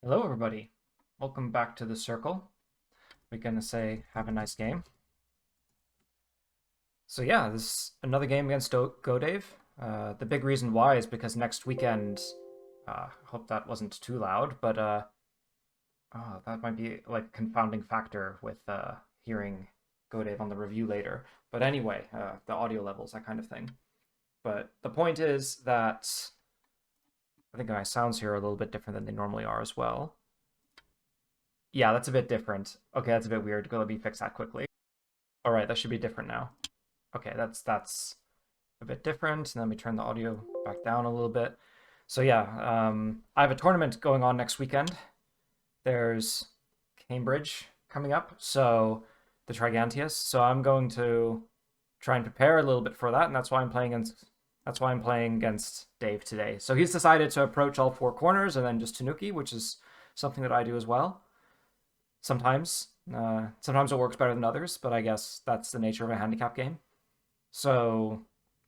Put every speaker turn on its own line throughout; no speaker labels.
Hello, everybody. Welcome back to the circle. We're gonna say have a nice game. So yeah, this is another game against GoDave. The big reason why is because next weekend. Hope that wasn't too loud, but that might be like a confounding factor with hearing GoDave on the review later. But anyway, the audio levels, that kind of thing. But the point is that I think my sounds here are a little bit different than they normally are as well. Yeah, that's a bit different. Okay, that's a bit weird. Let me fix that quickly. All right, that should be different now. Okay, that's a bit different. And then we turn the audio back down a little bit. So yeah, I have a tournament going on next weekend. There's Cambridge coming up, so the Trigantius. So I'm going to try and prepare a little bit for that, and that's why I'm playing against Dave today. So he's decided to approach all four corners and then just Tanuki, which is something that I do as well. Sometimes. Sometimes it works better than others, but I guess that's the nature of a handicap game. So,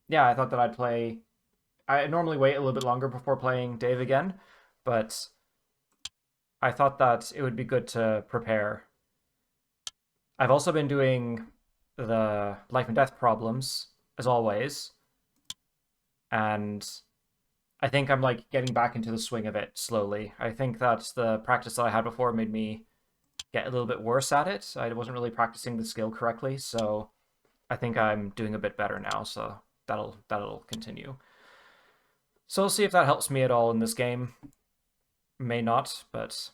yeah, I thought that I'd play. I normally wait a little bit longer before playing Dave again, but I thought that it would be good to prepare. I've also been doing the life and death problems, as always, and I think I'm like getting back into the swing of it slowly. I think that the practice that I had before made me get a little bit worse at it. I wasn't really practicing the skill correctly, so I think I'm doing a bit better now, so that'll continue. So we'll see if that helps me at all in this game. May not, but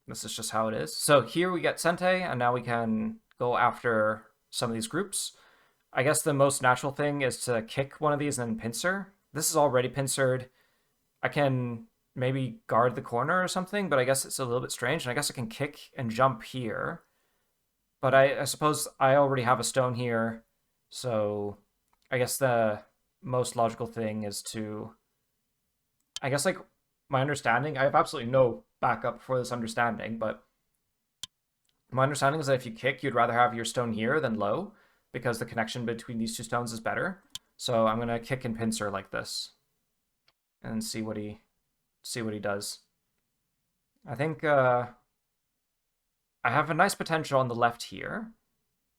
this is just how it is. So here we get Sente, and now we can go after some of these groups. I guess the most natural thing is to kick one of these and then pincer. This is already pincered. I can maybe guard the corner or something, but I guess it's a little bit strange. And I guess I can kick and jump here. But I suppose I already have a stone here, so I guess the most logical thing is to, I guess, like, my understanding, I have absolutely no backup for this understanding, but my understanding is that if you kick, you'd rather have your stone here than low, because the connection between these two stones is better. So I'm gonna kick and pincer like this, and see what he does. I think I have a nice potential on the left here,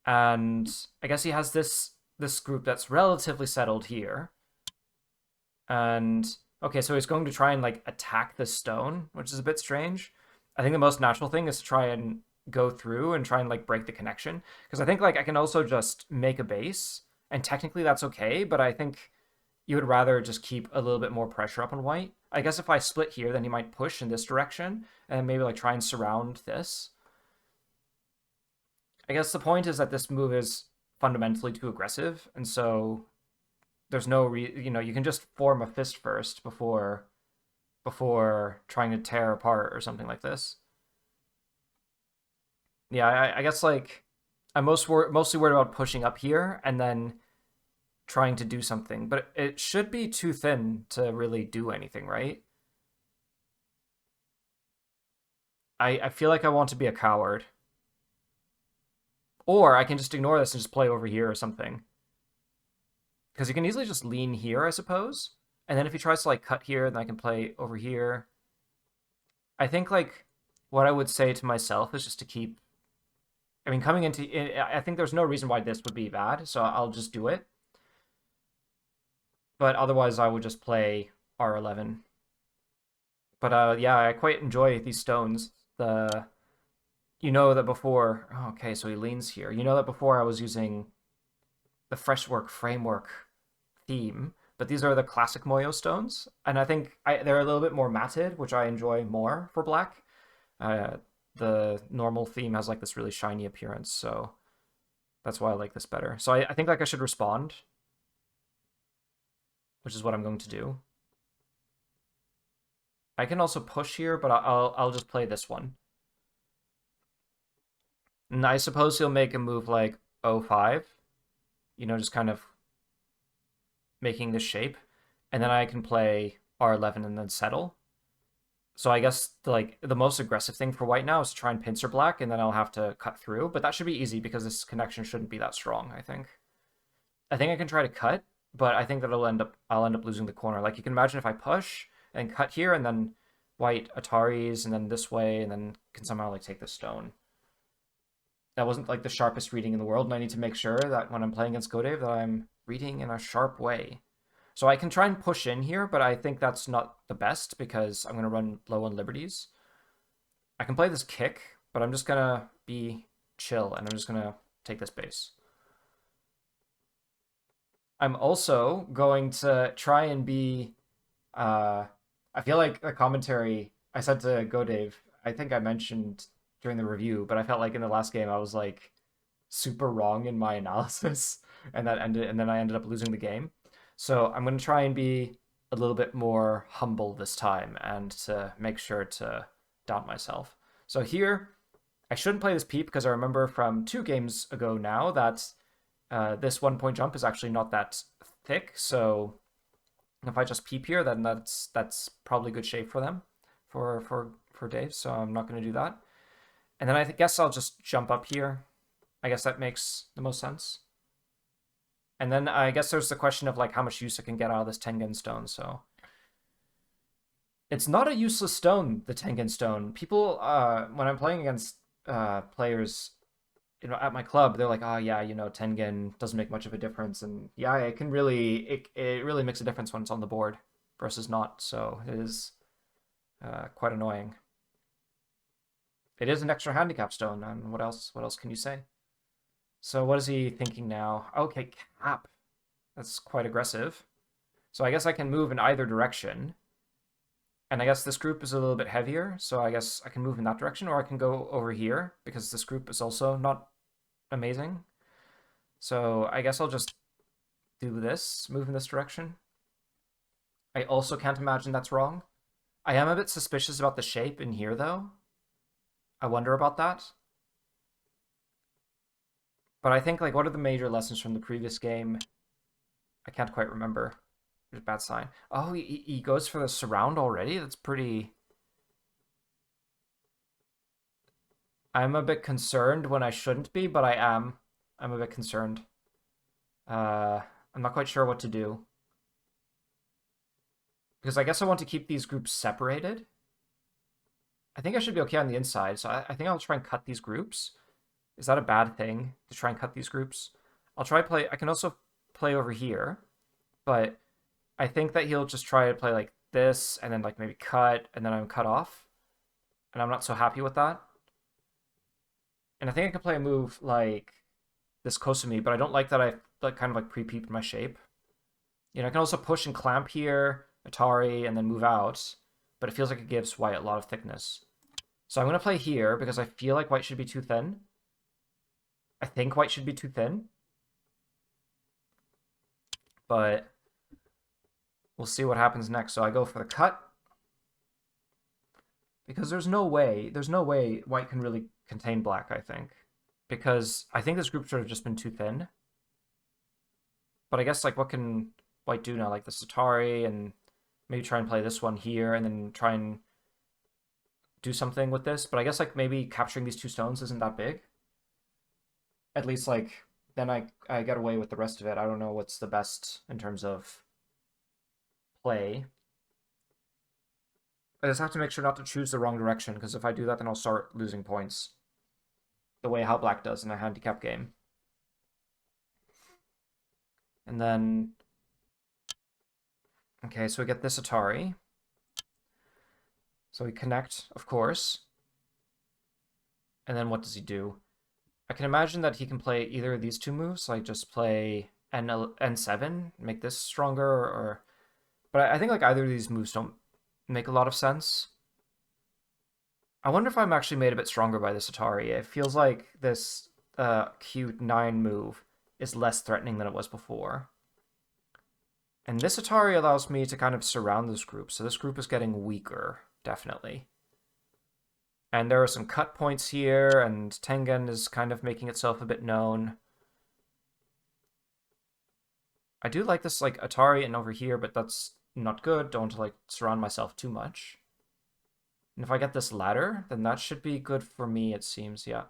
and I guess he has this group that's relatively settled here. And okay, so he's going to try and like attack this stone, which is a bit strange. I think the most natural thing is to try and go through and try and like break the connection, because I think like I can also just make a base, and technically that's okay, but I think you would rather just keep a little bit more pressure up on white. I guess if I split here, then he might push in this direction and maybe like try and surround this. I guess the point is that this move is fundamentally too aggressive, and so there's no you can just form a fist first before trying to tear apart or something like this. Yeah, I guess like I'm mostly worried about pushing up here and then trying to do something, but it should be too thin to really do anything, right? I feel like I want to be a coward, or I can just ignore this and just play over here or something, because you can easily just lean here, I suppose. And then if he tries to like cut here, then I can play over here. I think like what I would say to myself is just to keep. I mean, coming into, I think there's no reason why this would be bad, so I'll just do it. But otherwise, I would just play R11. But yeah, I quite enjoy these stones. The you know that before. Oh, okay, so he leans here. You know that before I was using the Freshwork framework theme, but these are the classic Moyo stones, and I think they're a little bit more matted, which I enjoy more for black. Uh, the normal theme has like this really shiny appearance, so that's why I like this better. So I think like I should respond, which is what I'm going to do. I can also push here, but I'll just play this one. And I suppose he'll make a move like O5, just kind of making this shape, and then I can play R11 and then settle. So I guess like the most aggressive thing for white now is to try and pincer black, and then I'll have to cut through. But that should be easy because this connection shouldn't be that strong, I think. I think I can try to cut, but I think that I'll end up losing the corner. Like you can imagine if I push and cut here and then white Ataris and then this way and then can somehow like take the stone. That wasn't like the sharpest reading in the world, and I need to make sure that when I'm playing against GoDave that I'm reading in a sharp way. So I can try and push in here, but I think that's not the best because I'm going to run low on liberties. I can play this kick, but I'm just going to be chill, and I'm just going to take this base. I'm also going to try and be... I feel like a commentary... I said to GoDave, I think I mentioned during the review, but I felt like in the last game I was like super wrong in my analysis, and then I ended up losing the game. So I'm going to try and be a little bit more humble this time and to make sure to doubt myself. So here, I shouldn't play this peep because I remember from 2 games ago now that this 1 point jump is actually not that thick. So if I just peep here, then that's probably good shape for them, for Dave. So I'm not going to do that. And then I guess I'll just jump up here. I guess that makes the most sense. And then I guess there's the question of like how much use I can get out of this Tengen stone. So it's not a useless stone, the Tengen stone. People, when I'm playing against players, at my club, they're like, oh yeah, Tengen doesn't make much of a difference, and yeah, it can really, it really makes a difference when it's on the board versus not. So it is quite annoying. It is an extra handicap stone, and what else? What else can you say? So what is he thinking now? Okay, cap. That's quite aggressive. So I guess I can move in either direction. And I guess this group is a little bit heavier, so I guess I can move in that direction, or I can go over here, because this group is also not amazing. So I guess I'll just do this, move in this direction. I also can't imagine that's wrong. I am a bit suspicious about the shape in here, though. I wonder about that. But I think, like, what are the major lessons from the previous game? I can't quite remember. There's a bad sign. Oh, he goes for the surround already? That's pretty... I'm a bit concerned when I shouldn't be, but I am. I'm a bit concerned. I'm not quite sure what to do. Because I guess I want to keep these groups separated. I think I should be okay on the inside, so I think I'll try and cut these groups. Is that a bad thing, to try and cut these groups? I'll try play... I can also play over here, but I think that he'll just try to play like this, and then like maybe cut, and then I'm cut off. And I'm not so happy with that. And I think I can play a move like this Kosumi, but I don't like that I like kind of like pre-peeped my shape. I can also push and clamp here, Atari, and then move out, but it feels like it gives white a lot of thickness. So I'm going to play here because I feel like white should be too thin. I think white should be too thin. But we'll see what happens next. So I go for the cut. Because there's no way white can really contain black, I think. Because I think this group should have just been too thin. But I guess, like, what can white do now? Like the Atari, and maybe try and play this one here, and then try and do something with this. But I guess, like, maybe capturing these 2 stones isn't that big. At least, like, then I get away with the rest of it. I don't know what's the best in terms of play. I just have to make sure not to choose the wrong direction, because if I do that, then I'll start losing points. The way how black does in a handicap game. And then... Okay, so we get this Atari. So we connect, of course. And then what does he do? I can imagine that he can play either of these 2 moves, like just play N7, make this stronger, or... But I think like either of these moves don't make a lot of sense. I wonder if I'm actually made a bit stronger by this Atari. It feels like this Q9 move is less threatening than it was before. And this Atari allows me to kind of surround this group, so this group is getting weaker, definitely. And there are some cut points here, and Tengen is kind of making itself a bit known. I do like this like Atari and over here, but that's not good. Don't want to like surround myself too much. And if I get this ladder, then that should be good for me, it seems, yeah.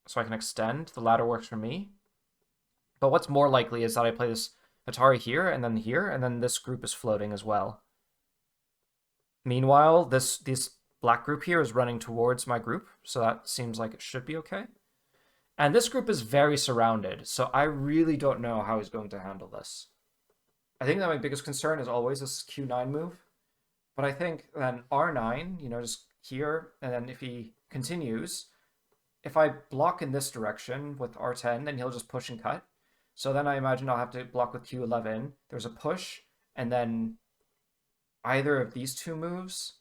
So I can extend. The ladder works for me. But what's more likely is that I play this Atari here, and then this group is floating as well. Meanwhile, this black group here is running towards my group, so that seems like it should be okay. And this group is very surrounded, so I really don't know how he's going to handle this. I think that my biggest concern is always this Q9 move, but I think then R9, just here, and then if he continues, if I block in this direction with R10, then he'll just push and cut. So then I imagine I'll have to block with Q11. There's a push, and then either of these two moves.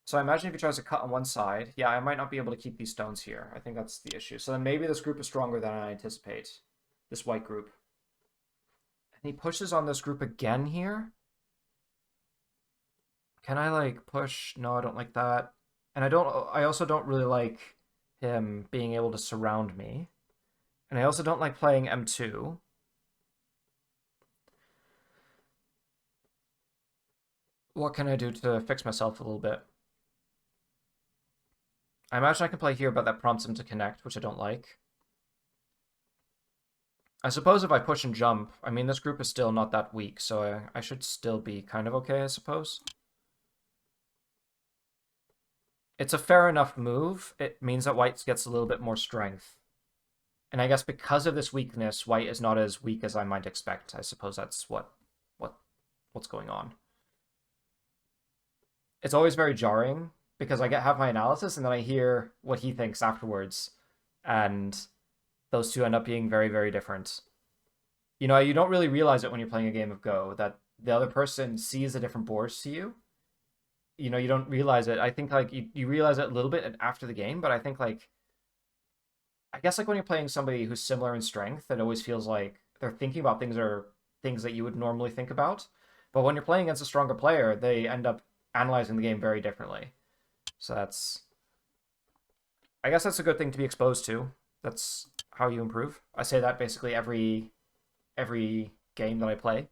So I imagine if he tries to cut on one side, yeah, I might not be able to keep these stones here. I think that's the issue. So then maybe this group is stronger than I anticipate, this white group. And he pushes on this group again here. Can I, like, push? No, I don't like that. And I also don't really like him being able to surround me. And I also don't like playing M2. What can I do to fix myself a little bit? I imagine I can play here, but that prompts him to connect, which I don't like. I suppose if I push and jump, I mean, this group is still not that weak, so I should still be kind of okay, I suppose. It's a fair enough move. It means that white gets a little bit more strength. And I guess because of this weakness, white is not as weak as I might expect. I suppose that's what's going on. It's always very jarring because I have my analysis and then I hear what he thinks afterwards, and those two end up being very, very different. You don't really realize it when you're playing a game of Go that the other person sees the different boards to you. You don't realize it. I think like you realize it a little bit after the game, but I think like I guess like when you're playing somebody who's similar in strength, it always feels like they're thinking about things that you would normally think about. But when you're playing against a stronger player, they end up analyzing the game very differently. So I guess that's a good thing to be exposed to. That's how you improve. I say that basically every game that I play,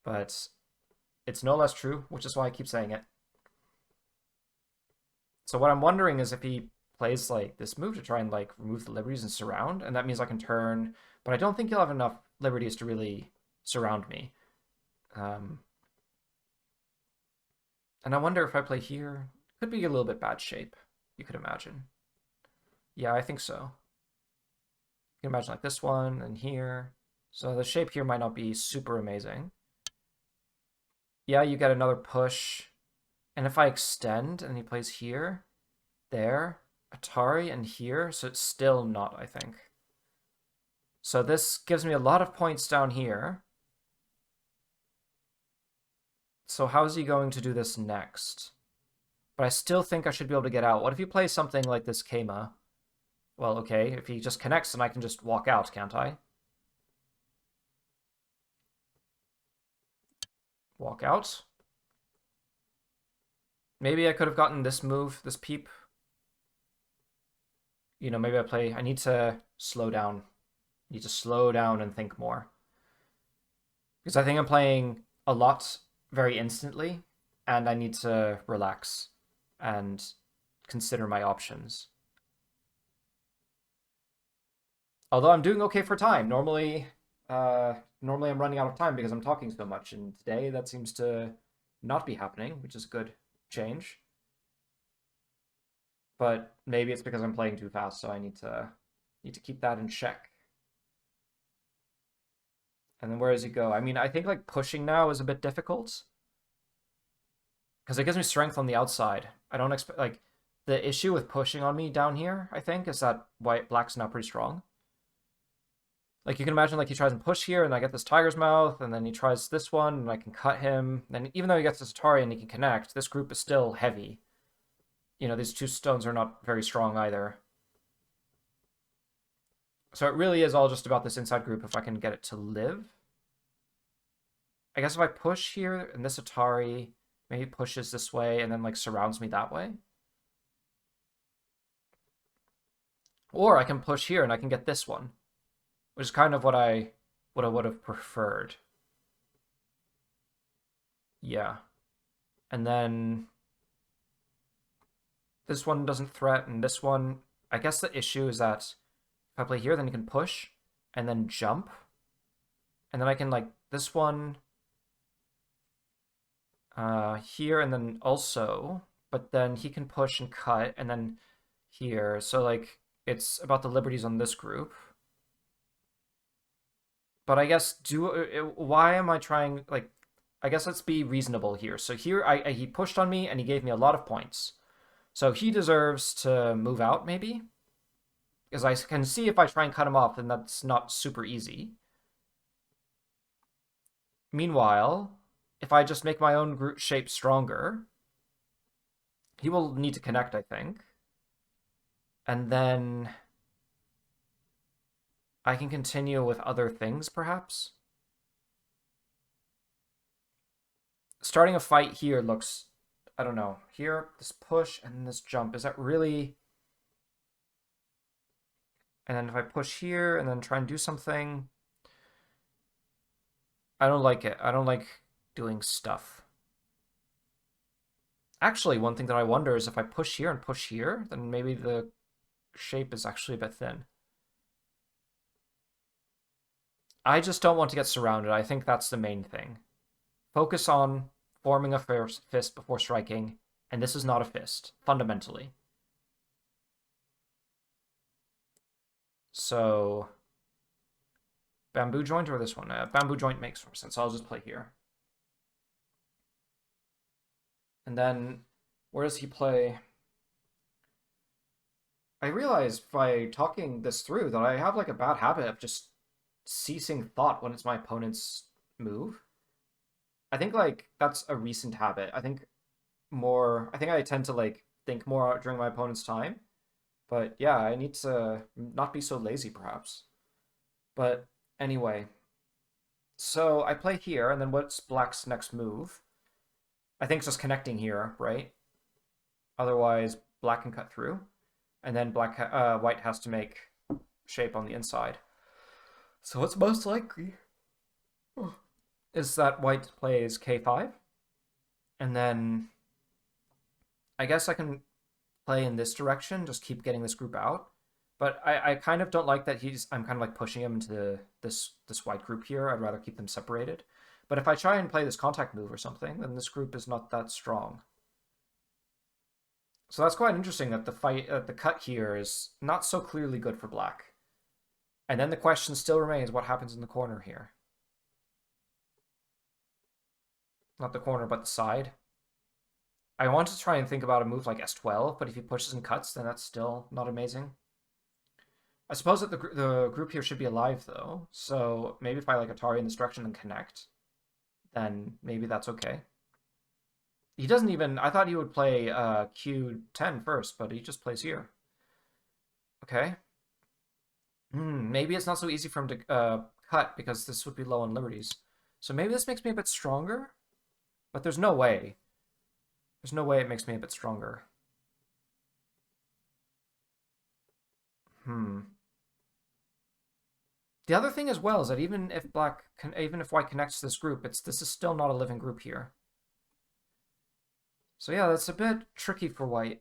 but it's no less true, which is why I keep saying it. So what I'm wondering is if he plays like this move to try and like remove the liberties and surround, and that means I can turn, but I don't think he'll have enough liberties to really surround me. And I wonder if I play here, could be a little bit bad shape, you could imagine. Yeah, I think so. You can imagine like this one and here. So the shape here might not be super amazing. Yeah, you get another push. And if I extend and he plays here, there, Atari, and here, so it's still not, I think. So this gives me a lot of points down here. So how is he going to do this next? But I still think I should be able to get out. What if he plays something like this Kema? Well, okay, if he just connects, then I can just walk out, can't I? Walk out. Maybe I could have gotten this move, this peep. Maybe I need to slow down. I need to slow down and think more. Because I think I'm playing a lot very instantly, and I need to relax and consider my options. Although I'm doing okay for time. Normally I'm running out of time because I'm talking so much, and today that seems to not be happening, which is a good change. But maybe it's because I'm playing too fast, so I need to keep that in check. And then where does he go? I mean, I think like pushing now is a bit difficult because it gives me strength on the outside. I don't expect like the issue with pushing on me down here, I think, is that black's now pretty strong. Like you can imagine like he tries and push here and I get this tiger's mouth and then he tries this one and I can cut him. Then even though he gets this Atari and he can connect, this group is still heavy. These two stones are not very strong either. So it really is all just about this inside group if I can get it to live. I guess if I push here and this Atari maybe pushes this way and then like surrounds me that way. Or I can push here and I can get this one, which is kind of what I would have preferred. Yeah. And then this one doesn't threaten this one. I guess the issue is that if I play here, then you can push and then jump. And then I can like this one. here and then also, but then he can push and cut and then here. So like it's about the liberties on this group. But I guess why am I trying like I guess let's be reasonable here. So here he pushed on me and he gave me a lot of points. So he deserves to move out maybe. Because I can see if I try and cut him off, then that's not super easy. Meanwhile, if I just make my own group shape stronger, he will need to connect, I think. And then I can continue with other things, perhaps. Starting a fight here looks, I don't know, here, this push and this jump. Is that really... And then if I push here and then try and do something, I don't like it. I don't like doing stuff. Actually, one thing that I wonder is if I push here and push here, then maybe the shape is actually a bit thin. I just don't want to get surrounded. I think that's the main thing. Focus on forming a fist before striking, and this is not a fist, fundamentally. So, bamboo joint or this one? Bamboo joint makes more sense. I'll just play here. And then, where does he play? I realized by talking this through that I have like a bad habit of just ceasing thought when it's my opponent's move. I think like that's a recent habit. I think I tend to like think more during my opponent's time. But yeah, I need to not be so lazy perhaps. But anyway, so I play here and then what's black's next move? I think it's just connecting here, right? Otherwise black can cut through and then white has to make shape on the inside. So what's most likely is that white plays k5 and then I guess I can play in this direction, just keep getting this group out. But I kind of don't like that I'm kind of like pushing him into this white group here. I'd rather keep them separated. But if I try and play this contact move or something, then this group is not that strong. So that's quite interesting that the cut here is not so clearly good for black. And then the question still remains, what happens in the corner here? Not the corner, but the side. I want to try and think about a move like S12, but if he pushes and cuts, then that's still not amazing. I suppose that the group here should be alive, though. So maybe if I like Atari in this direction and connect, then maybe that's okay. He doesn't even... I thought he would play Q10 first, but he just plays here. Okay. Maybe it's not so easy for him to cut because this would be low on liberties. So maybe this makes me a bit stronger, but there's no way. There's no way it makes me a bit stronger. The other thing as well is that even if white connects to this group, this is still not a living group here. So yeah, that's a bit tricky for white.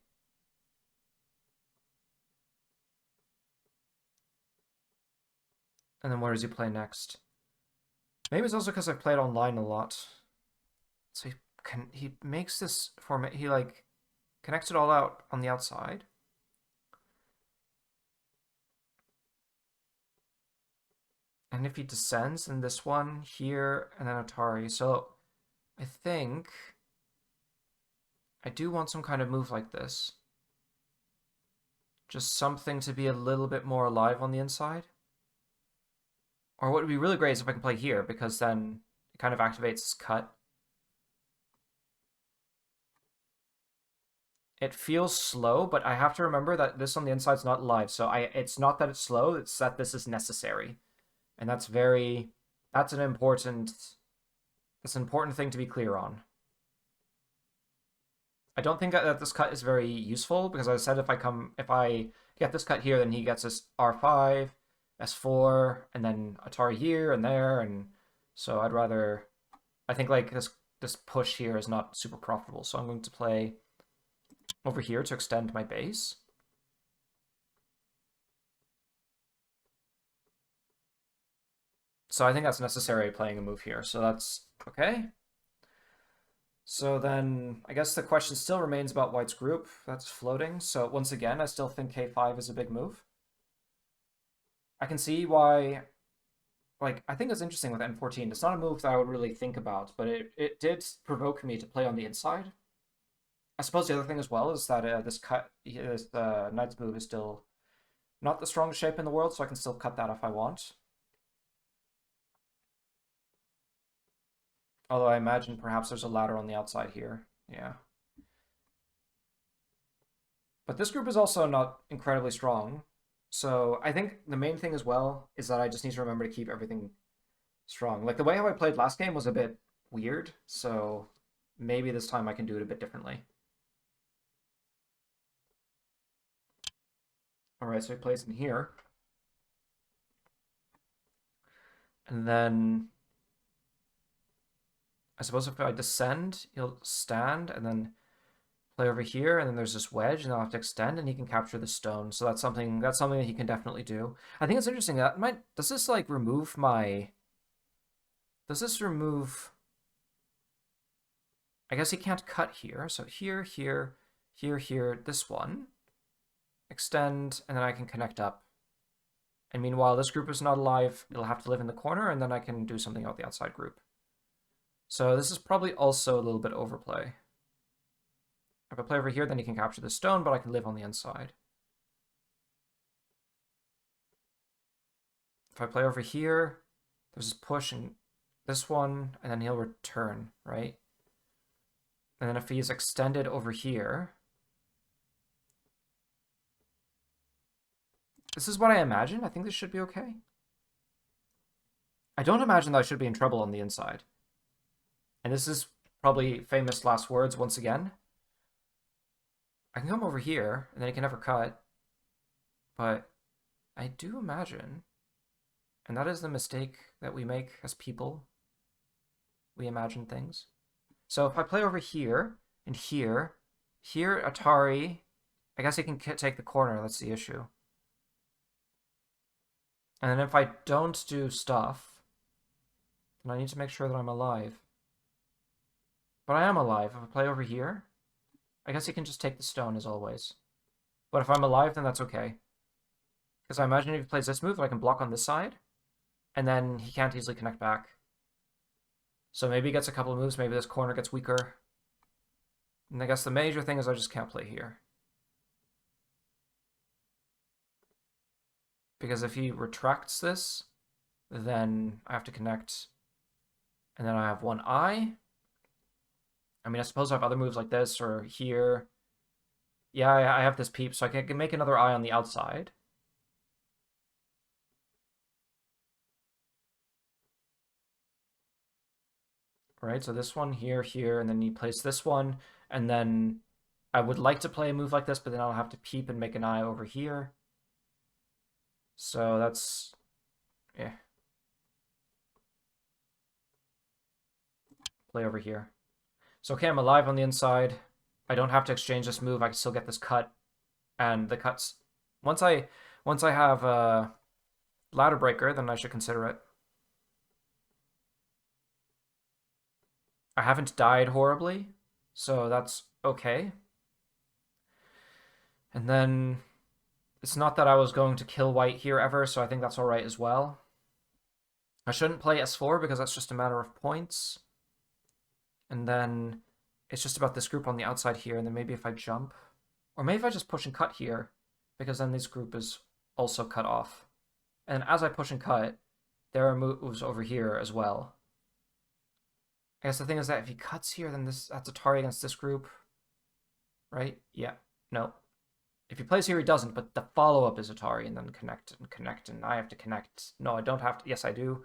And then where does he play next? Maybe it's also because I've played online a lot. So he makes this format. He like connects it all out on the outside. And if he descends, then this one here and then Atari. So I think I do want some kind of move like this. Just something to be a little bit more alive on the inside. Or what would be really great is if I can play here, because then it kind of activates this cut. It feels slow, but I have to remember that this on the inside is not live. So it's not that it's slow, it's that this is necessary. And that's an important thing to be clear on. I don't think that this cut is very useful because I said if I get this cut here, then he gets this R5, S4, and then Atari here and there, and so I think like this push here is not super profitable, so I'm going to play over here to extend my base. So I think that's necessary playing a move here, so that's okay. So then I guess the question still remains about white's group. That's floating. So once again, I still think k5 is a big move. I can see why, like, I think it's interesting with n14. It's not a move that I would really think about, but it did provoke me to play on the inside. I suppose the other thing as well is that this knight's move is still not the strongest shape in the world, so I can still cut that if I want. Although I imagine perhaps there's a ladder on the outside here. Yeah. But this group is also not incredibly strong. So I think the main thing as well is that I just need to remember to keep everything strong. Like the way how I played last game was a bit weird, so maybe this time I can do it a bit differently. All right, so he plays in here. And then I suppose if I descend, he'll stand and then play over here, and then there's this wedge, and I'll have to extend, and he can capture the stone. So that's something that he can definitely do. I think it's interesting that does this like remove my? Does this remove? I guess he can't cut here. So here, here, here, here, this one. Extend, and then I can connect up. And meanwhile, this group is not alive. It'll have to live in the corner, and then I can do something about the outside group. So this is probably also a little bit overplay. If I play over here, then he can capture the stone, but I can live on the inside. If I play over here, there's this push and this one, and then he'll return, right? And then if he's extended over here, this is what I imagine. I think this should be okay. I don't imagine that I should be in trouble on the inside. And this is probably famous last words once again. I can come over here, and then he can never cut. But I do imagine, and that is the mistake that we make as people. We imagine things. So if I play over here, and here, Atari, I guess he can take the corner. That's the issue. And then if I don't do stuff, then I need to make sure that I'm alive. But I am alive. If I play over here, I guess he can just take the stone as always. But if I'm alive, then that's okay. Because I imagine if he plays this move, I can block on this side, and then he can't easily connect back. So maybe he gets a couple of moves, maybe this corner gets weaker. And I guess the major thing is I just can't play here. Because if he retracts this, then I have to connect. And then I have one eye. I mean, I suppose I have other moves like this or here. Yeah, I have this peep, so I can make another eye on the outside. Right, so this one here, here, and then he plays this one. And then I would like to play a move like this, but then I'll have to peep and make an eye over here. So that's, yeah. Play over here. So okay, I'm alive on the inside. I don't have to exchange this move. I can still get this cut. And the cuts, once I have a ladder breaker, then I should consider it. I haven't died horribly, so that's okay. And then it's not that I was going to kill white here ever, so I think that's all right as well. I shouldn't play s4 because that's just a matter of points. And then it's just about this group on the outside here, and then maybe if I jump, or maybe if I just push and cut here, because then this group is also cut off. And as I push and cut, there are moves over here as well. I guess the thing is that if he cuts here, then that's Atari against this group, right? Yeah, no. If he plays here, he doesn't, but the follow-up is Atari, and then connect, and I have to connect. No, I don't have to. Yes, I do.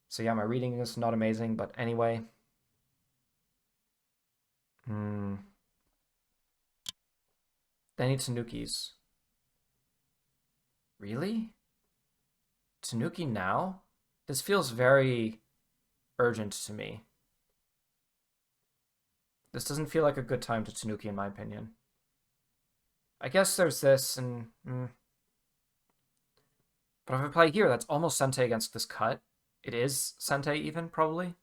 So yeah, my reading is not amazing, but anyway. They need Tanukis. Really? Tanuki now? This feels very urgent to me. This doesn't feel like a good time to Tanuki, in my opinion. I guess there's this, and... But if I play here, that's almost Sente against this cut. It is Sente even, probably.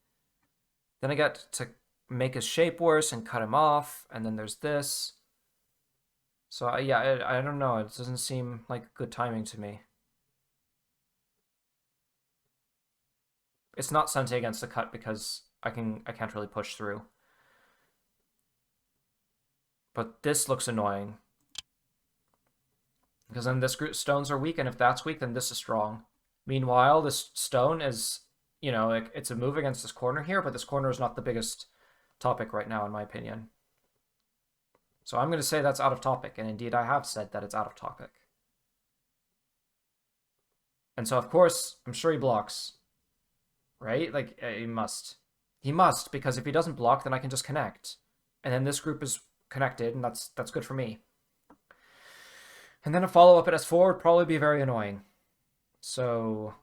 Then I get to make his shape worse and cut him off, and then there's this. So yeah, I don't know. It doesn't seem like good timing to me. It's not Sente against the cut because I can't really push through. But this looks annoying. Because then this group stones are weak, and if that's weak, then this is strong. Meanwhile, this stone is, you know, like it's a move against this corner here, but this corner is not the biggest topic right now, in my opinion. So I'm going to say that's out of topic, and indeed I have said that it's out of topic. And so, of course, I'm sure he blocks. Right? Like, he must. He must, because if he doesn't block, then I can just connect. And then this group is connected, and that's good for me. And then a follow-up at S4 would probably be very annoying. So...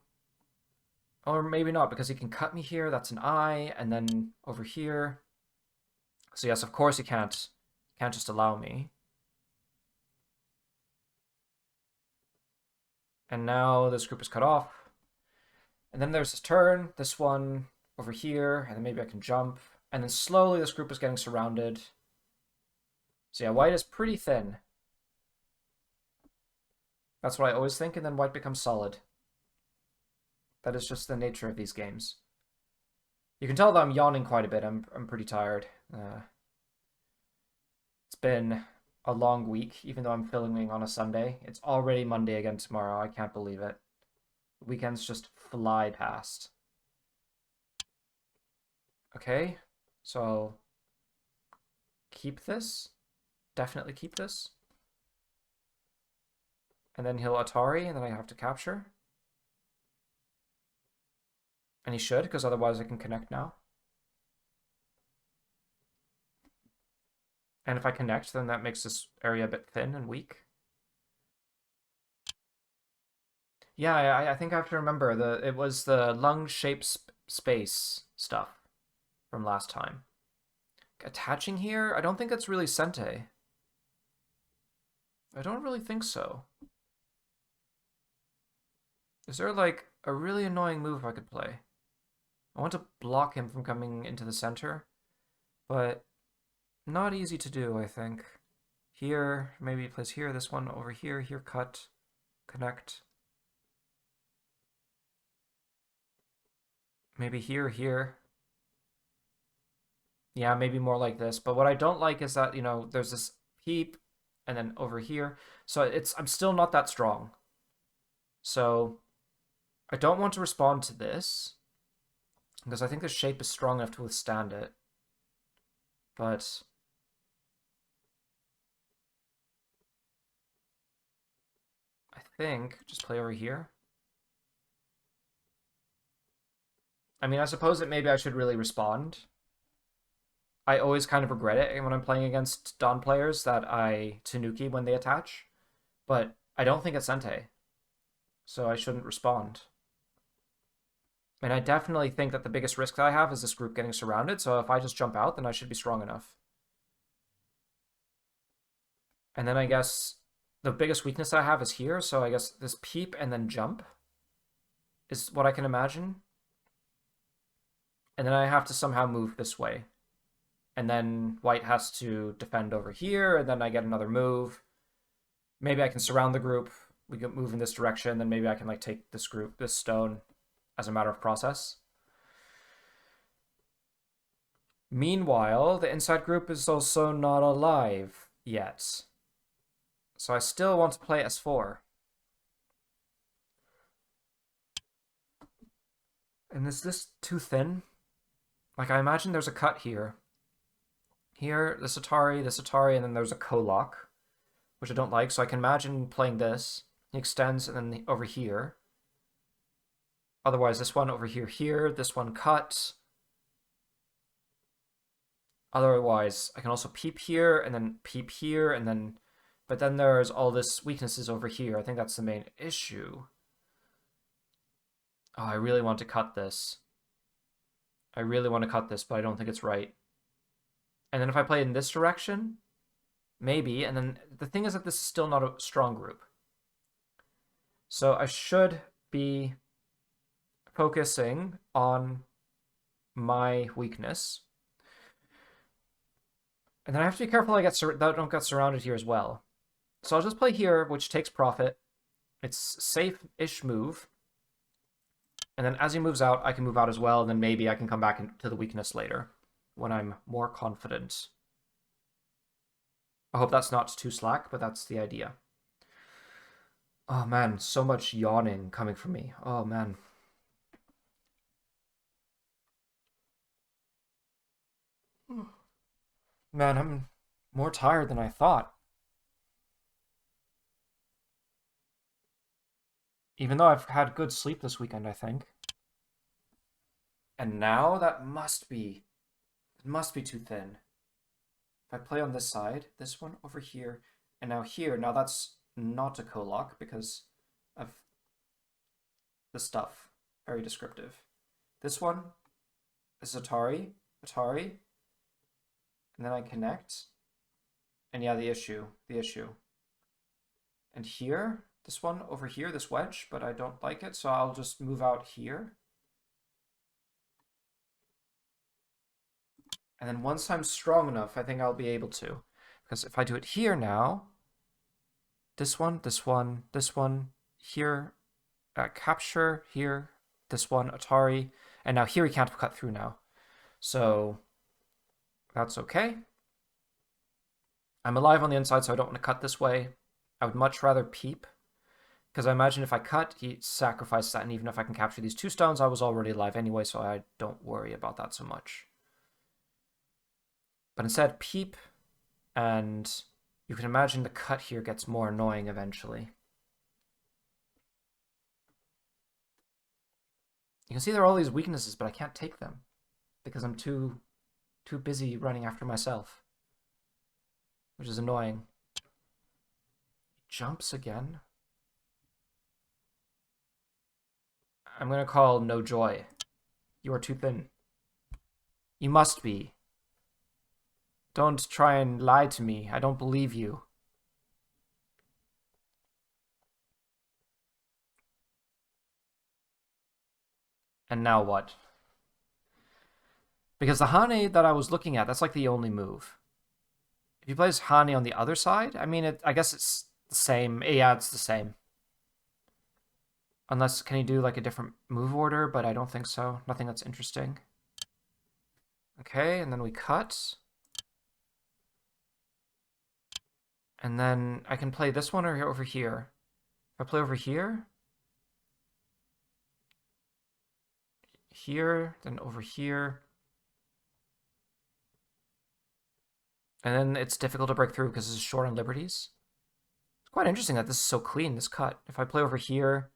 Or maybe not, because he can cut me here. That's an I, and then over here. So yes, of course he can't just allow me. And now this group is cut off. And then there's this turn, this one over here, and then maybe I can jump. And then slowly this group is getting surrounded. So yeah, white is pretty thin. That's what I always think, and then white becomes solid. That is just the nature of these games. You can tell that I'm yawning quite a bit. I'm pretty tired. It's been a long week, even though I'm filming on a Sunday. It's already Monday again tomorrow. I can't believe it. Weekends just fly past. Okay, so I'll keep this. Definitely keep this. And then he'll Atari, and then I have to capture. And he should, because otherwise I can connect now. And if I connect, then that makes this area a bit thin and weak. Yeah, I think I have to remember it was the lung shape space stuff from last time. Attaching here? I don't think it's really Sente. I don't really think so. Is there like a really annoying move I could play? I want to block him from coming into the center, but not easy to do, I think. Here, maybe he plays here, this one over here, here cut, connect. Maybe here, here. Yeah, maybe more like this. But what I don't like is that, you know, there's this peep and then over here. So I'm still not that strong. So I don't want to respond to this because I think the shape is strong enough to withstand it. But I think just play over here. I mean, I suppose that maybe I should really respond. I always kind of regret it when I'm playing against Dawn players that I Tanuki when they attach, but I don't think it's Sente, so I shouldn't respond. And I definitely think that the biggest risk that I have is this group getting surrounded, so if I just jump out, then I should be strong enough. And then I guess the biggest weakness I have is here, so I guess this peep and then jump is what I can imagine. And then I have to somehow move this way. And then white has to defend over here, and then I get another move. Maybe I can surround the group. We can move in this direction, then maybe I can like take this group, this stone, as a matter of process. Meanwhile, the inside group is also not alive yet. So I still want to play S4. And is this too thin? Like, I imagine there's a cut here. Here, this Atari, and then there's a co-lock, which I don't like, so I can imagine playing this. He extends, and then over here. Otherwise, this one over here, here, this one cut. Otherwise, I can also peep here, and then peep here, and then... But then there's all this weaknesses over here. I think that's the main issue. Oh, I really want to cut this. I really want to cut this, but I don't think it's right. And then if I play in this direction, maybe. And then the thing is that this is still not a strong group. So I should be focusing on my weakness. And then I have to be careful I don't get surrounded here as well. So I'll just play here, which takes profit. It's safe-ish move. And then as he moves out, I can move out as well, and then maybe I can come back to the weakness later when I'm more confident. I hope that's not too slack, but that's the idea. Oh man, so much yawning coming from me. Oh man. Man, I'm more tired than I thought. Even though I've had good sleep this weekend, I think. And now that must be... It must be too thin. If I play on this side, this one over here, and now here, now that's not a co-lock because of the stuff. Very descriptive. This one is Atari, and then I connect, and yeah, the issue. And here, this one over here, this wedge, but I don't like it, so I'll just move out here. And then once I'm strong enough, I think I'll be able to. Because if I do it here now, this one, here, capture, here, this one, Atari, and now here he can't cut through now. So that's okay. I'm alive on the inside, so I don't want to cut this way. I would much rather peep, because I imagine if I cut, he sacrifices that, and even if I can capture these 2 stones, I was already alive anyway, so I don't worry about that so much. But instead, peep, and you can imagine the cut here gets more annoying eventually. You can see there are all these weaknesses, but I can't take them because I'm too busy running after myself, which is annoying. Jumps again. I'm going to call no joy. You are too thin. You must be. Don't try and lie to me. I don't believe you. And now what? Because the Hane that I was looking at, that's like the only move. If he plays Hane on the other side, I mean, I guess it's the same. Yeah, it's the same. Unless, can he do like a different move order? But I don't think so. Nothing that's interesting. Okay, and then we cut. And then I can play this one or over here. If I play over here, then over here. And then it's difficult to break through because this is short on liberties. It's quite interesting that this is so clean, this cut. If I play over here,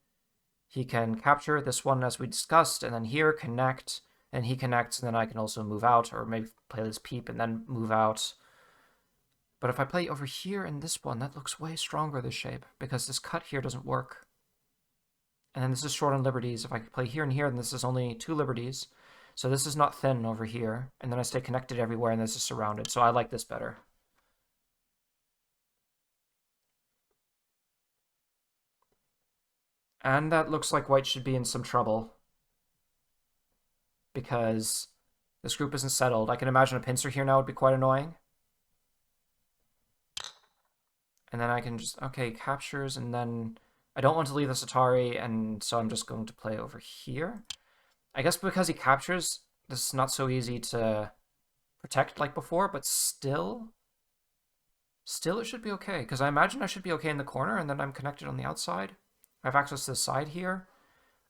he can capture this one as we discussed, and then here, connect, and he connects, and then I can also move out, or maybe play this peep and then move out. But if I play over here in this one, that looks way stronger, this shape, because this cut here doesn't work. And then this is short on liberties. If I play here and here, then this is only 2 liberties. So this is not thin over here. And then I stay connected everywhere, and this is surrounded. So I like this better. And that looks like white should be in some trouble, because this group isn't settled. I can imagine a pincer here now would be quite annoying. And then I can just, okay, captures, and then I don't want to leave this Atari, and so I'm just going to play over here. I guess because he captures, this is not so easy to protect like before, but still it should be okay, because I imagine I should be okay in the corner, and then I'm connected on the outside. I have access to the side here.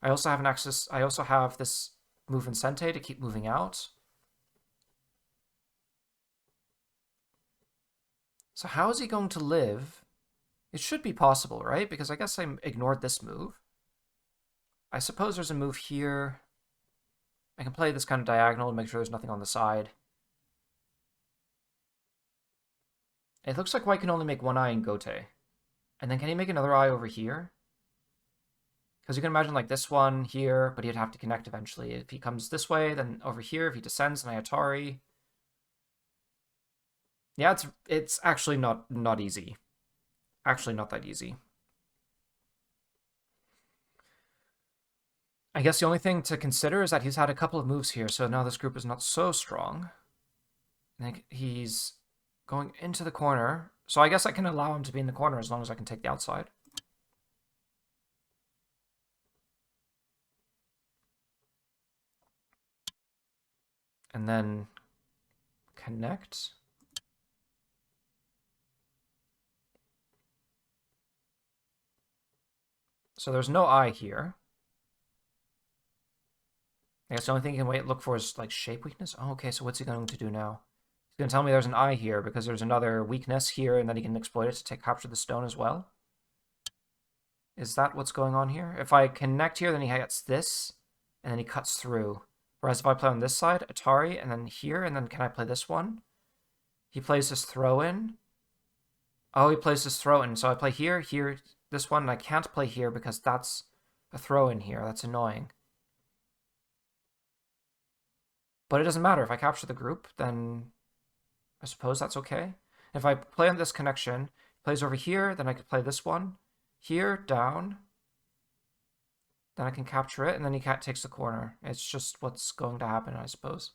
I also have this move in Sente to keep moving out. So how is he going to live? It should be possible, right? Because I guess I ignored this move. I suppose there's a move here. I can play this kind of diagonal and make sure there's nothing on the side. It looks like white can only make 1 eye in Gote. And then can he make another eye over here? Because you can imagine like this one here, but he'd have to connect eventually. If he comes this way, then over here, if he descends, then I Atari. Yeah, it's actually not easy. Actually not that easy. I guess the only thing to consider is that he's had a couple of moves here, so now this group is not so strong. I think he's going into the corner. So I guess I can allow him to be in the corner as long as I can take the outside. And then connect. So there's no eye here. I guess the only thing you can look for is like shape weakness. Oh, okay, so what's he going to do now? He's going to tell me there's an eye here because there's another weakness here, and then he can exploit it to capture the stone as well. Is that what's going on here? If I connect here, then he gets this, and then he cuts through. Whereas if I play on this side, Atari, and then here, and then can I play this one? He plays this throw-in. Oh, he plays this throw-in. So I play here, here, this one, and I can't play here because that's a throw-in here. That's annoying. But it doesn't matter. If I capture the group, then I suppose that's okay. If I play on this connection, he plays over here, then I could play this one. Here, down. Then I can capture it, and then he takes the corner. It's just what's going to happen, I suppose.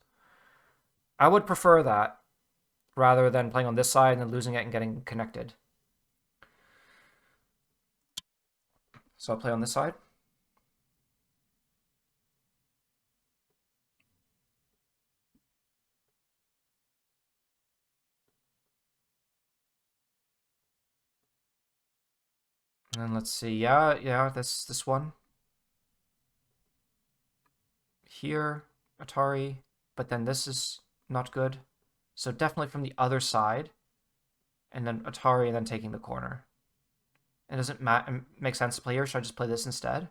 I would prefer that, rather than playing on this side and then losing it and getting connected. So I'll play on this side. And then let's see. Yeah, this one. Here, Atari, but then this is not good. So definitely from the other side, and then Atari, and then taking the corner. It doesn't make sense to play here. Should I just play this instead?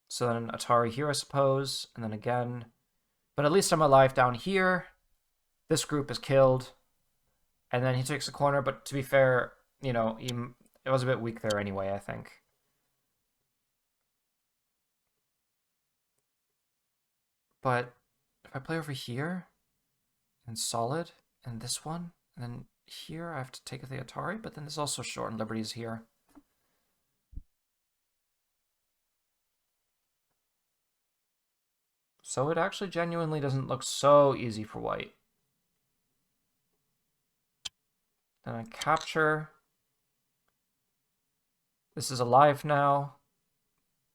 So then Atari here, I suppose, and then again. But at least I'm alive down here. This group is killed. And then he takes a corner, but to be fair, you know, it was a bit weak there anyway, I think. But if I play over here, and solid, and this one, and then here I have to take the Atari, but then there's also short and liberties here. So it actually genuinely doesn't look so easy for white. Then I capture. This is alive now.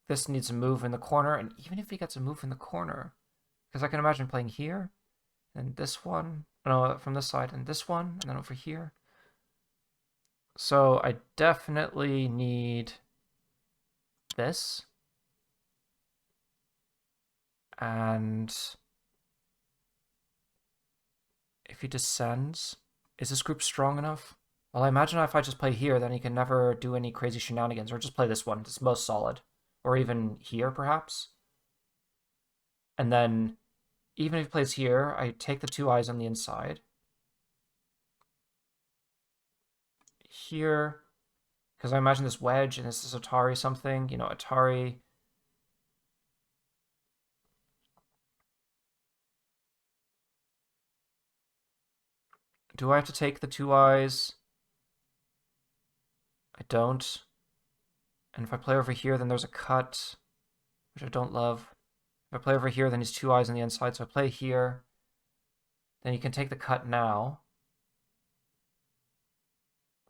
This needs a move in the corner, and even if he gets a move in the corner, because I can imagine playing here, and this one, no, from this side, and this one, and then over here. So I definitely need this. And if he descends, is this group strong enough? Well, I imagine if I just play here, then he can never do any crazy shenanigans, or just play this one. It's most solid. Or even here, perhaps. And then, even if he plays here, I take the two eyes on the inside. Here, because I imagine this wedge, and this is Atari something. You know, Atari. Do I have to take the two eyes? I don't. And if I play over here, then there's a cut, which I don't love. If I play over here, then he's two eyes on the inside. So I play here. Then you can take the cut now.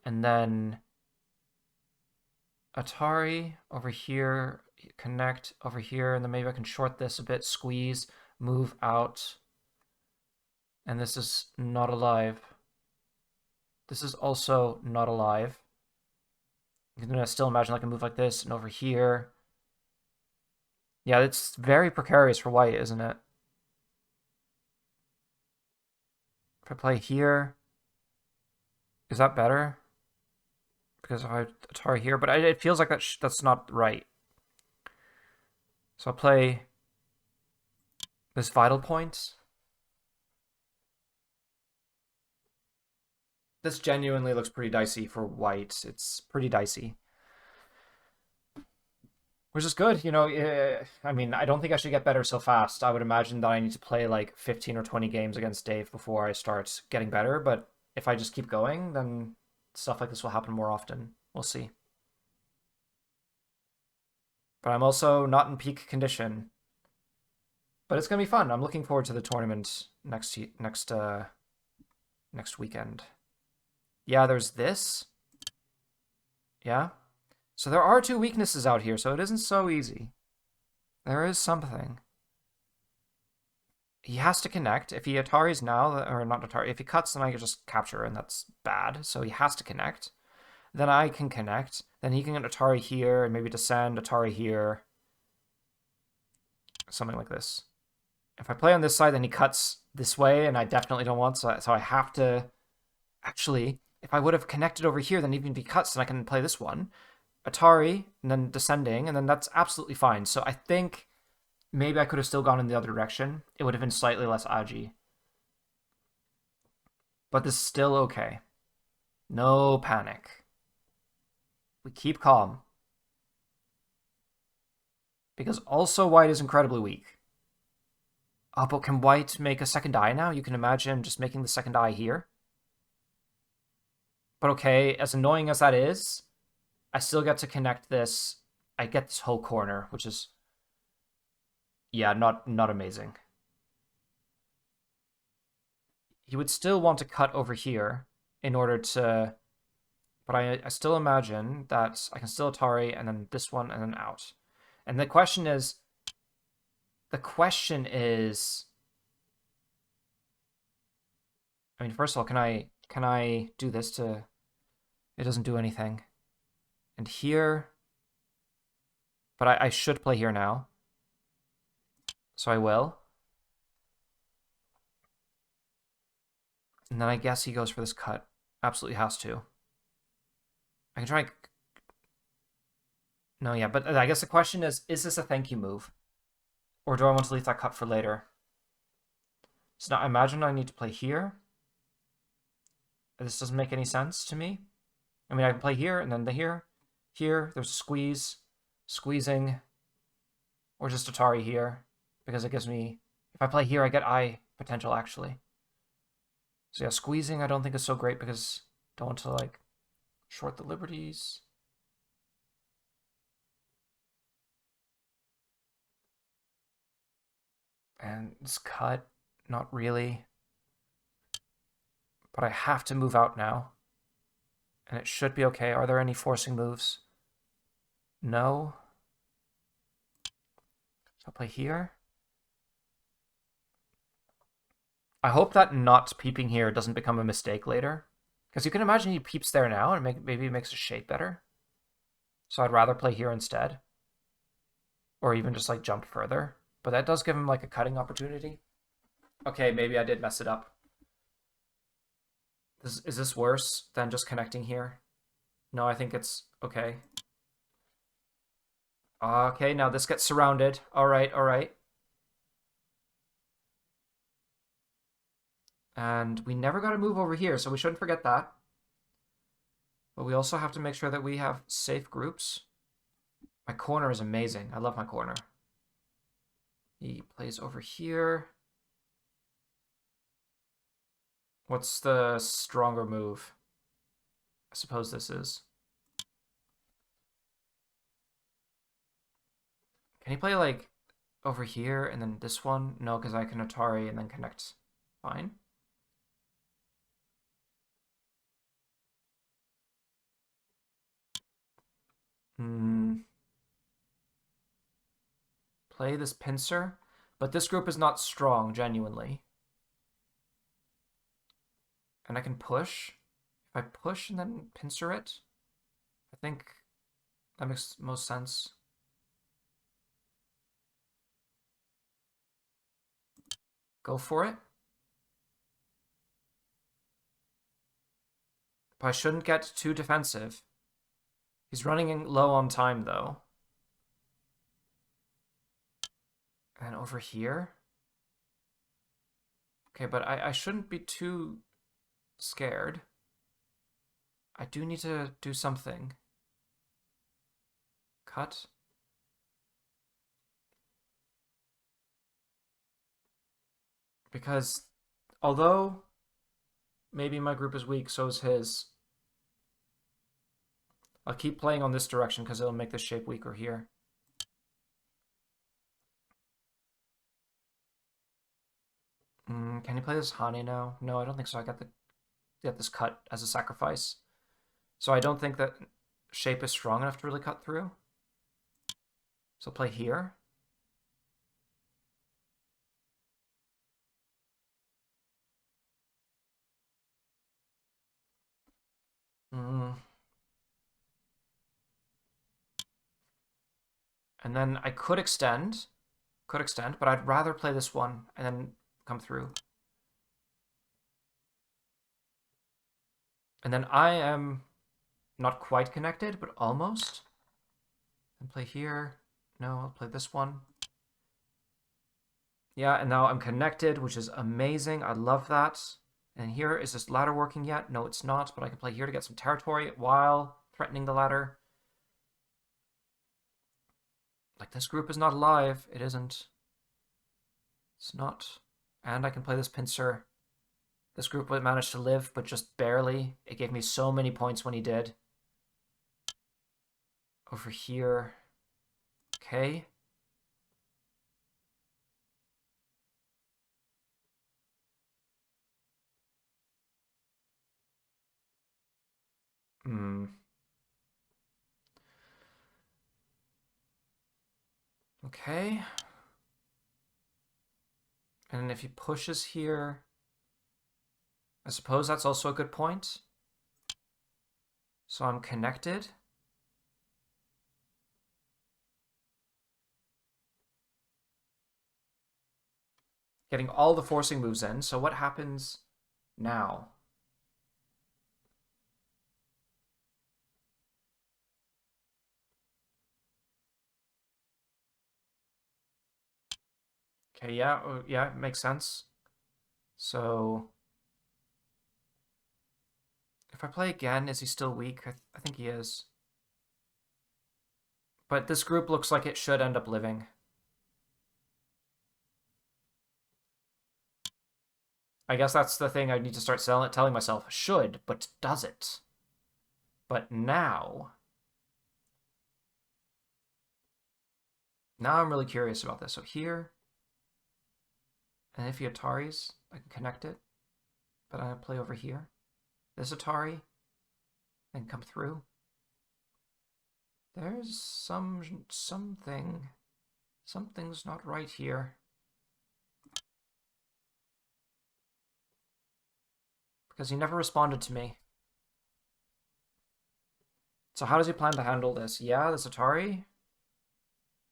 And then Atari over here, connect over here, and then maybe I can short this a bit, squeeze, move out. And this is not alive. This is also not alive. I'm gonna still imagine like a move like this, and over here. Yeah, it's very precarious for white, isn't it? If I play here, is that better? Because if I Atari here, but it feels like that's not right. So I'll play this vital point. This genuinely looks pretty dicey for white. It's pretty dicey. Which is good, you know. I mean, I don't think I should get better so fast. I would imagine that I need to play like 15 or 20 games against Dave before I start getting better. But if I just keep going, then stuff like this will happen more often. We'll see. But I'm also not in peak condition. But it's gonna be fun. I'm looking forward to the tournament next weekend. Yeah, there's this. Yeah. So there are two weaknesses out here, so it isn't so easy. There is something. He has to connect. If he Ataris now, or not Atari, if he cuts, then I can just capture, and that's bad. So he has to connect. Then I can connect. Then he can get Atari here, and maybe descend, Atari here. Something like this. If I play on this side, then he cuts this way, and I definitely don't want, so I have to... Actually, if I would have connected over here, then even if he cuts, then I can play this one. Atari, and then descending, and then that's absolutely fine. So I think maybe I could have still gone in the other direction. It would have been slightly less agi. But this is still okay. No panic. We keep calm. Because also white is incredibly weak. Oh, but can white make a second die now? You can imagine just making the second die here. But okay, as annoying as that is, I still get to connect this. I get this whole corner, which is... Yeah, not amazing. He would still want to cut over here in order to... But I still imagine that I can still Atari, and then this one, and then out. And the question is... I mean, first of all, can I do this to... It doesn't do anything. And here... But I should play here now. So I will. And then I guess he goes for this cut. Absolutely has to. I can try... No, yeah, but I guess the question is this a thank you move? Or do I want to leave that cut for later? So now I imagine I need to play here. This doesn't make any sense to me. I mean, I can play here, and then here. Here, there's a squeeze. Squeezing. Or just Atari here. Because it gives me... If I play here, I get eye potential, actually. So yeah, squeezing I don't think is so great because I don't want to, like, short the liberties. And this cut, not really. But I have to move out now. And it should be okay. Are there any forcing moves? No. So I'll play here. I hope that not peeping here doesn't become a mistake later. Because you can imagine he peeps there now, and maybe it makes his shape better. So I'd rather play here instead. Or even just, like, jump further. But that does give him, like, a cutting opportunity. Okay, maybe I did mess it up. Is this worse than just connecting here? No, I think it's okay. Okay, now this gets surrounded. All right, all right. And we never got to move over here, so we shouldn't forget that. But we also have to make sure that we have safe groups. My corner is amazing. I love my corner. He plays over here. What's the stronger move? I suppose this is. Can he play, like, over here and then this one? No, because I can Atari and then connect. Fine. Play this pincer. But this group is not strong, genuinely. And I can push. If I push and then pincer it, I think that makes most sense. Go for it. But I shouldn't get too defensive. He's running low on time, though. And over here. Okay, but I shouldn't be too scared. I do need to do something. Cut. Because although maybe my group is weak, so is his. I'll keep playing on this direction because it'll make the shape weaker here. Can you play this Hane now? No, I don't think so. I get this cut as a sacrifice. So I don't think that shape is strong enough to really cut through. So play here. And then I could extend, but I'd rather play this one and then come through. And then I am not quite connected, but almost. And play here. No, I'll play this one. Yeah, and now I'm connected, which is amazing. I love that. And here, is this ladder working yet? No, it's not, but I can play here to get some territory while threatening the ladder. Like, this group is not alive. It isn't. It's not. And I can play this pincer. This group would manage to live, but just barely. It gave me so many points when he did. Over here. Okay. Okay. And if he pushes here, I suppose that's also a good point. So I'm connected. Getting all the forcing moves in. So what happens now? Okay, yeah, yeah, it makes sense. So if I play again, is he still weak? I think he is. But this group looks like it should end up living. I guess that's the thing I need to start telling myself. Should, but does it? But now I'm really curious about this. So here, and if he Ataris, I can connect it. But I play over here. This Atari, and come through. There's something. Something's not right here. Because he never responded to me. So how does he plan to handle this? Yeah, this Atari.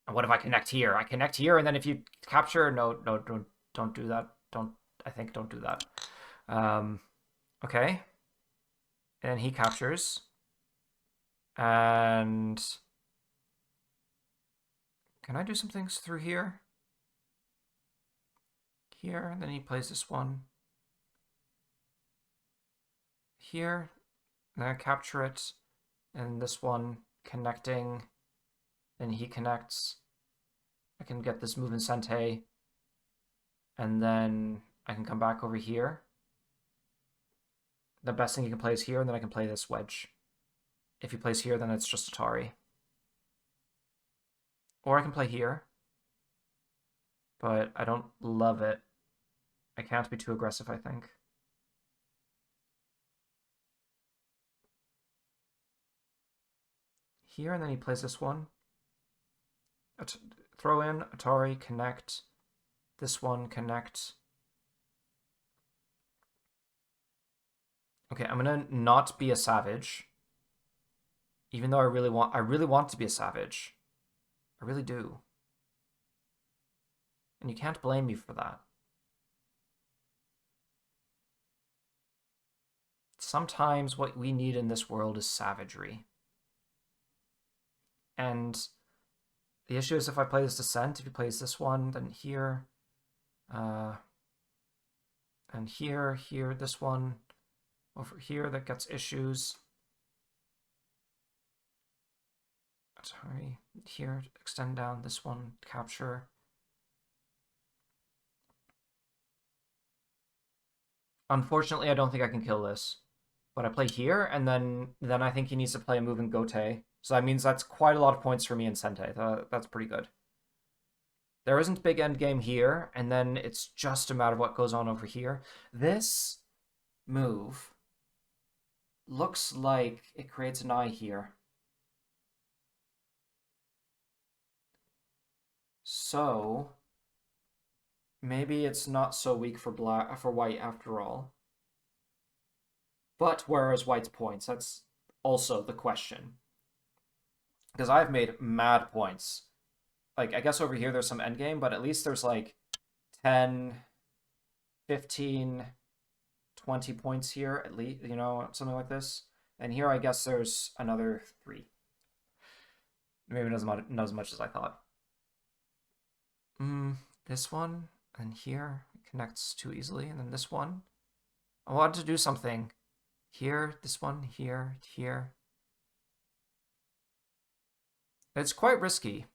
And what if I connect here? I connect here, and then if you capture, no, don't do that. Don't do that. Okay. And he captures. And can I do some things through here? Here, and then he plays this one. Here, and I capture it, and this one connecting, and he connects. I can get this move in Sente, and then I can come back over here. The best thing you can play is here, and then I can play this wedge. If he plays here, then it's just Atari. Or I can play here, but I don't love it. I can't be too aggressive, I think. Here, and then he plays this one. Throw in, Atari, connect. This one, connect. Okay, I'm gonna not be a savage. Even though I really want to be a savage. I really do. And you can't blame me for that. Sometimes what we need in this world is savagery. And the issue is if I play this Descent, if he plays this one, then here, and here, this one, over here, that gets issues. Sorry, here, extend down, this one, capture. Unfortunately, I don't think I can kill this. But I play here, and then I think he needs to play a move in Gote. So that means that's quite a lot of points for me in Sente. That's pretty good. There isn't big endgame here, and then it's just a matter of what goes on over here. This move looks like it creates an eye here. So maybe it's not so weak for white after all. But where is white's points? That's also the question. Because I've made mad points. Like, I guess over here there's some endgame, but at least there's like 10, 15, 20 points here, at least, you know, something like this. And here I guess there's another 3. Maybe not as much as I thought. This one, and here connects too easily, and then this one. I wanted to do something. Here, this one, here, here. It's quite risky,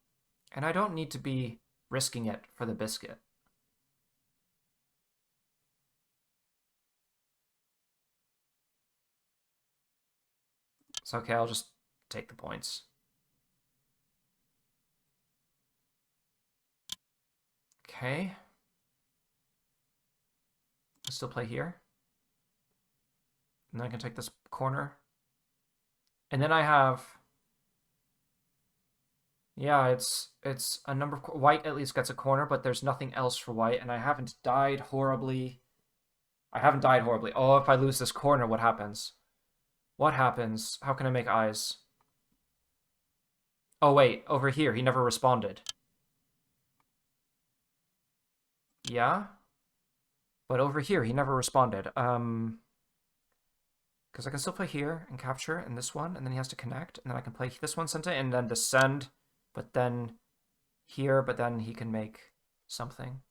and I don't need to be risking it for the biscuit. It's okay, I'll just take the points. Okay. I'll still play here. And then I can take this corner. And then I have... Yeah, it's a number of... White at least gets a corner, but there's nothing else for white, and I haven't died horribly. I haven't died horribly. Oh, if I lose this corner, what happens? What happens? How can I make eyes? Oh, wait. Over here. He never responded. Yeah? But over here, he never responded. Because I can still play here and capture, and this one, and then he has to connect, and then I can play this one, Sente, and then descend, but then here, but then he can make something.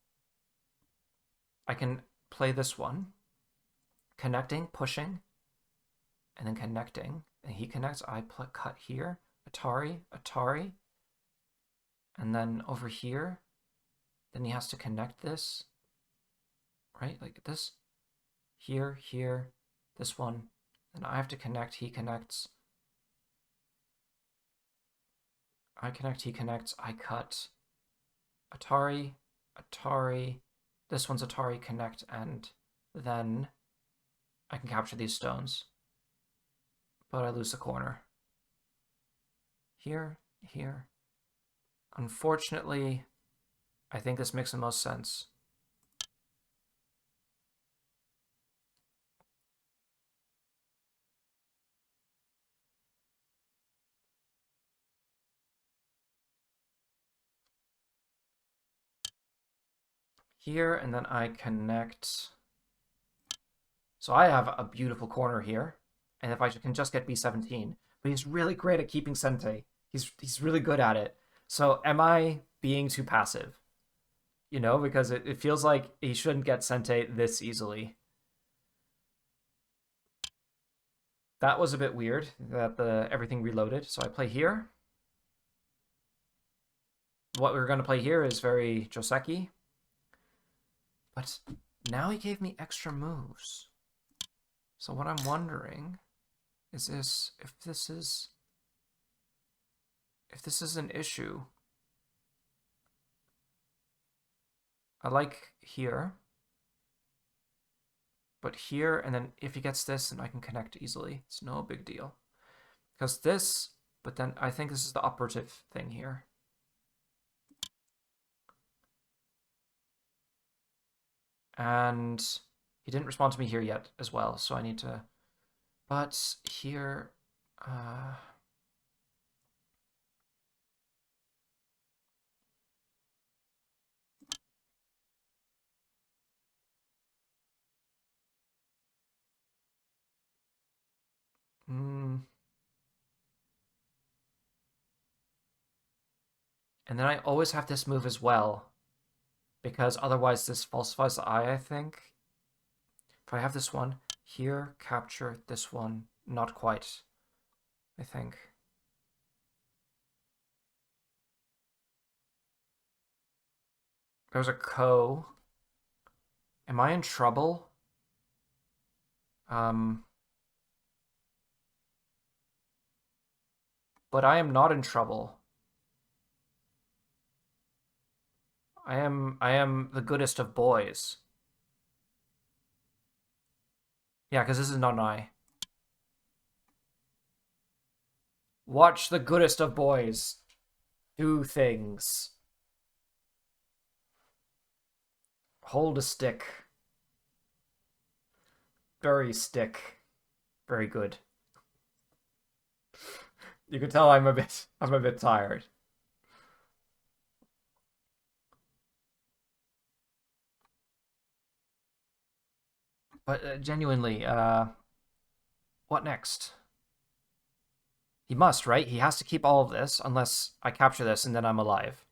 I can play this one. Connecting, pushing, and then connecting. And he connects, I cut here. Atari, Atari. And then over here, then he has to connect this. Right, like this. Here, here, this one. And I have to connect, he connects. I connect, he connects, I cut. Atari, Atari. This one's Atari, connect, and then I can capture these stones. But I lose the corner. Here, here. Unfortunately, I think this makes the most sense. Here, and then I connect. So I have a beautiful corner here. And if I can just get B17. But he's really great at keeping Sente. He's really good at it. So am I being too passive? You know, because it feels like he shouldn't get Sente this easily. That was a bit weird, that everything reloaded. So I play here. What we're going to play here is very Joseki. But now he gave me extra moves. So what I'm wondering is if this is an issue. I like here. But here, and then if he gets this, then I can connect easily. It's no big deal. Because this, but then I think this is the operative thing here. And he didn't respond to me here yet as well, so I need to... But here... And then I always have this move as well, because otherwise this falsifies the eye, I think. If I have this one here, capture this one, not quite, I think. There's a Ko. Am I in trouble? But I am not in trouble. I am the goodest of boys. Yeah, because this is not an eye. Watch the goodest of boys do things. Hold a stick. Very stick. Very good. You can tell I'm a bit tired. But genuinely, what next? He must, right? He has to keep all of this unless I capture this and then I'm alive.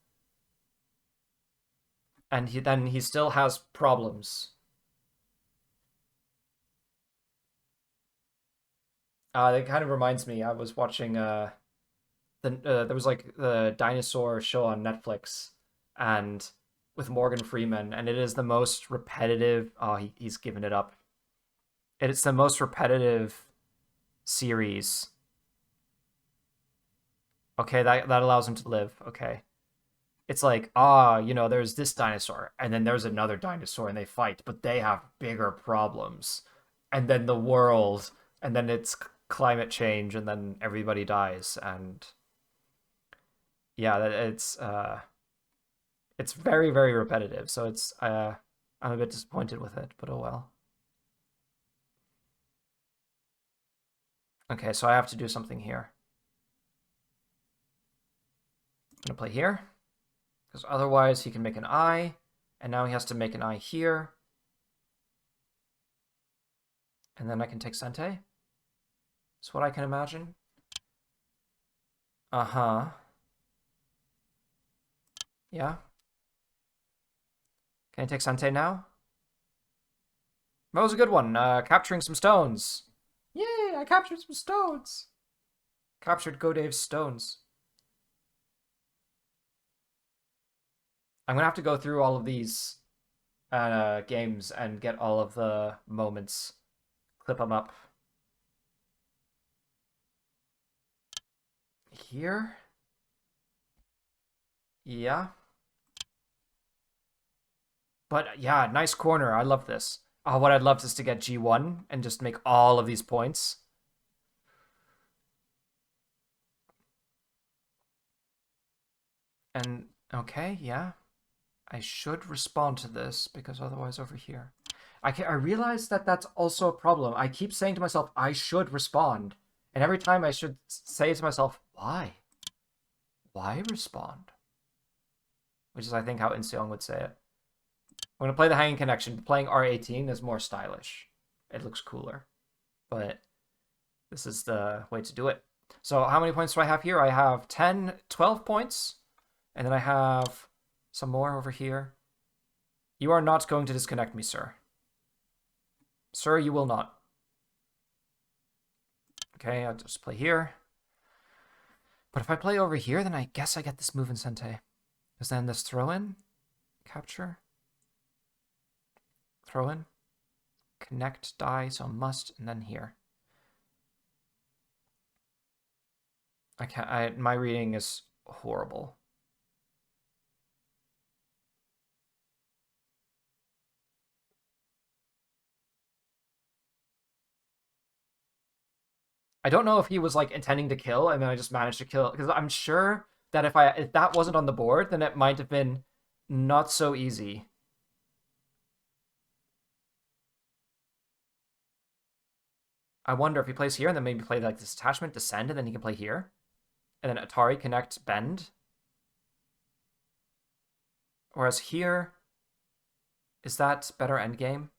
And then he still has problems. It kind of reminds me. I was watching there was like the dinosaur show on Netflix, and with Morgan Freeman, and it is the most repetitive. Oh, he's given it up. It's the most repetitive series. Okay, that allows him to live. Okay, it's like there's this dinosaur, and then there's another dinosaur, and they fight, but they have bigger problems, and then the world, and then it's climate change, and then everybody dies, and yeah, it's very, very repetitive. So I'm a bit disappointed with it, but oh well. Okay, so I have to do something here. I'm gonna play here because otherwise he can make an eye, and now he has to make an eye here, and then I can take Sente. That's what I can imagine. Uh-huh. Yeah. Can I take Sente now? That was a good one. Capturing some stones. Yay, I captured some stones. Captured GoDave's stones. I'm gonna have to go through all of these games and get all of the moments. Clip them up. Here? Yeah. But yeah, nice corner. I love this. Oh, what I'd love is to get G1 and just make all of these points. And, okay, yeah. I should respond to this because otherwise over here. I realize that that's also a problem. I keep saying to myself, I should respond. And every time I should say to myself, why? Why respond? Which is, I think, how Inseong would say it. I'm going to play the hanging connection. Playing R18 is more stylish. It looks cooler. But this is the way to do it. So how many points do I have here? I have 10, 12 points. And then I have some more over here. You are not going to disconnect me, sir. Sir, you will not. Okay, I'll just play here. But if I play over here, then I guess I get this move in Sente. Because then this throw-in, capture, throw-in, connect, die, so must, and then here. I can't, my reading is horrible. I don't know if he was like intending to kill and then I just managed to kill, because I'm sure that if that wasn't on the board, then it might have been not so easy. I wonder if he plays here and then maybe play like this attachment, descend, and then he can play here. And then Atari connect, bend. Whereas here, is that better endgame?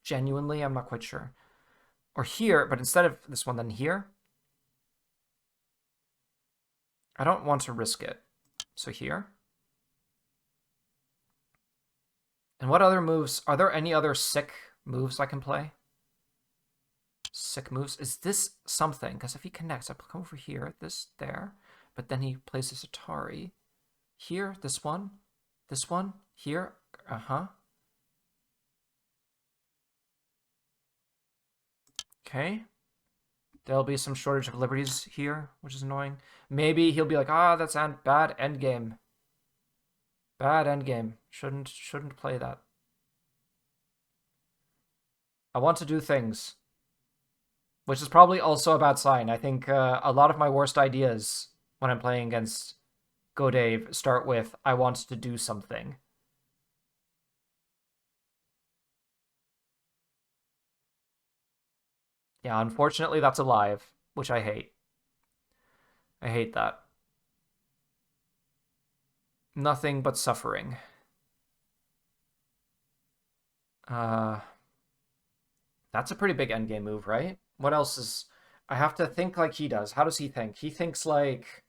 Genuinely, I'm not quite sure. Or here, but instead of this one, then here. I don't want to risk it. So here. And what other moves? Are there any other sick moves I can play? Sick moves. Is this something? Because if he connects, I come over here, this, there. But then he plays this Atari. Here, this one, here. Uh-huh. Okay. There'll be some shortage of liberties here, which is annoying. Maybe he'll be like, that's bad endgame. Bad endgame. Shouldn't play that. I want to do things, which is probably also a bad sign. I think a lot of my worst ideas when I'm playing against GoDave start with, I want to do something. Yeah, unfortunately, that's alive, which I hate. I hate that. Nothing but suffering. Uh, that's a pretty big endgame move, right? What else is... I have to think like he does. How does he think? He thinks like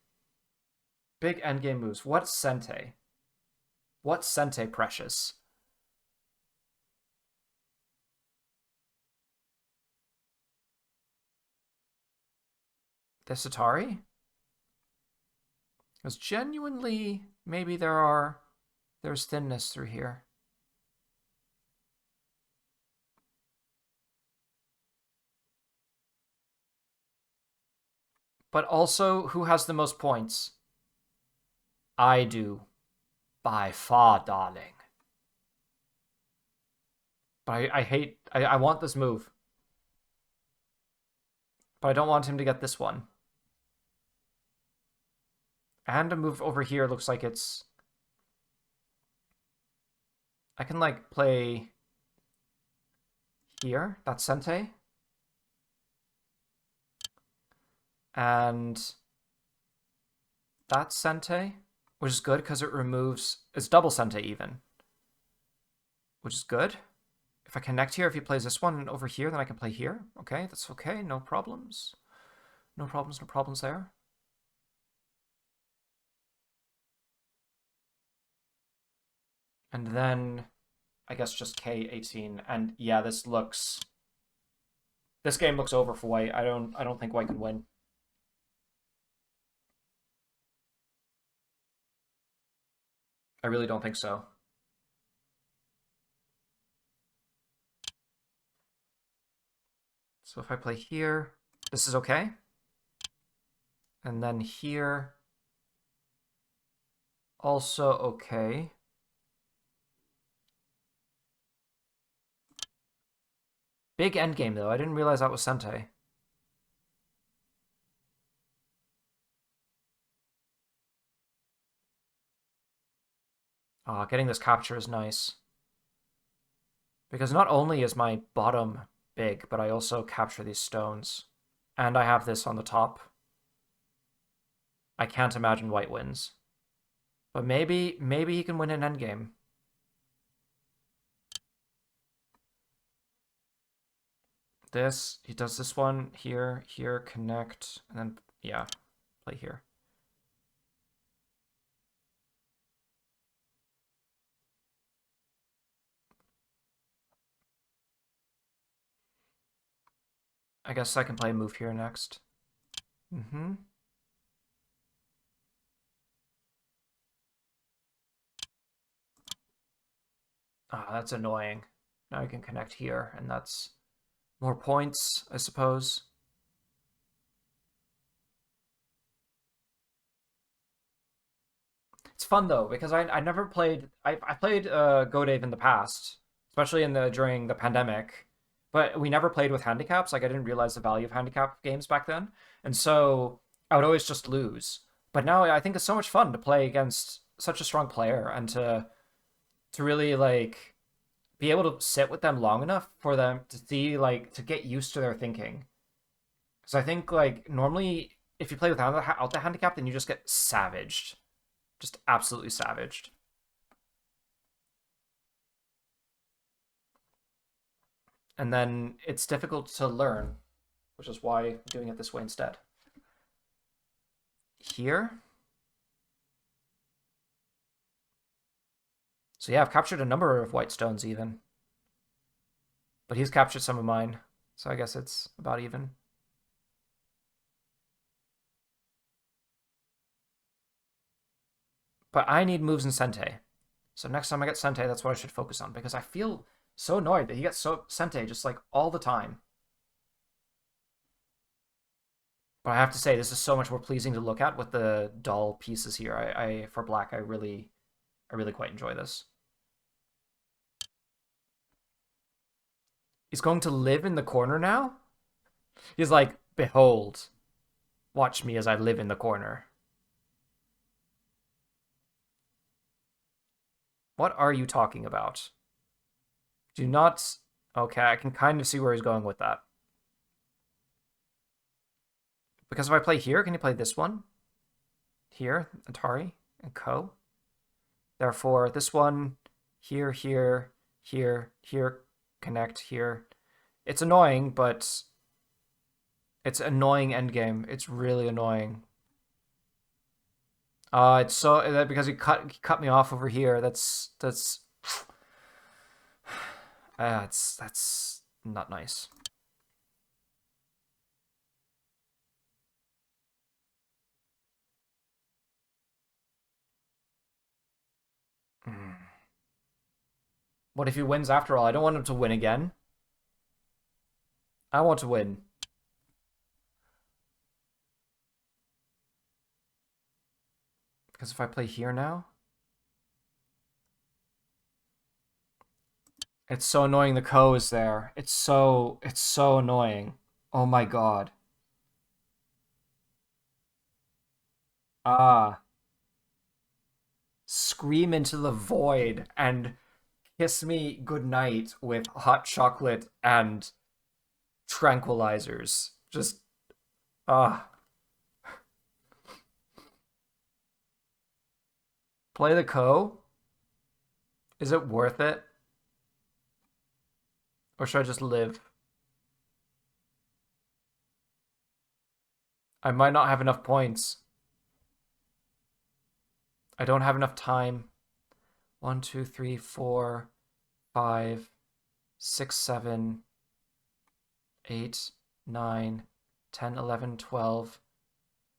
big endgame moves. What's Sente? What's Sente precious? This Atari? Because genuinely, maybe there's thinness through here. But also, who has the most points? I do. By far, darling. But I want this move. But I don't want him to get this one. And a move over here looks like it's... I can, like, play here. That's Sente. And that's Sente, which is good because it removes... It's double Sente even, which is good. If I connect here, if he plays this one over here, then I can play here. Okay, that's okay. No problems. No problems there. And then I guess just K18. And yeah, this game looks over for white. I don't think white can win. I really don't think so. So if I play here, this is okay. And then here, also okay. Big endgame, though. I didn't realize that was Sente. Getting this capture is nice. Because not only is my bottom big, but I also capture these stones. And I have this on the top. I can't imagine white wins. But maybe he can win an endgame. This, he does this one, here, connect, and then, yeah, play here. I guess I can play move here next. Mm-hmm. That's annoying. Now I can connect here, and that's more points, I suppose. It's fun though, because I never played... I played GoDave in the past, especially during the pandemic, but we never played with handicaps. Like, I didn't realize the value of handicap games back then, and so I would always just lose. But now I think it's so much fun to play against such a strong player and to really, like, be able to sit with them long enough for them to see, like, to get used to their thinking. Because I think, like, normally if you play without the handicap, then you just get savaged. Just absolutely savaged. And then it's difficult to learn, which is why I'm doing it this way instead. Here. So yeah, I've captured a number of white stones even. But he's captured some of mine, so I guess it's about even. But I need moves in Sente. So next time I get Sente, that's what I should focus on, because I feel so annoyed that he gets Sente just like all the time. But I have to say, this is so much more pleasing to look at with the dull pieces here. For black, I really I really quite enjoy this. He's going to live in the corner now? He's like, behold, watch me as I live in the corner. What are you talking about? Do not... Okay, I can kind of see where he's going with that. Because if I play here, can you play this one? Here, Atari and Co. Therefore, this one, here, here, here, here, connect, here. It's annoying, but it's annoying endgame. It's really annoying. It's so because he cut me off over here. That's not nice. What if he wins after all? I don't want him to win again. I want to win. Because if I play here now... It's so annoying the Co is there. It's so annoying. Oh my god. Ah. Scream into the void and kiss me goodnight with hot chocolate and tranquilizers. Just, ah. Play the Co? Is it worth it? Or should I just live? I might not have enough points. I don't have enough time. 1, 2, 3, 4, 5, 6, 7, 8, 9, 10, 11, 12,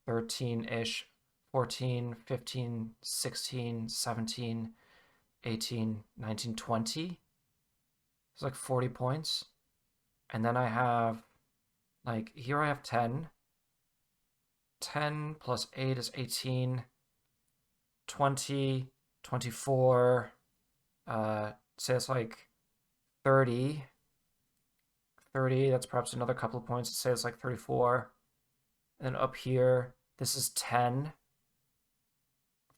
13-ish, 14, 15, 16, 17, 18, 19, 20. It's like 40 points. And then I have, like, here I have 10. 10 plus 8 is 18. 20, 24, say it's like 30. 30, that's perhaps another couple of points. Say it's like 34. And then up here, this is 10.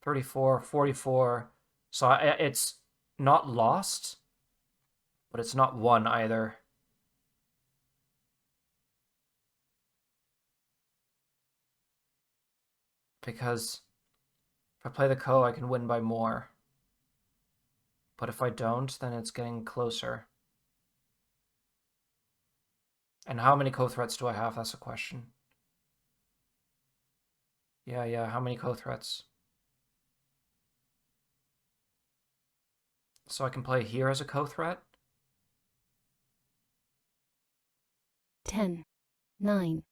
34, 44. So it's not lost, but it's not won either. Because if I play the Co, I can win by more. But if I don't, then it's getting closer. And how many co-threats do I have? That's a question. Yeah, how many co-threats? So I can play here as a co-threat?
10, 9,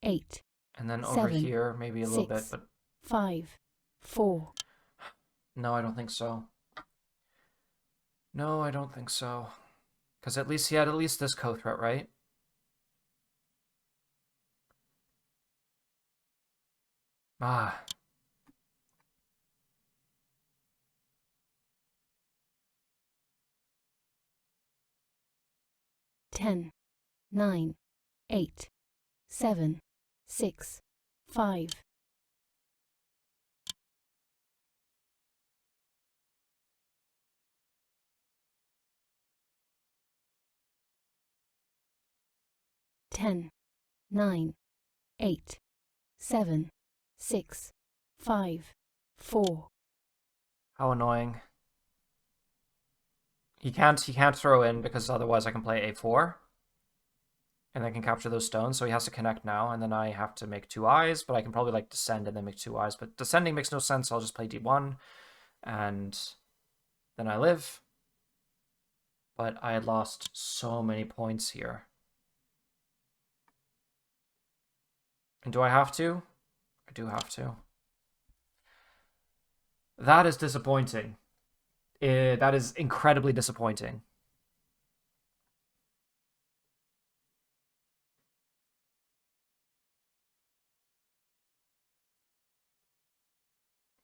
8.
And then
7,
over here, maybe a
6,
little bit, but
5, 4.
No, I don't think so. No, I don't think so. Because at least he had at least this co-threat, right? Ah.
Ten, 9, 8, 7, 6, 5. 10, 9, 8, 7, 6, 5, 4.
How annoying. He can't throw in because otherwise I can play a4. And I can capture those stones, so he has to connect now, and then I have to make 2 eyes, but I can probably like descend and then make 2 eyes, but descending makes no sense, so I'll just play d1, and then I live. But I had lost so many points here. And do I have to? I do have to. That is disappointing. That is incredibly disappointing.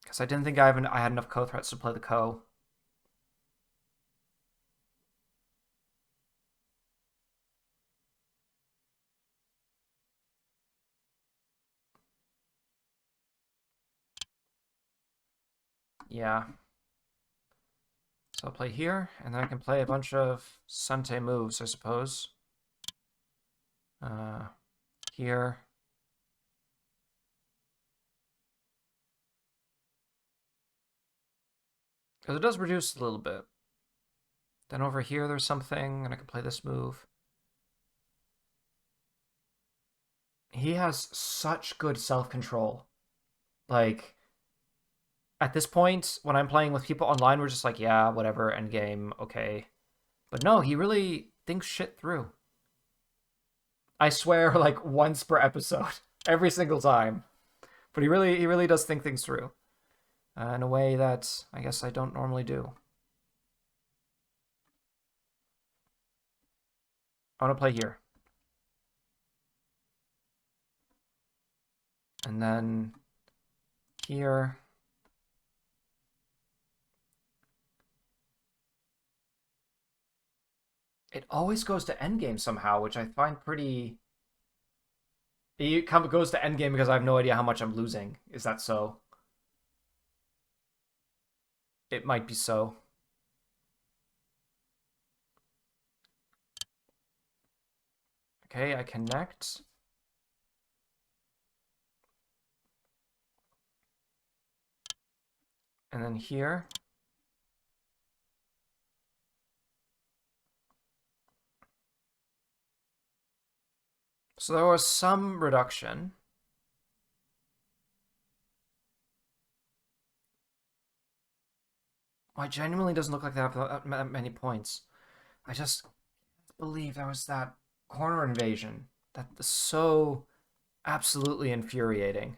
Because I didn't think I had enough co-threats to play the Co. Yeah. So I'll play here, and then I can play a bunch of Sante moves, I suppose. Here. Because it does reduce a little bit. Then over here there's something, and I can play this move. He has such good self-control. Like, at this point, when I'm playing with people online, we're just like, yeah, whatever, endgame, okay. But no, he really thinks shit through. I swear, like, once per episode. Every single time. But he really does think things through. In a way that I guess I don't normally do. I want to play here. And then here. It always goes to endgame somehow, which I find pretty... It goes to endgame because I have no idea how much I'm losing. Is that so? It might be so. Okay, I connect. And then here. So there was some reduction. Well, it genuinely doesn't look like they have that many points. I just believe there was that corner invasion. That is so absolutely infuriating.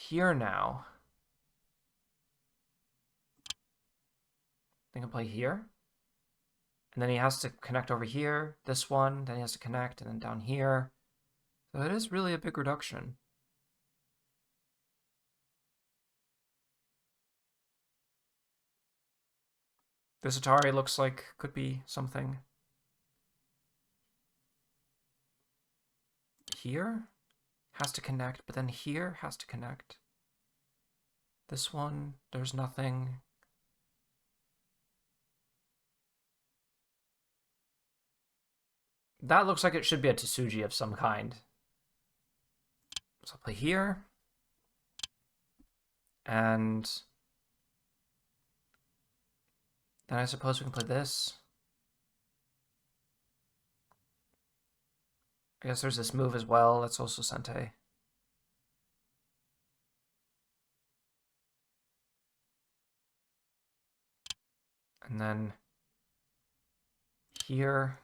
Here now. I can play here. And then he has to connect over here, this one, then he has to connect, and then down here. So it is really a big reduction. This Atari looks like could be something. Here has to connect, but then here has to connect. This one, there's nothing. That looks like it should be a Tsuji of some kind. So I'll play here. And then I suppose we can play this. I guess there's this move as well. That's also Sente. And then here.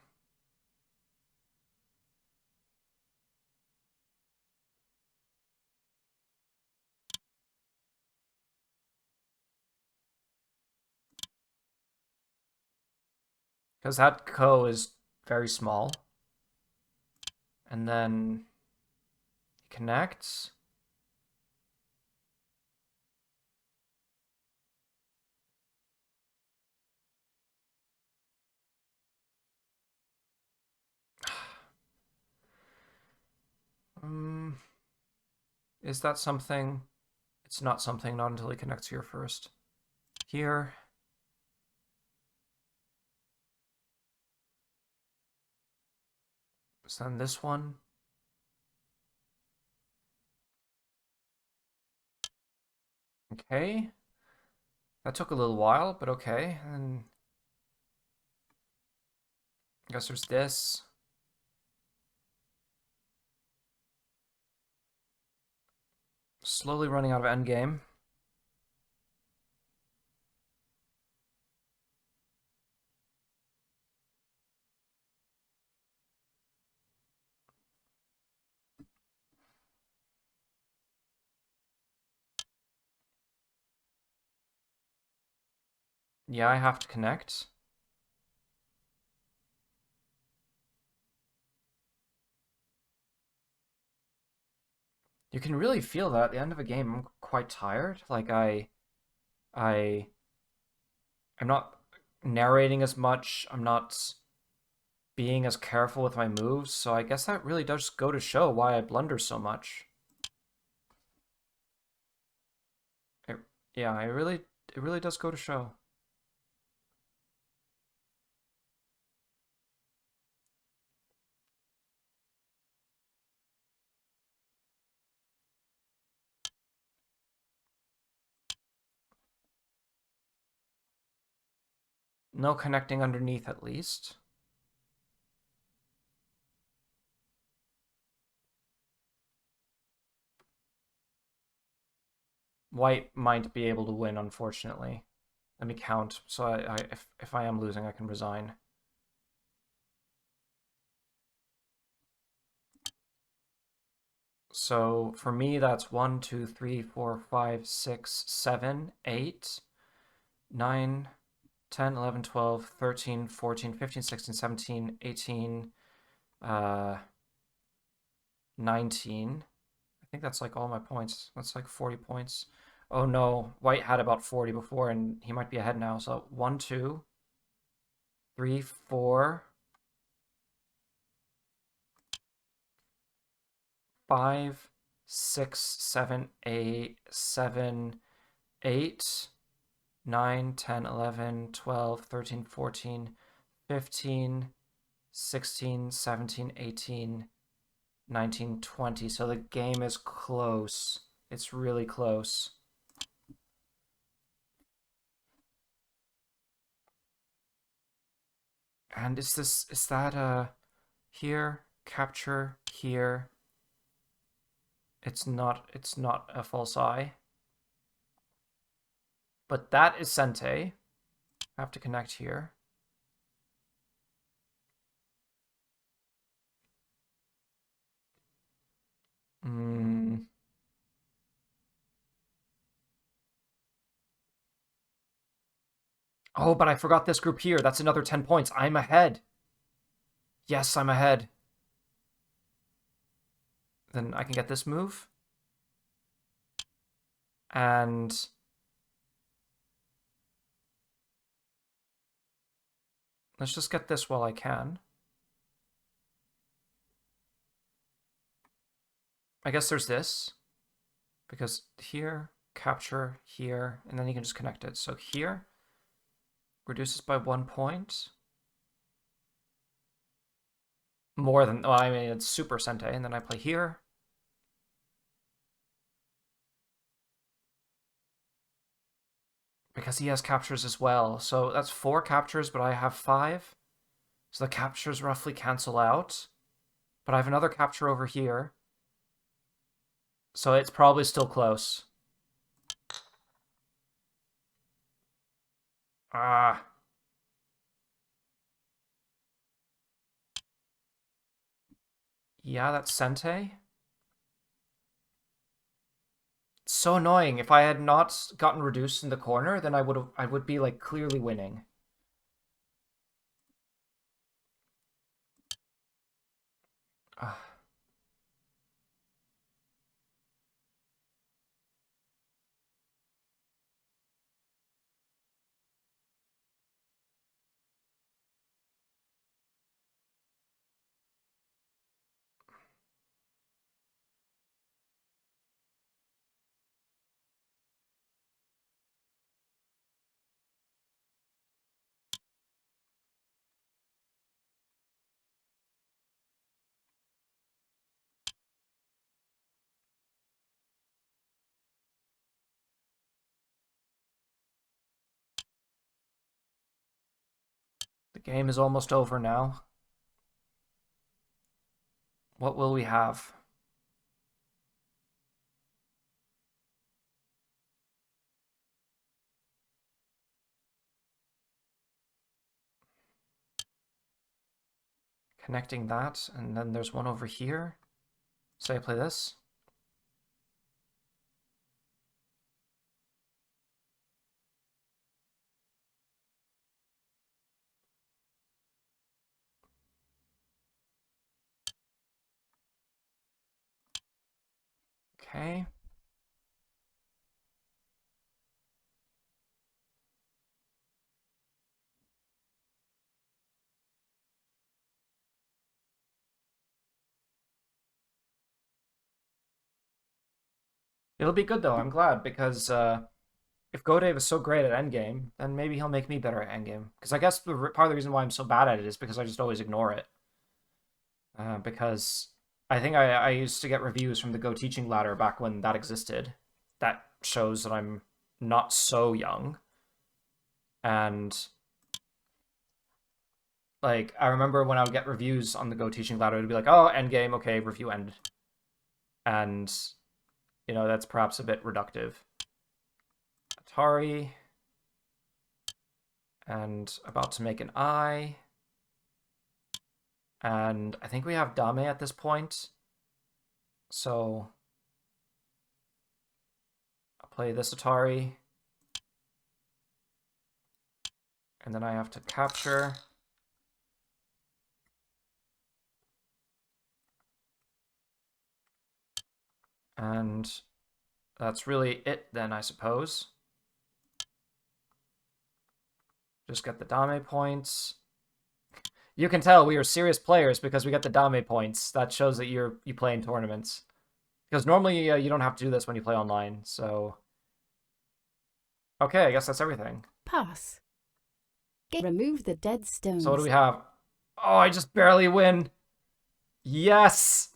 Because that ko is very small. And then he connects. Is that something? It's not something, not until he connects here first. Here. So then this one. Okay. That took a little while, but okay. And I guess there's this. Slowly running out of endgame. Yeah, I have to connect. You can really feel that at the end of a game I'm quite tired. Like I I'm not narrating as much. I'm not being as careful with my moves, so I guess that really does go to show why I blunder so much. It, yeah, it really does go to show. No connecting underneath at least. White might be able to win, unfortunately. Let me count. So if I am losing, I can resign. So for me, that's 1, 2, 3, 4, 5, 6, 7, 8, 9, 10, 11, 12, 13, 14, 15, 16, 17, 18, 19. I think that's like all my points. That's like 40 points. Oh no, White had about 40 before, and he might be ahead now. So 1, 2, 3, 4, 5, 6, 7, 8, 7, 8, 9, 10, 11, 12, 13, 14, 15, 16, 17, 18, 19, 20. So the game is close. It's really close. And is that here, capture, here? It's not a false eye. But that is Sente. I have to connect here. Oh, but I forgot this group here. That's another 10 points. I'm ahead. Yes, I'm ahead. Then I can get this move. And let's just get this while I can. I guess there's this. Because here, capture, here, and then you can just connect it. So here, reduces by 1 point. More than, well, I mean, it's super Sente, and then I play here. Because he has captures as well. So that's 4 captures, but I have 5. So the captures roughly cancel out. But I have another capture over here. So it's probably still close. Ah. Yeah, that's Sente. It's so annoying. If I had not gotten reduced in the corner, then I would be like clearly winning. Ah. The game is almost over now. What will we have? Connecting that, and then there's one over here. So I play this. Okay. It'll be good though. I'm glad because if GoDave is so great at endgame, then maybe he'll make me better at endgame. Because I guess part of the reason why I'm so bad at it is because I just always ignore it. Because I think I used to get reviews from the Go Teaching Ladder back when that existed. That shows that I'm not so young. And like I remember when I would get reviews on the Go Teaching Ladder, it'd be like, "Oh, endgame, okay, review end," and that's perhaps a bit reductive. Atari, and about to make an I, and I think we have Dame at this point, so I'll play this Atari, and then I have to capture. And that's really it then, I suppose. Just get the Dame points. You can tell we are serious players because we get the Dame points. That shows that you play in tournaments. Because normally you don't have to do this when you play online, so... Okay, I guess that's everything.
Pass. Remove the dead stones.
So what do we have? Oh, I just barely win. Yes!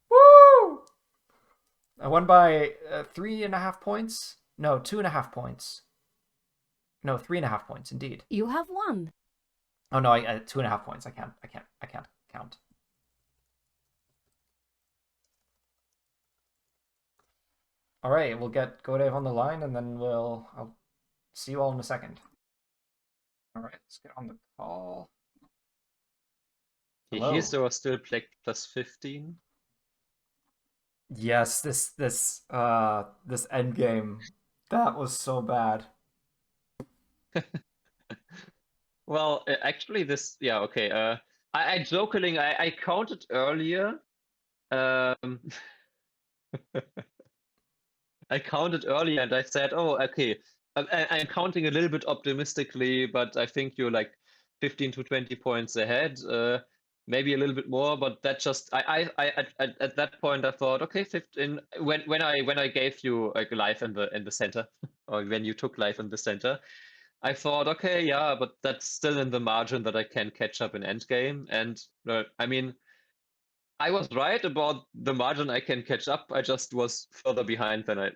Woo! I won by 3.5 points? No, 2.5 points. No, 3.5 points, indeed.
You have won.
Oh no, 2.5 points. I can't count. All right, we'll get GoDave on the line, and then I'll see you all in a second. All right, let's get on the call. Hello.
He's still plus 15.
Yes, this end game, that was so bad.
Well, actually, yeah, okay. I jokingly, I counted earlier. I counted earlier, and I said, "Oh, okay." I'm counting a little bit optimistically, but I think you're like 15 to 20 points ahead. Maybe a little bit more, but that just at that point I thought, okay, 15. When I gave you like life in the center, or when you took life in the center, I thought, okay, yeah, but that's still in the margin that I can catch up in endgame. And I mean, I was right about the margin I can catch up. I just was further behind than I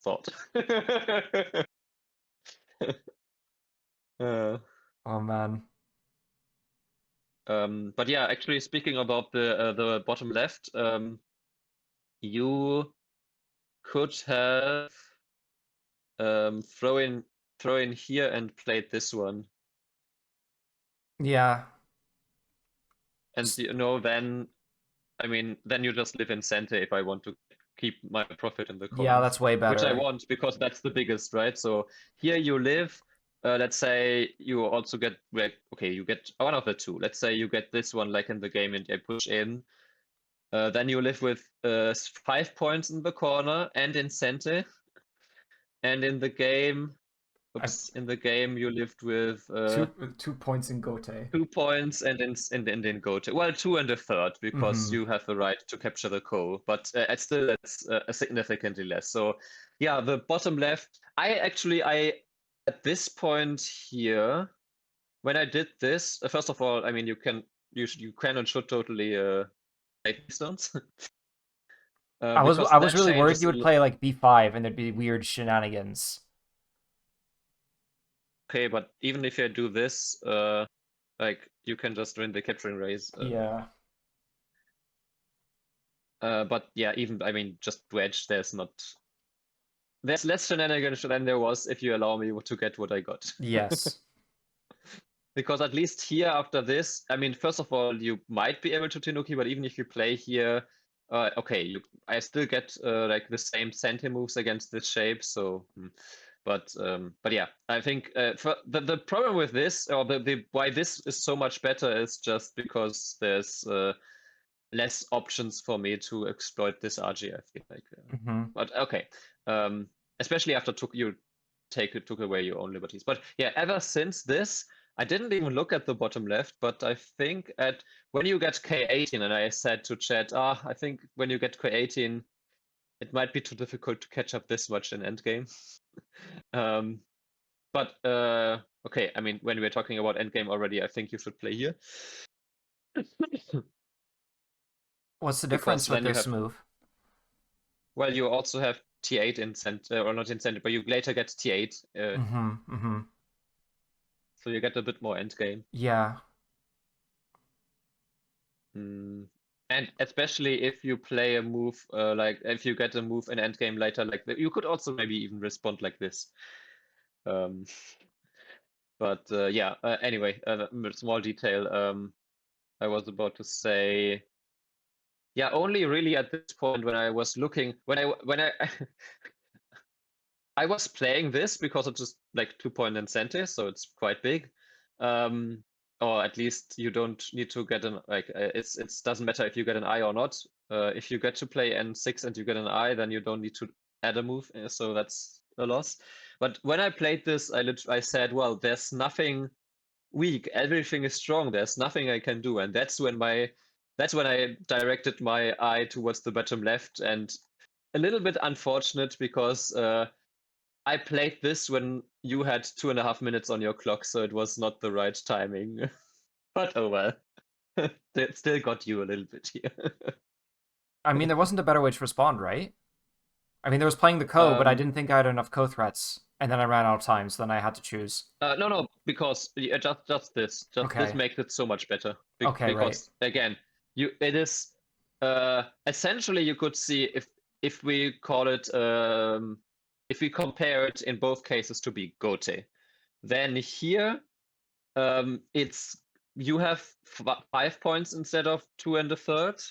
thought.
Oh man.
But yeah, actually speaking about the bottom left, you could have throw in here and played this one.
Yeah.
And then I mean, then you just live in center if I want to keep my profit in the corner.
Yeah, that's way better.
Which I want because that's the biggest, right? So here you live. Let's say you also get okay, you get one of the two. Let's say you get this one like in the game and I push in. Then you live with 5 points in the corner and in center. And in the game, in the game you lived with
2 points in Gote.
2 points and in Gote. Well, 2 and a third because you have the right to capture the coal, but it's still significantly less. So yeah, the bottom left. I at this point here, when I did this, first of all, I mean you can and should totally take stones.
I was really worried you would play like b5 and there'd be weird shenanigans.
Okay, but even if I do this, like you can just win the capturing race.
Yeah.
But yeah, even I mean, just wedge. There's less shenanigans than there was if you allow me to get what I got.
Yes.
Because at least here after this, I mean, first of all, you might be able to Tenuki, but even if you play here, okay, I still get like the same center moves against this shape. So, but yeah, I think for the problem with this, or the why this is so much better is just because there's less options for me to exploit this RG, I feel like.
Mm-hmm.
But okay. Especially after you took away your own liberties. But yeah, ever since this, I didn't even look at the bottom left, but I think when you get K18, and I said to chat, I think when you get K18, it might be too difficult to catch up this much in endgame. But okay, I mean, when we're talking about endgame already, I think you should play here.
What's the
Because
difference with
then you
this
have,
move?
well, you also have T8 in center, or not in center, but you later get T8.
Mm-hmm. Mm-hmm.
So you get a bit more endgame.
Yeah.
And especially if you play a move, like if you get a move in endgame later, like you could also maybe even respond like this. But yeah, anyway, small detail. I was about to say, yeah, only really at this point when I was looking, when I I was playing this because it's just like 2-point incentive, so it's quite big. Or at least you don't need to get an it doesn't matter if you get an eye or not. If you get to play N6 and you get an eye, then you don't need to add a move, so that's a loss. But when I played this, I said, well, there's nothing weak, everything is strong. There's nothing I can do, and that's when I directed my eye towards the bottom left, and a little bit unfortunate because I played this when you had 2.5 minutes on your clock, so it was not the right timing. But oh well. It still got you a little bit here.
I mean, there wasn't a better way to respond, right? I mean, there was playing the Ko, but I didn't think I had enough Ko threats, and then I ran out of time, so then I had to choose.
No, because just this
Okay.
makes it so much better.
Okay, right.
Because again, it is essentially, you could see if we call it if we compare it in both cases to be Gote, then here it's you have 5 points instead of 2 and a third,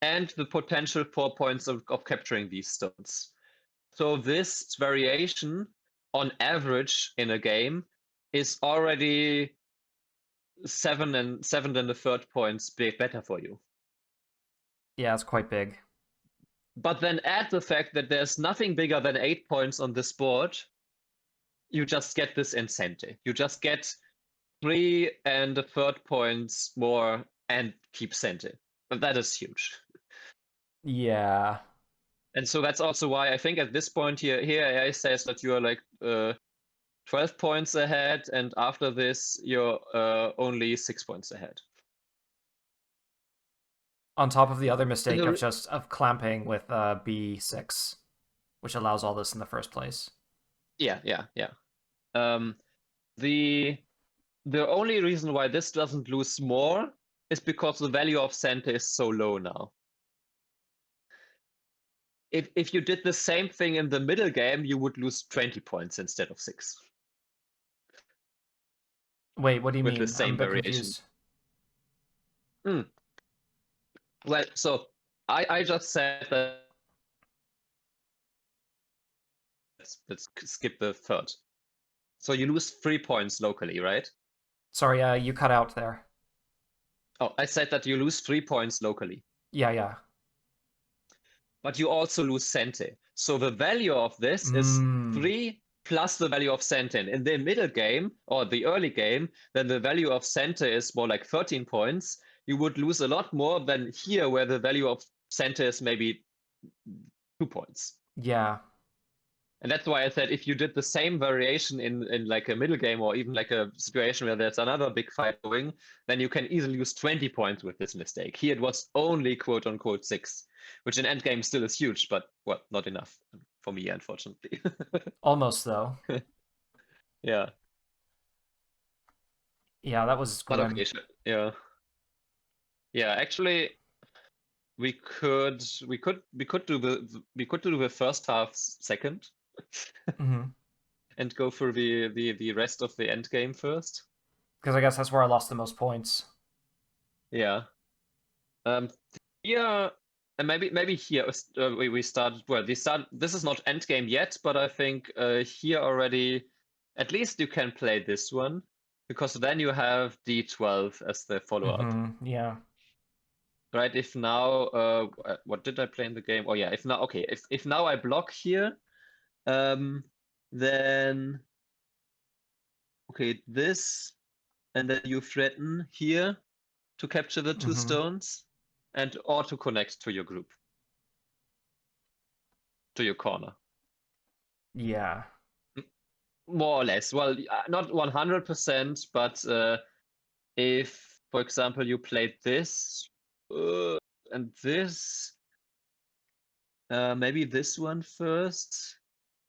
and the potential 4 points of capturing these stones. So this variation on average in a game is already 7 and a third points better for you.
Yeah, it's quite big.
But then add the fact that there's nothing bigger than 8 points on this board, you just get this incentive. You just get 3 and a third points more and keep center. But that is huge.
Yeah.
And so that's also why I think at this point here AI says that you are like 12 points ahead, and after this you're only 6 points ahead.
On top of the other mistake of clamping with B6, which allows all this in the first place.
Yeah. The only reason why this doesn't lose more is because the value of center is so low now. If you did the same thing in the middle game, you would lose 20 points instead of 6.
Wait, what do you
with
mean?
the same
I'm a bit
variation.
confused.
Well, so I just said that let's skip the third. So you lose 3 points locally, right?
Sorry, you cut out there.
Oh, I said that you lose 3 points locally.
Yeah.
But you also lose cente. So the value of this is 3 plus the value of cente. In the middle game or the early game, then the value of cente is more like 13 points. You would lose a lot more than here, where the value of cente is maybe 2 points.
Yeah.
And that's why I said if you did the same variation in like a middle game or even like a situation where there's another big fight going, then you can easily lose 20 points with this mistake. Here it was only quote unquote 6, which in endgame still is huge, but well, not enough for me, unfortunately.
Almost though.
Yeah.
Yeah, that was grim.
But okay, sure. Yeah. Yeah, actually we could do the first half second. And go for the rest of the end game first.
Because I guess that's where I lost the most points.
Yeah. Here, and maybe here we started. Well, this is not end game yet, but I think here already, at least you can play this one, because then you have D12 as the follow-up.
Yeah.
right? If now, what did I play in the game? Oh yeah, if now, okay, if now I block here, then okay, this, and then you threaten here to capture the two stones, and or to connect to your group, to your corner.
Yeah.
More or less. Well, not 100%, but if, for example, you played this and this, maybe this one first.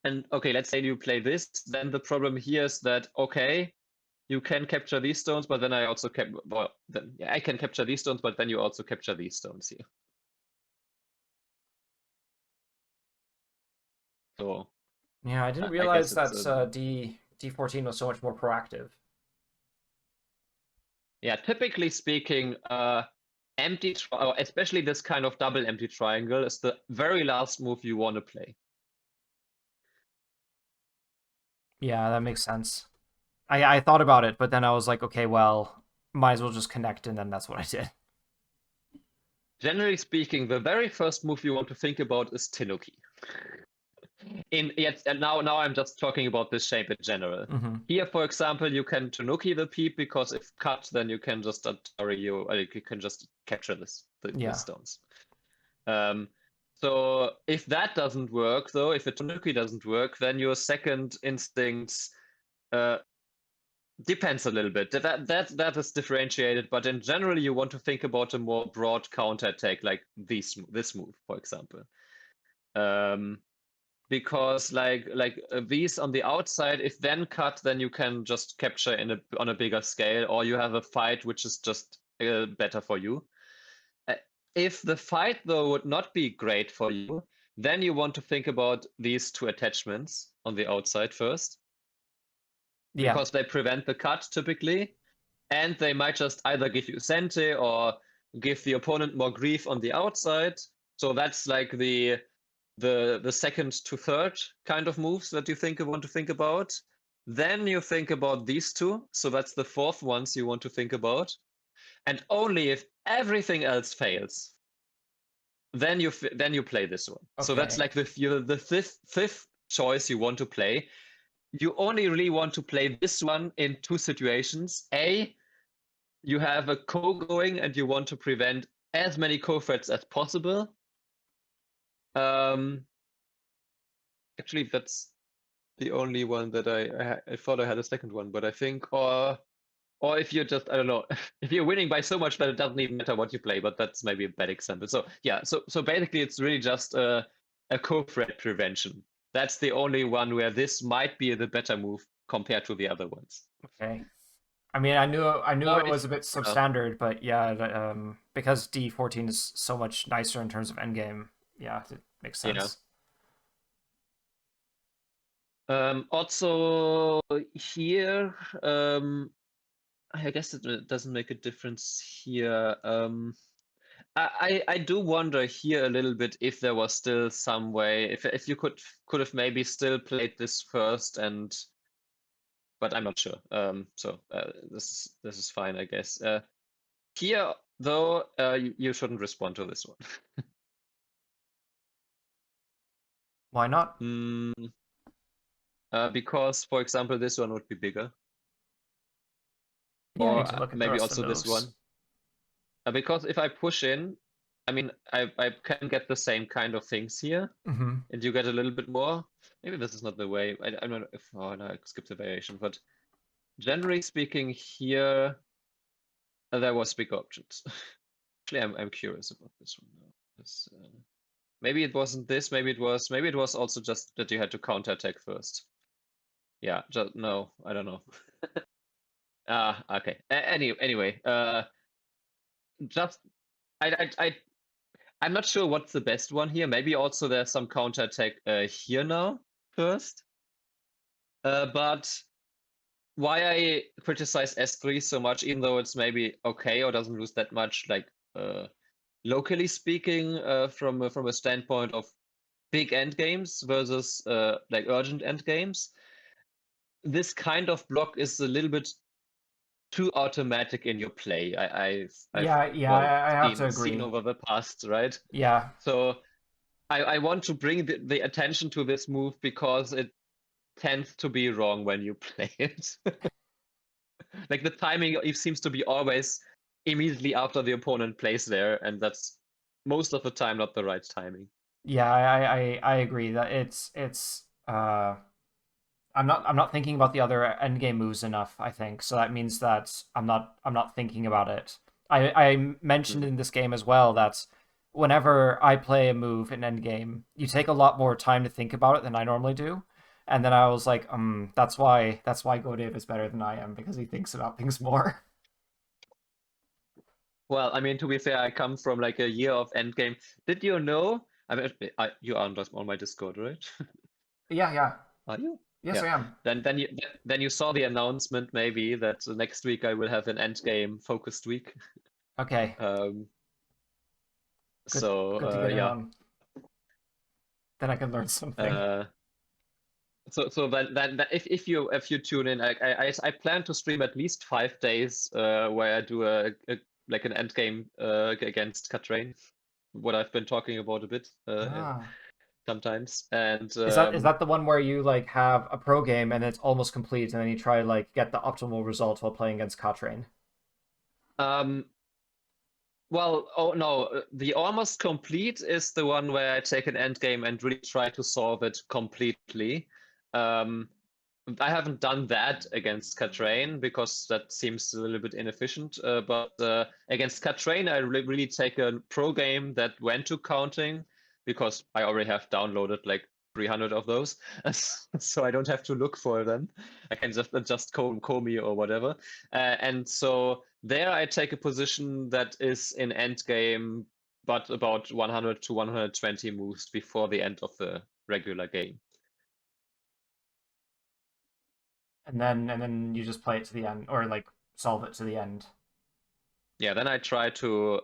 And okay, let's say you play this, then the problem here is that, okay, you can capture these stones, but then I also I can capture these stones, but then you also capture these stones here. So
Yeah, I didn't
I guess
realize that
it's
D14 was so much more proactive.
yeah, typically speaking, especially this kind of double empty triangle is the very last move you want to play.
Yeah, that makes sense. I thought about it, but then I was like, okay, well, might as well just connect, and then that's what I did.
Generally speaking, the very first move you want to think about is Tenuki. And now I'm just talking about this shape in general. Here, for example, you can Tenuki the peep because if cut, then you can just you can just capture the stones. So if that doesn't work, though, if a Tenuki doesn't work, then your second instincts depends a little bit. That is differentiated, but in general, you want to think about a more broad counterattack, like this move, for example. Because these on the outside, if then cut, then you can just capture on a bigger scale, or you have a fight which is just better for you. If the fight though would not be great for you, then you want to think about these two attachments on the outside first.
Yeah.
Because they prevent the cut typically, and they might just either give you Sente or give the opponent more grief on the outside. So that's like the second to third kind of moves that you want to think about. Then you think about these two. So that's the fourth ones you want to think about. And only if everything else fails, then you play this one.
Okay.
So that's like the fifth choice you want to play. You only really want to play this one in two situations. A, you have a co going and you want to prevent as many co-threats as possible. Actually, that's the only one that I thought I had a second one, but I think, or if you're just, I don't know, if you're winning by so much that it doesn't even matter what you play, but that's maybe a bad example. So yeah, so basically it's really just a co-threat prevention. That's the only one where this might be the better move compared to the other ones.
Okay. I mean, I knew
Or
it was a bit substandard, but yeah, because D14 is so much nicer in terms of endgame. Yeah, it makes sense.
Also here, I guess it doesn't make a difference here. I do wonder here a little bit if there was still some way, if you could have maybe still played this first, but I'm not sure. So this is fine, I guess. Here though, you shouldn't respond to this one.
Why not?
Because, for example, this one would be bigger.
Yeah, I
Or
need to look at the
maybe
rest
also
of
this
those.
one. Because if I push in, I mean, I can get the same kind of things here, and you get a little bit more. Maybe this is not the way. I'm not. Oh no, I skipped the variation. But generally speaking, here there was big options. Actually, I'm curious about this one now. This, maybe it wasn't this. Maybe it was. Maybe it was also just that you had to counterattack first. Yeah. Just no. I don't know. Okay. Anyway. Just I'm not sure what's the best one here. Maybe also there's some counterattack here now first. But why I criticize S3 so much, even though it's maybe okay or doesn't lose that much, like locally speaking, from a standpoint of big end games versus like urgent end games, this kind of block is a little bit too automatic in your play. I've
Yeah,
well
I have to
seen
agree.
over the past, right?
Yeah,
So I want to bring the attention to this move because it tends to be wrong when you play it. Like the timing it seems to be always immediately after the opponent plays there, and that's most of the time not the right timing.
yeah, I agree that it's I'm not thinking about the other endgame moves enough, I think. So that means that I'm not thinking about it. I mentioned
Mm.
in this game as well that whenever I play a move in endgame, you take a lot more time to think about it than I normally do. And then I was like, that's why GoDave is better than I am, because he thinks about things more.
Well, I mean, to be fair, I come from like a year of endgame. Did you know? I mean, you are on my Discord, right?
Yeah, yeah.
Are you?
Yes,
Yeah.
I am.
Then you saw the announcement maybe that next week I will have an endgame focused week.
Okay.
Um,
Good
so
good to get in
yeah.
on. Then I can learn something.
Uh, so then if you tune in, I plan to stream at least 5 days where I do a like an endgame against Katrain, what I've been talking about a bit
Ah.
sometimes, and
Is that the one where you like have a pro game and it's almost complete and then you try to like get the optimal result while playing against Katrain?
um well, oh no, the almost complete is the one where I take an endgame and really try to solve it completely. Um, I haven't done that against Katrain because that seems a little bit inefficient. But against Katrain, I really take a pro game that went to counting because I already have downloaded like 300 of those, so I don't have to look for them. I can just adjust Komi or whatever. And so there I take a position that is in endgame, but about 100 to 120 moves before the end of the regular game.
And then you just play it to the end or like solve it to the end.
Yeah, then I try to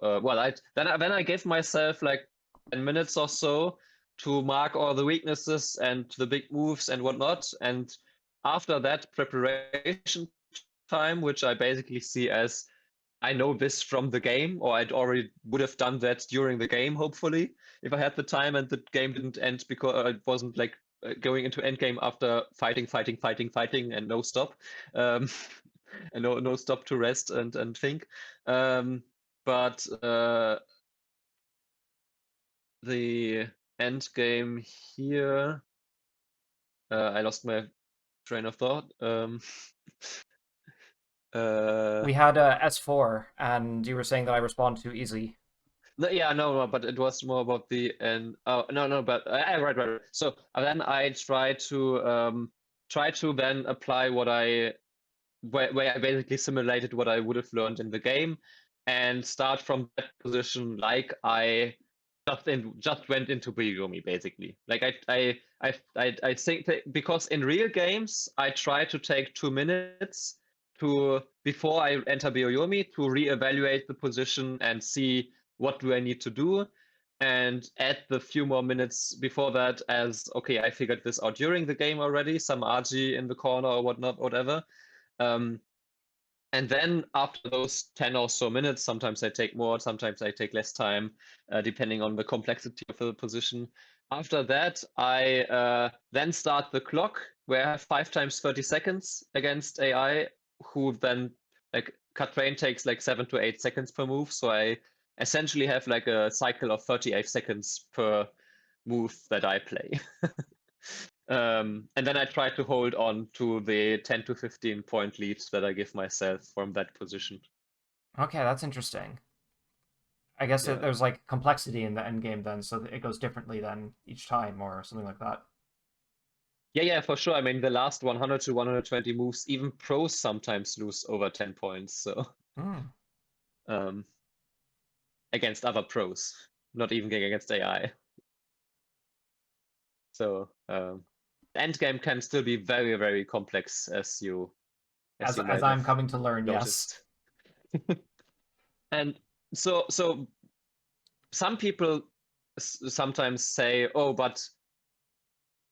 then I give myself like 10 minutes or so to mark all the weaknesses and the big moves and whatnot. And after that preparation time, which I basically see as I know this from the game, or I'd already would have done that during the game, hopefully, if I had the time and the game didn't end because it wasn't like going into endgame after fighting, and no stop. Um, and no stop to rest and think. Um, but the end game here, I lost my train of thought. Uh,
We had a S4 and you were saying that I respond too easy.
no, yeah, no, but it was more about the end. Oh, no, but right. So then I try to then apply where I basically simulated what I would have learned in the game, and start from that position like I just went into Byoyomi basically. Like I think that because in real games I try to take 2 minutes to before I enter Byoyomi to reevaluate the position and see what do I need to do, and add the few more minutes before that as okay, I figured this out during the game already, some RG in the corner or whatnot, whatever. Um, and then after those 10 or so minutes, sometimes I take more, sometimes I take less time, depending on the complexity of the position. After that, I then start the clock where I have 5 times 30 seconds against AI, who then, like, Katrain takes like 7 to 8 seconds per move. So I essentially have like a cycle of 38 seconds per move that I play. And then I try to hold on to the 10 to 15 point leads that I give myself from that position.
Okay, that's interesting. I guess
Yeah.
there's like complexity in the end game then, so it goes differently then each time or something like that.
Yeah, for sure. I mean, the last 100 to 120 moves, even pros sometimes lose over 10 points. So
Hmm.
um, against other pros, not even against AI. So the end game can still be very, very complex, as you
As
might have
I'm coming to learn, yes.
noticed. And so some people sometimes say, oh, but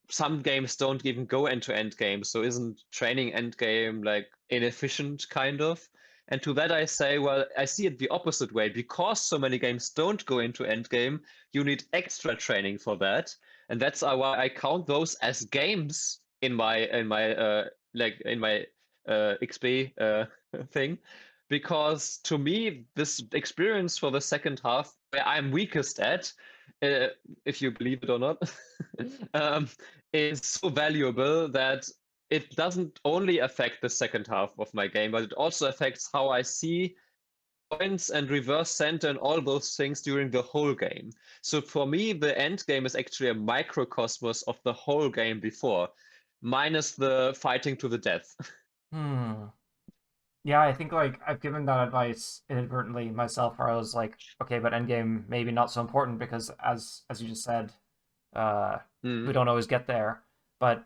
some games don't even go into end game, so isn't training end game like inefficient kind of? And to that I say, well, I see it the opposite way. Because so many games don't go into endgame, you need extra training for that. And that's why I count those as games in my XP thing. Because to me, this experience for the second half, where I'm weakest at, if you believe it or not, um, is so valuable that it doesn't only affect the second half of my game, but it also affects how I see points and reverse center and all those things during the whole game. So for me, the end game is actually a microcosmos of the whole game before, minus the fighting to the death.
Hmm. Yeah, I think like I've given that advice inadvertently myself, where I was like, okay, but endgame maybe not so important because as you just said,
Mm.
we don't always get there. But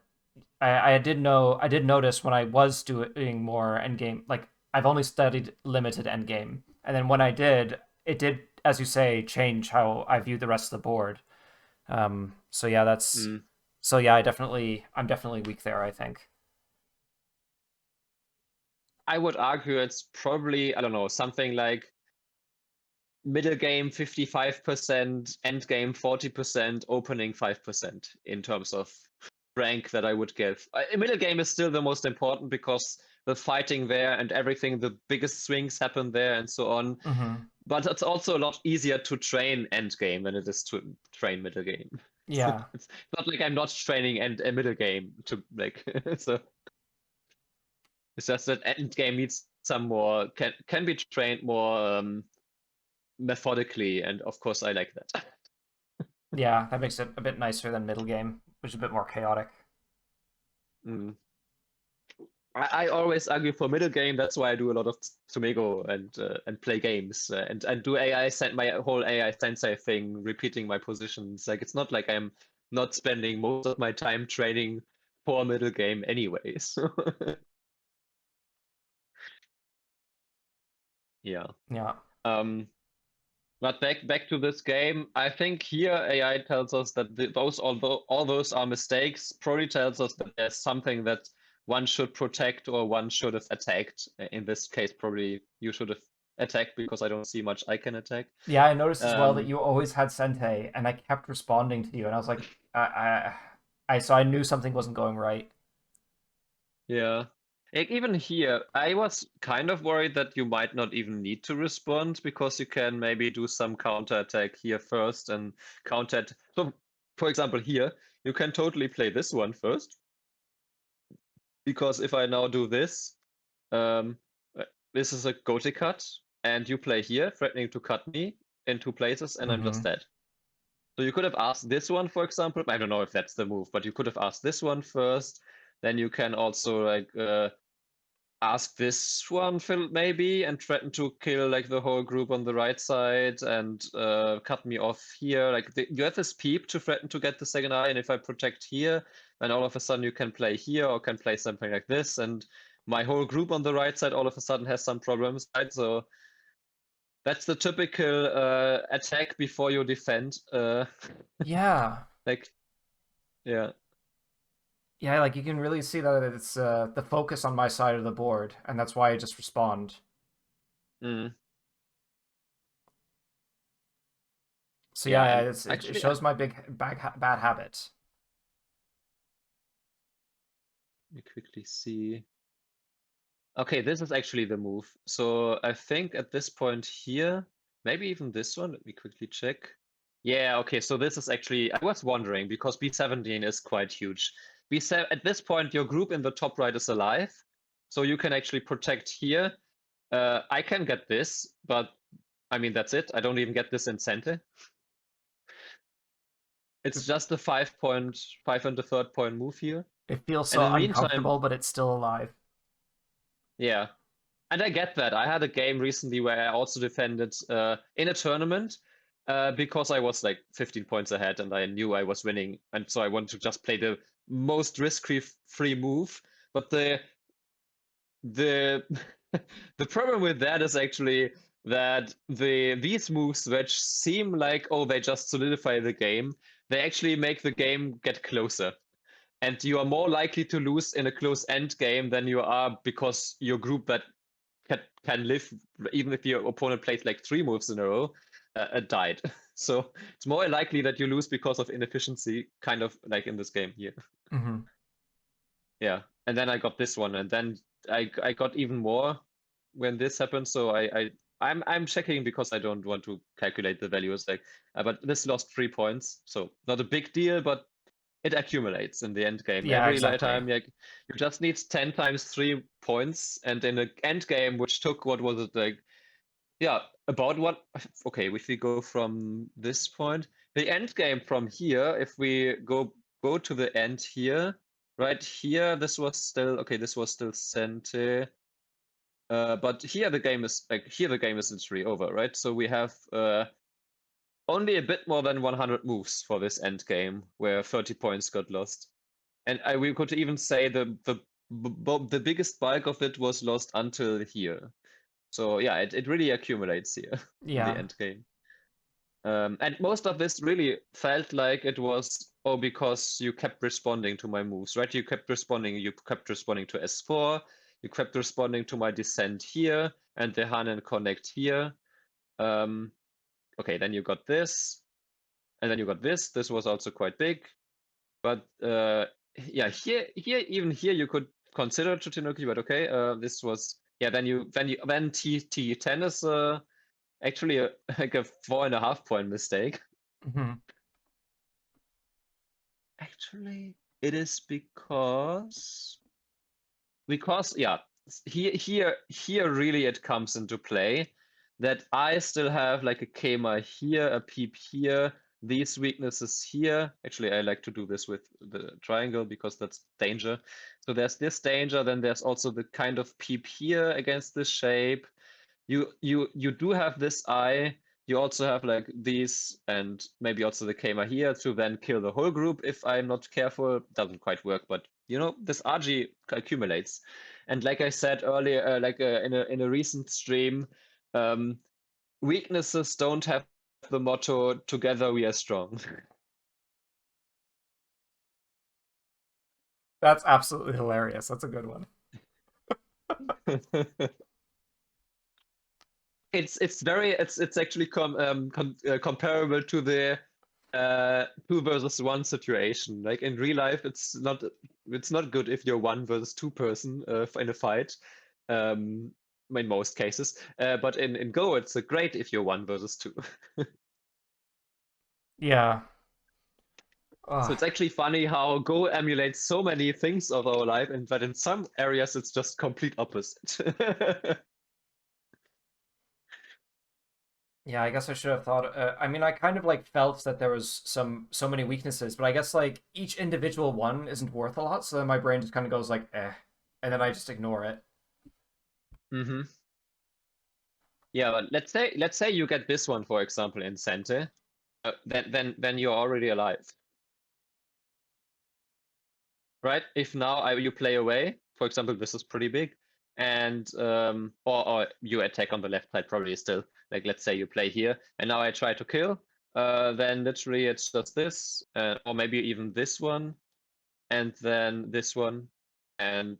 I did notice when I was doing more endgame, like I've only studied limited endgame, and then when I did, it did, as you say, change how I viewed the rest of the board. So yeah,
Mm.
so yeah, I'm definitely weak there, I think.
I would argue it's probably, I don't know, something like middle game 55%, end game 40%, opening 5% in terms of rank that I would give. Middle game is still the most important because the fighting there and everything, the biggest swings happen there and so on.
Mm-hmm.
But it's also a lot easier to train end game than it is to train middle game.
Yeah.
It's not like I'm not training a middle game to like so it's just that end game needs some more can be trained more methodically, and of course I like that.
Yeah, that makes it a bit nicer than middle game, which is a bit more chaotic.
Mm. I always argue for middle game. That's why I do a lot of Tomego and play games and do AI send my whole AI sensei thing, repeating my positions. Like it's not like I'm not spending most of my time training for middle game anyways. Yeah.
Yeah.
Um, but back to this game, I think here AI tells us that those although all those are mistakes, probably tells us that there's something that one should protect or one should have attacked. In this case, probably you should have attacked because I don't see much I can attack.
Yeah, I noticed as well that
Um,
you always had Sente, and I kept responding to you, and I was like, so I knew something wasn't going right.
yeah. Even here, I was kind of worried that you might not even need to respond because you can maybe do some counter attack here first and counter. So, for example, here you can totally play this one first because if I now do this, um, this is a Gothic cut, and you play here, threatening to cut me in 2 places, and I'm just
Mm-hmm.
dead. So you could have asked this one, for example. I don't know if that's the move, but you could have asked this one first. Then you can also like ask this one maybe and threaten to kill like the whole group on the right side and cut me off here. Like you have this peep to threaten to get the second eye, and if I protect here, then all of a sudden you can play here or can play something like this, and my whole group on the right side all of a sudden has some problems, right? So that's the typical attack before you defend.
Yeah.
Like yeah.
Yeah, like you can really see that it's the focus on my side of the board, and that's why I just respond.
Mm.
So
Yeah,
yeah,
and
it
actually
shows my bad habit.
let me quickly see. Okay, this is actually the move. So I think at this point here, maybe even this one, let me quickly check. Yeah, okay, so this is actually, I was wondering because B17 is quite huge. B7, at this point, your group in the top right is alive. So you can actually protect here. I can get this, but I mean, that's it. I don't even get this incentive. It's just a 5 point, 5 and a third point move here.
It feels
And
so
in the meantime,
uncomfortable, but it's still alive.
yeah. And I get that. I had a game recently where I also defended in a tournament because I was like 15 points ahead and I knew I was winning. And so I wanted to just play the most risk-free move. But the the problem with that is actually that these moves which seem like, oh, they just solidify the game, they actually make the game get closer. And you are more likely to lose in a close end game than you are because your group that can live even if your opponent plays like 3 moves in a row, died. So it's more likely that you lose because of inefficiency, kind of like in this game here.
Mm-hmm.
Yeah, and then I got this one, and then I got even more when this happened. So I'm checking because I don't want to calculate the values. Like, but this lost 3 points, so not a big deal, but it accumulates in the end game.
Yeah,
Every
exactly.
time, like, you just need 10 times 3 points, and in the end game, which took what was it like? Yeah, about what? Okay, if we go from this point, the end game from here, if we go to the end here, right here, this was still okay. This was still Sente, but here the game is literally over, right? So we have only a bit more than 100 moves for this end game, where 30 points got lost, and we could even say the biggest bulk of it was lost until here. So yeah, it really accumulates here in the
Yeah.
end game. And most of this really felt like it was, oh, because you kept responding to my moves, right? You kept responding to S4, you kept responding to my descent here, and the Hanen connect here. Okay, then you got this, and then you got this. This was also quite big. But yeah, even here you could consider Chuchinuki, but okay, this was, yeah, then T10 is actually like a 4.5 point mistake.
Mm-hmm.
Actually, it is because yeah, here really it comes into play that I still have like a Kema here, a Peep here, these weaknesses here. Actually, I like to do this with the triangle because that's danger. So there's this danger, then there's also the kind of Peep here against this shape. You do have this eye. You also have like these and maybe also the Kema here to then kill the whole group if I'm not careful. Doesn't quite work, but you know, this RG accumulates. And like I said earlier, in a recent stream, weaknesses don't have the motto "Together we are strong."
That's absolutely hilarious. That's a good one.
It's actually comparable to the 2 versus 1 situation. Like in real life, it's not good if you're 1 versus 2 person in a fight. In most cases, but in Go, it's great if you're 1 versus 2.
Yeah.
So it's actually funny how Go emulates so many things of our life, and but in some areas it's just complete opposite.
Yeah, I guess I should have thought. I mean, I kind of like felt that there was so many weaknesses, but I guess like each individual one isn't worth a lot, so then my brain just kind of goes like, eh, and then I just ignore it.
Mm-hmm. Yeah, but let's say you get this one, for example, in Sente, then you're already alive, right? If now you play away, for example, this is pretty big, and or you attack on the left side probably still. Like let's say you play here, and now I try to kill, then literally it's just this, or maybe even this one, and then this one, and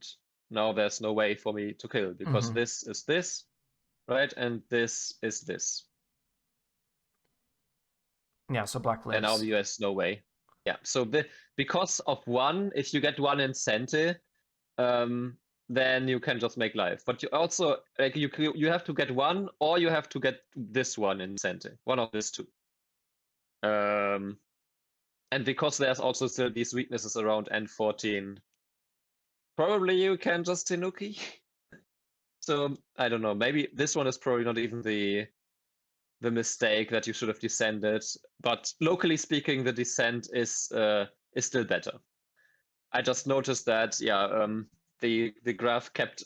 now there's no way for me to kill because
Mm-hmm.
this is this, right? And this is this.
Yeah, so Black
And now
lives.
there's no way. Yeah. So because of one, if you get one in Sente, then you can just make life. But you also like you have to get one, or you have to get this one in Sente. One of these two. And because there's also still these weaknesses around N14, probably you can just Tenuki. So I don't know. Maybe this one is probably not even the mistake that you should have descended. But locally speaking, the descent is still better. I just noticed that, yeah, the graph kept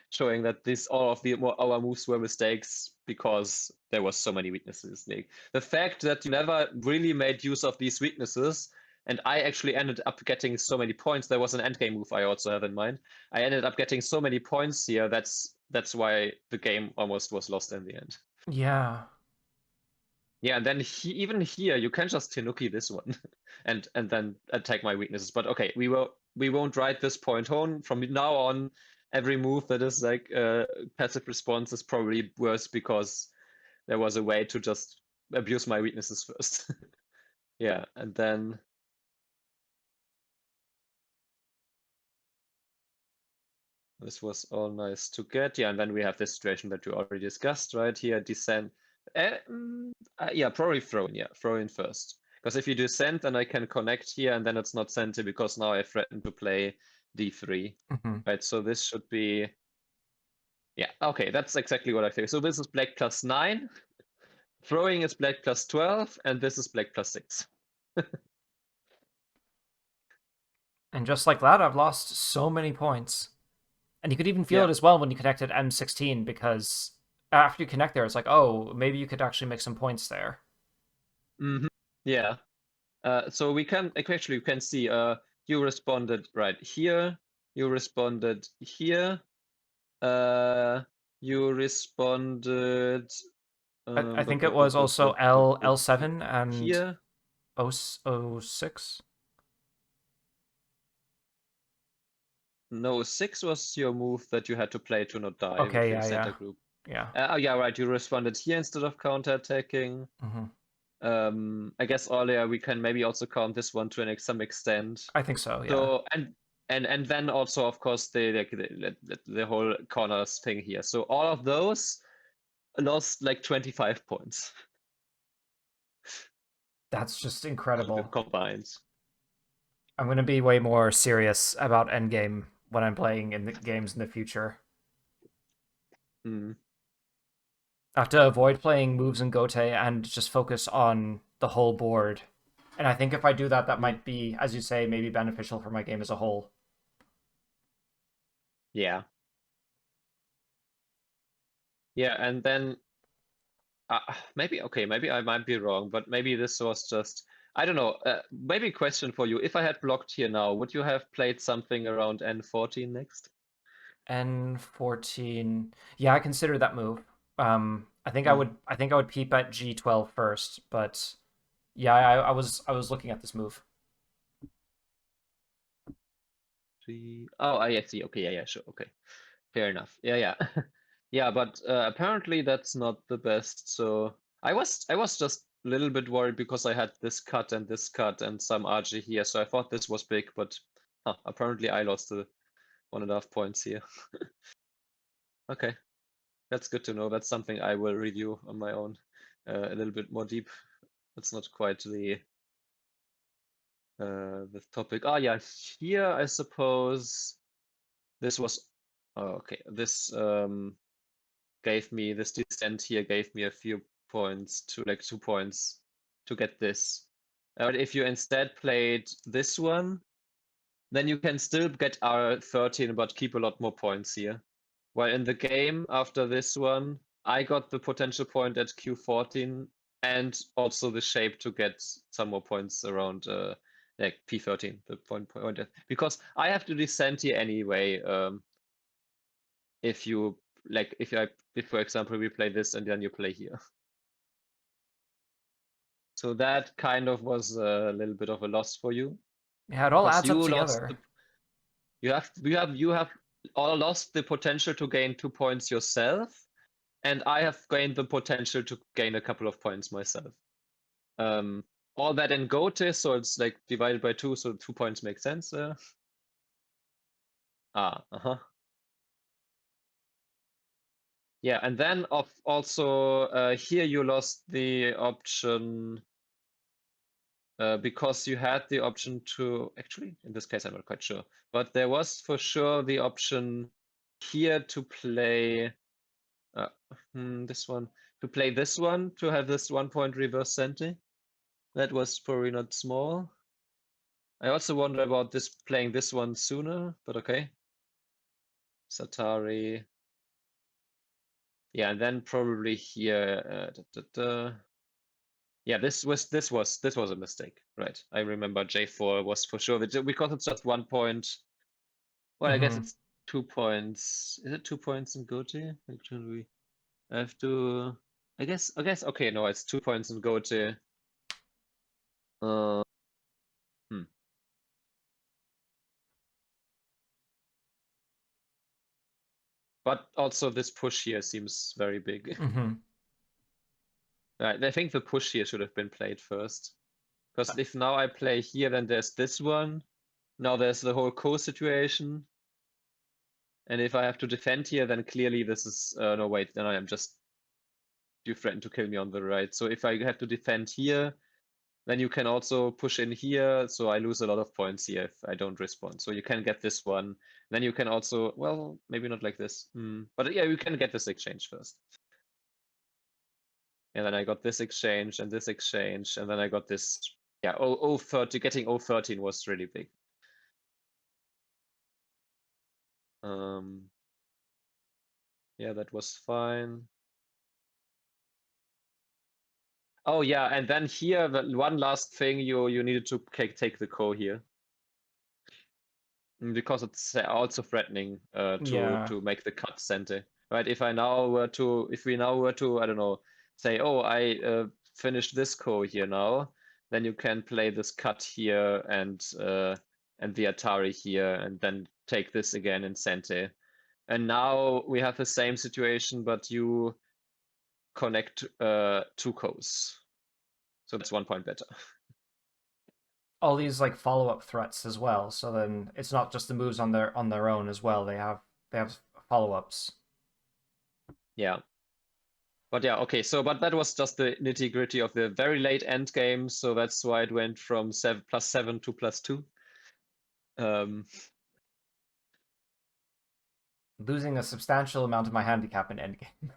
showing that all of our moves were mistakes because there was so many weaknesses. Like, the fact that you never really made use of these weaknesses, and I actually ended up getting so many points. There was an endgame move I also have in mind. I ended up getting so many points here. That's why the game almost was lost in the end.
Yeah.
Yeah, and then even here you can just Tenuki this one, and then attack my weaknesses. But okay, we won't write this point home from now on. every move that is like passive response is probably worse because there was a way to just abuse my weaknesses first. Yeah, and then this was all nice to get. Yeah, and then we have this situation that you already discussed, right? Here, descend. Yeah, probably throw in. Yeah, throw in first. Because if you descend, then I can connect here, and then it's not senti because now I threaten to play d3. Right, so this should be. Yeah, okay, that's exactly what I think. So this is black plus 9. Throwing is black plus 12, and this is black plus 6.
And just like that, I've lost so many points. And you could even feel
Yeah.
it as well when you connect at M16, because after you connect there, it's like, oh, maybe you could actually make some points there.
Yeah. So we can actually you can see you responded right here, you responded here, you responded
I think it was also L7 and
here.
06.
No, 6 was your move that you had to play to not die with
Okay,
your
yeah,
center
yeah.
group.
Yeah.
Oh yeah, right. You responded here instead of counterattacking. I guess earlier we can maybe also count this one to some extent.
I think so, yeah.
So and then also of course the whole corners thing here. So all of those lost like 25 points
That's just incredible.
combined.
I'm going to be way more serious about endgame when I'm playing in the games in the future.
Mm.
I have to avoid playing moves in Gote and just focus on the whole board. And I think if I do that, that might be, as you say, maybe beneficial for my game as a whole.
Yeah. Yeah, and then maybe I might be wrong, but maybe this was just I don't know. Maybe a question for you: if I had blocked here now, would you have played something around N14 next?
N14. Yeah, I consider that move. I think I would. I think I would peep at G12 first, but yeah, I was looking at this move.
Oh, I see. Okay, yeah, sure. Okay, fair enough. Yeah. Yeah, but apparently that's not the best. So I was just a little bit worried because I had this cut and some RG here. So I thought this was big, but apparently I lost the 1.5 points here. Okay, that's good to know. That's something I will review on my own a little bit more deep. That's not quite the topic. Oh yeah, here I suppose this was okay. This gave me this descent here gave me a few points to like 2 points to get this. But if you instead played this one, then you can still get R13 but keep a lot more points here. While in the game after this one, I got the potential point at Q14 and also the shape to get some more points around like P13, the point because I have to descend here anyway. If you like if for example we play this and then you play here. So that kind of was a little bit of a loss for you.
Yeah, it all
Because
adds up
you lost
together.
you have all lost the potential to gain 2 points yourself, and I have gained the potential to gain a couple of points myself. All that in GoTe, so it's like divided by 2, so 2 points make sense. Yeah, and then also here you lost the option because you had the option to actually in this case I'm not quite sure, but there was for sure the option here to play this one to have this 1 point reverse senti. That was probably not small. I also wonder about this playing this one sooner, but okay. Satari. Yeah, and then probably here. Yeah, this was a mistake, right? I remember J4 was for sure because it's just 1 point. Well, I guess it's 2 points. Is it 2 points in Gote? Actually, I have to. I guess. Okay, no, it's 2 points in Gote. Uh, hmm. But also this push here seems very big.
Mm-hmm.
Right, I think the push here should have been played first. Because if now I play here, then there's this one. Now there's the whole situation. And if I have to defend here, then clearly this is... no, wait, then I am just... You threaten to kill me on the right. So if I have to defend here, then you can also push in here. So I lose a lot of points here if I don't respond. So you can get this one. Then you can also... Well, maybe not like this. But yeah, you can get this exchange first. And then I got this exchange and this exchange. And then I got this... Yeah, 0-30, getting 0-13 was really big. Yeah, that was fine. Oh yeah, and then here, the one last thing, you needed to take the ko here. Because it's also threatening to make the cut center. Right, if we now were to, I don't know, say, oh, I finished this ko here now, then you can play this cut here and the Atari here, and then take this again in center. And now we have the same situation, but you connect 2 kos. So that's 1 point better.
All these like follow-up threats as well. So then it's not just the moves on their own as well. They have follow-ups.
Yeah. But yeah, okay. So, but that was just the nitty-gritty of the very late end game. So that's why it went from +7 to +2.
Losing a substantial amount of my handicap in endgame.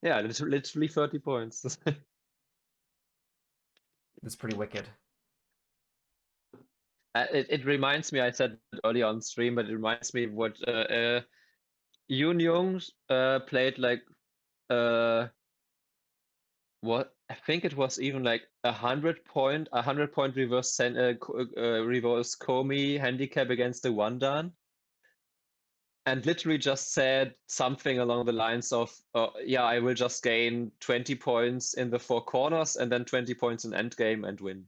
Yeah, literally 30 points.
It's pretty wicked.
It reminds me, I said it earlier on stream, but it reminds me of what Yoon Young played like what I think it was even like 100-point reverse reverse Komi handicap against the one dan. And literally just said something along the lines of, yeah, I will just gain 20 points in the 4 corners and then 20 points in endgame and win.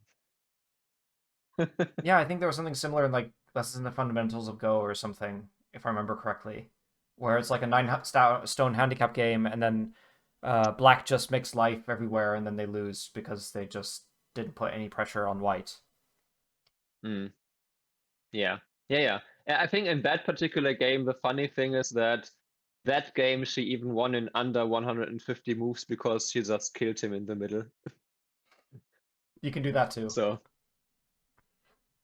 Yeah, I think there was something similar in like Lessons in the Fundamentals of Go or something, if I remember correctly, where it's like a 9-stone handicap game, and then black just makes life everywhere, and then they lose because they just didn't put any pressure on white.
Yeah. I think in that particular game, the funny thing is that game she even won in under 150 moves because she just killed him in the middle.
You can do that too.
So,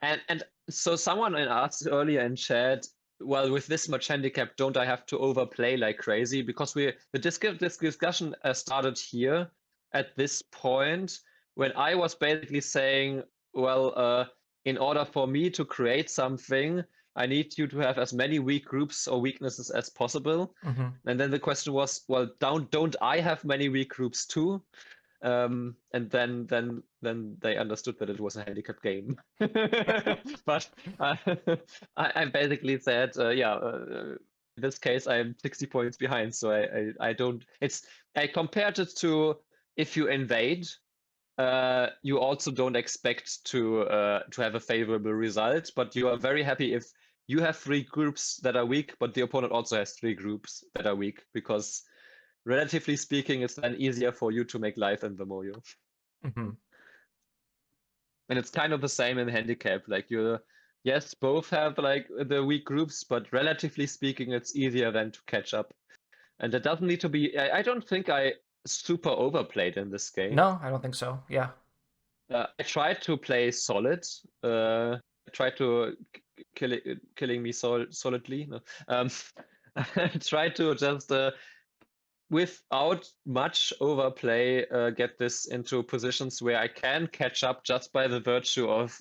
and so someone asked earlier in chat, well, with this much handicap, don't I have to overplay like crazy? Because the discussion started here at this point when I was basically saying, well, in order for me to create something, I need you to have as many weak groups or weaknesses as possible.
Mm-hmm.
And then the question was, well, don't I have many weak groups too? And then they understood that it was a handicap game. But I basically said, yeah, in this case I'm 60 points behind, so I don't. I compared it to if you invade, you also don't expect to have a favorable result, but you are very happy if you have 3 groups that are weak, but the opponent also has 3 groups that are weak, because relatively speaking, it's then easier for you to make life in the Moyo.
Mm-hmm.
And it's kind of the same in handicap. Like yes, both have like the weak groups, but relatively speaking, it's easier than to catch up. And it doesn't need to be. I don't think I super overplayed in this game.
No, I don't think so. Yeah.
I tried to play solid. I tried to killing me solidly. No. I tried to just without much overplay, get this into positions where I can catch up just by the virtue of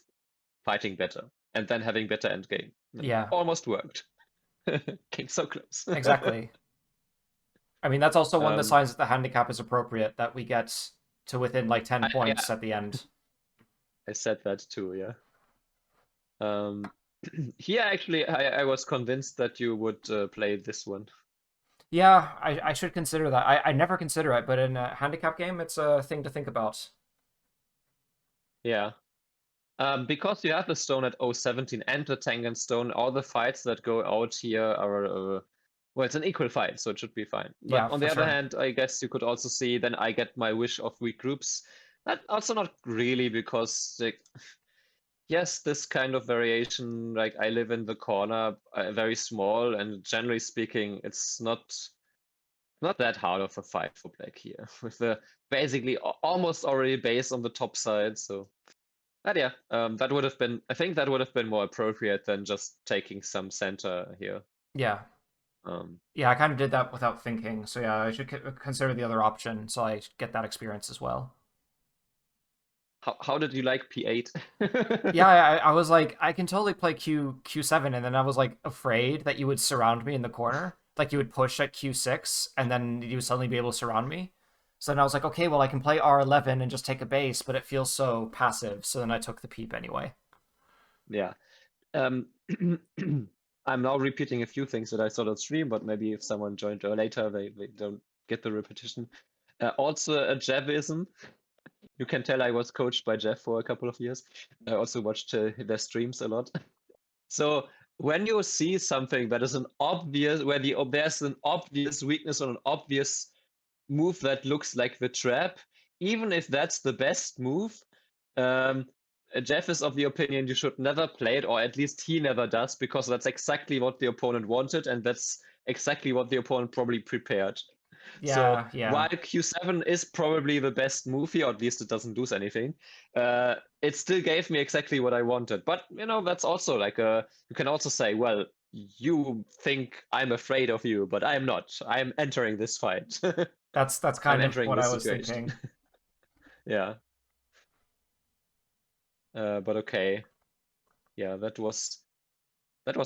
fighting better and then having better endgame.
Yeah.
Almost worked. Came so close.
Exactly. I mean, that's also one of the signs that the handicap is appropriate, that we get to within like 10 points at the end.
I said that too, yeah. Here, actually, I was convinced that you would play this one.
Yeah, I should consider that. I never consider it, but in a handicap game, it's a thing to think about.
Yeah. Because you have the stone at 017 and the tank and stone, all the fights that go out here are, well, it's an equal fight, so it should be fine. But
Yeah,
on
for
the other
sure.
hand, I guess you could also see then I get my wish of weak groups. That also not really, because like, yes, this kind of variation, like I live in the corner, very small, and generally speaking, it's not that hard of a fight for black here, with the basically almost already base on the top side. So, but yeah, that would have been, I think that would have been more appropriate than just taking some center here.
Yeah.
Um,
Yeah, I kind of did that without thinking. So yeah, I should consider the other option so I get that experience as well.
how did you like P8?
Yeah, I was like, I can totally play Q7, and then I was like afraid that you would surround me in the corner. Like you would push at Q6, and then you would suddenly be able to surround me. So then I was like, okay, well I can play R11 and just take a base, but it feels so passive. So then I took the peep anyway.
Yeah. Um, I'm now repeating a few things that I saw on stream, but maybe if someone joined later, they don't get the repetition. Also, a Javism. You can tell I was coached by Jeff for a couple of years. I also watched their streams a lot. So when you see something that is an obvious, where there's an obvious weakness or an obvious move that looks like the trap, even if that's the best move, um, Jeff is of the opinion you should never play it, or at least he never does, because that's exactly what the opponent wanted, and that's exactly what the opponent probably prepared. So
Yeah.
while Q7 is probably the best move here, or at least it doesn't lose anything, it still gave me exactly what I wanted. But that's also like you can also say, well, you think I'm afraid of you, but I'm not. I'm entering this fight.
That's
I'm
kind of
entering
what I
this
was
situation.
thinking.
Yeah. But okay. Yeah, that was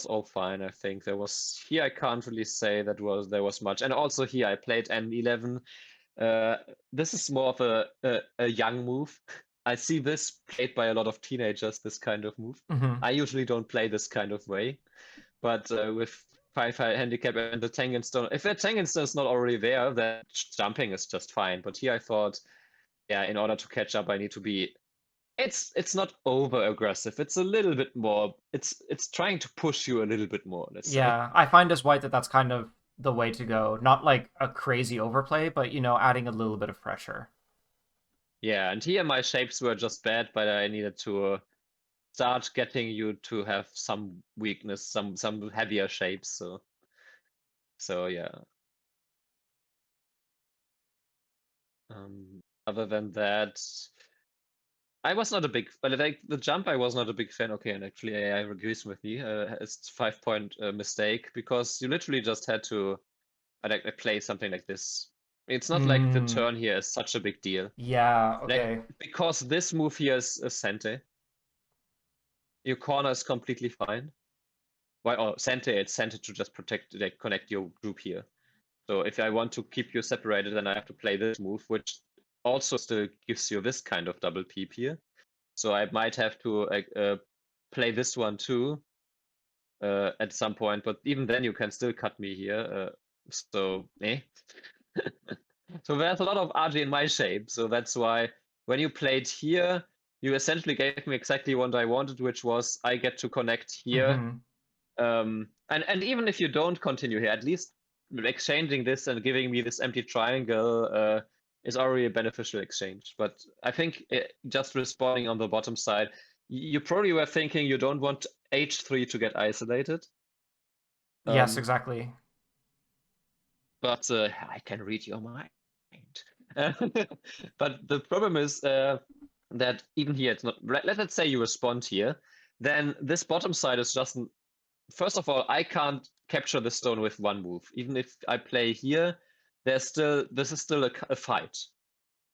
all fine. I think there was here. I can't really say there was much, and also here I played N11. This is more of a young move. I see this played by a lot of teenagers. This kind of move.
Hmm.
I usually don't play this kind of way, but with 5 handicap and the tank and stone, if a tank and stone is not already there, then jumping is just fine. But here I thought, yeah, in order to catch up, I need to be it's not over aggressive. It's a little bit more. It's trying to push you a little bit more. Let's say.
Yeah, I find as white that that's kind of the way to go. Not like a crazy overplay, but adding a little bit of pressure.
Yeah, and here my shapes were just bad, but I needed to start getting you to have some weakness, some heavier shapes. So yeah. Other than that, I was not a big, but like the jump, I was not a big fan. Okay, and actually AI agrees with me. It's 5 point mistake, because you literally just had to like play something like this. It's not like the turn here is such a big deal.
Yeah,
Like,
okay.
because this move here is a Sente. Your corner is completely fine. Why? Oh, Sente, it's Sente to just protect, like, connect your group here. So if I want to keep you separated, then I have to play this move, which also still gives you this kind of double peep here. So I might have to play this one too at some point, but even then you can still cut me here. So, eh? So there's a lot of RG in my shape. So that's why when you played here, you essentially gave me exactly what I wanted, which was I get to connect here. And even if you don't continue here, at least exchanging this and giving me this empty triangle is already a beneficial exchange. But I think just respawning on the bottom side, you probably were thinking you don't want H3 to get isolated.
Yes, exactly.
But I can read your mind. But the problem is that even here, it's not. Let's say you respond here, then this bottom side is just. First of all, I can't capture the stone with one move. Even if I play here, this is still a fight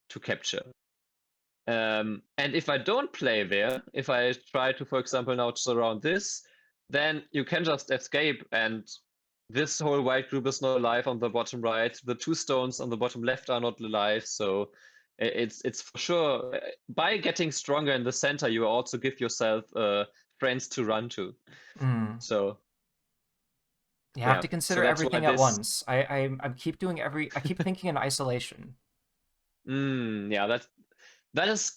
to capture. And if I don't play there, if I try to, for example, now surround this, then you can just escape, and this whole white group is not alive on the bottom right. The two stones on the bottom left are not alive. So it's for sure, by getting stronger in the center, you also give yourself friends to run to. So
you have to
so
consider
that's why
everything at
this.
once. I keep doing I keep thinking in isolation.
Yeah, that is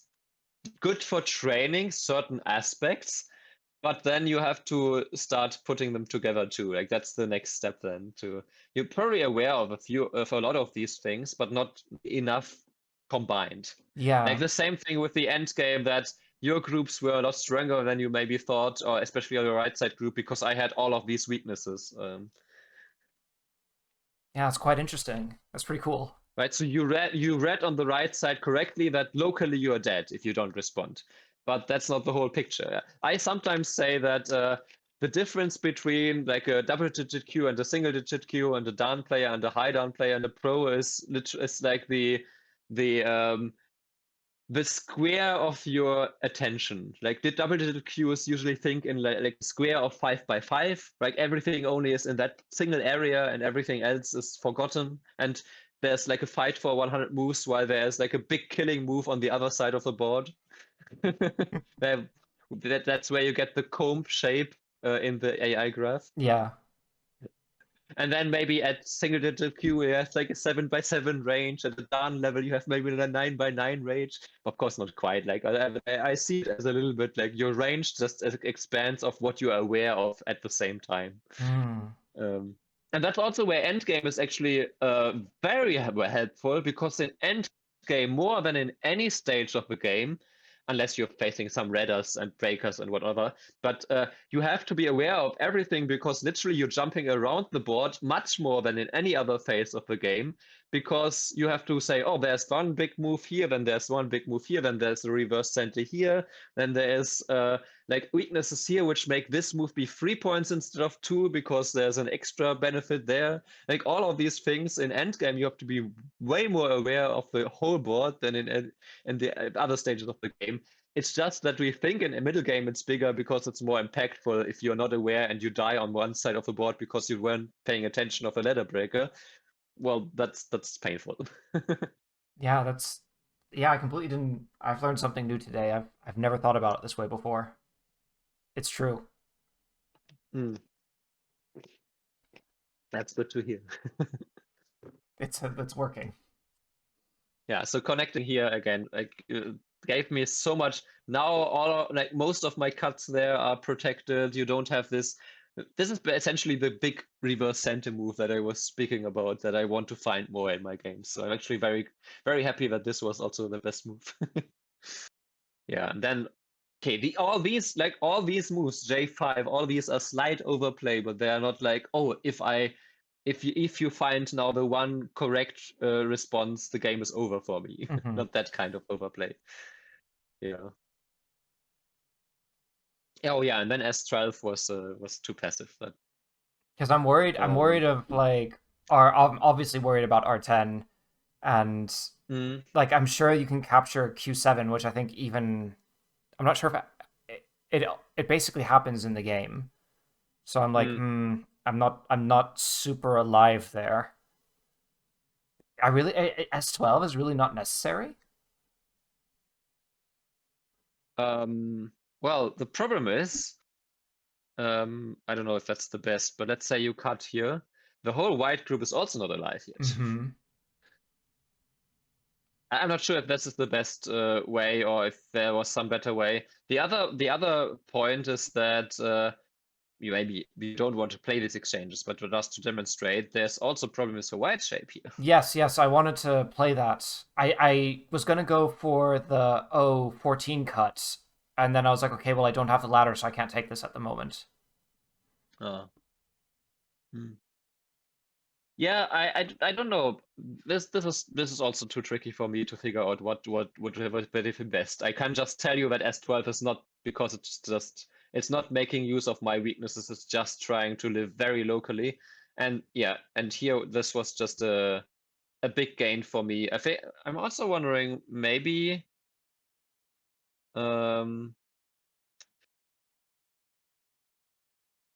good for training certain aspects, but then you have to start putting them together too. Like that's the next step then. You're probably aware of a lot of these things, but not enough combined.
Yeah.
Like the same thing with the end game, that your groups were a lot stronger than you maybe thought, or especially on your right side group, because I had all of these weaknesses.
Yeah, it's quite interesting. That's pretty cool.
Right, so you read on the right side correctly that locally you are dead if you don't respond, but that's not the whole picture. I sometimes say that the difference between like a double-digit queue and a single-digit queue and a down player and a high down player and a pro is like the the square of your attention. Like the double-digit queues usually think in like square of 5 by 5. Like everything only is in that single area and everything else is forgotten. And there's like a fight for 100 moves while there's like a big killing move on the other side of the board. That's where you get the comb shape in the AI graph.
Yeah.
And then maybe at single digit queue, you have like a 7 by 7 range. At the down level, you have maybe a 9 by 9 range. Of course, not quite. Like I see it as a little bit like your range just expands of what you are aware of at the same time.
Mm.
And that's also where endgame is actually very helpful, because in endgame, more than in any stage of the game, unless you're facing some redders and breakers and whatever, but you have to be aware of everything, because literally you're jumping around the board much more than in any other phase of the game, because you have to say, oh, there's one big move here, then there's one big move here, then there's a reverse center here, then there's like weaknesses here which make this move be 3 points instead of 2 because there's an extra benefit there. Like all of these things in endgame, you have to be way more aware of the whole board than in the other stages of the game. It's just that we think in a middle game it's bigger because it's more impactful if you're not aware and you die on one side of the board because you weren't paying attention of a ladder breaker. Well, that's painful.
Yeah, I completely didn't. I've learned something new today. I've never thought about it this way before. It's true.
Mm. That's good to hear.
It's working.
Yeah, so connecting here again, like gave me so much. Now all like most of my cuts there are protected. You don't have this. This is essentially the big reverse center move that I was speaking about that I want to find more in my games. So I'm actually very, very happy that this was also the best move. Yeah, and then okay, all these moves, J5, all these are slight overplay, but they are not like, oh, if you find now the one correct response, the game is over for me.
Mhm.
Not that kind of overplay. Yeah. Oh yeah, and then S12 was too passive. But
Because I'm worried. I'm worried of like, I'm obviously worried about R10, and like I'm sure you can capture Q7, which I think even I'm not sure if it basically happens in the game. So I'm like, I'm not super alive there. I really S12 is really not necessary.
Well, the problem is, I don't know if that's the best, but let's say you cut here. The whole white group is also not alive yet.
Mm-hmm.
I'm not sure if this is the best way or if there was some better way. The other point is that maybe we don't want to play these exchanges, but just to demonstrate, there's also problems for white shape here.
Yes, I wanted to play that. I was gonna go for the 14 cut, and then I was like, okay, well I don't have the ladder, so I can't take this at the moment.
Yeah, I don't know. This is also too tricky for me to figure out what would benefit best. I can just tell you that S12 is not, because it's not making use of my weaknesses. It's just trying to live very locally. And yeah, and here this was just a big gain for me. I'm also wondering, maybe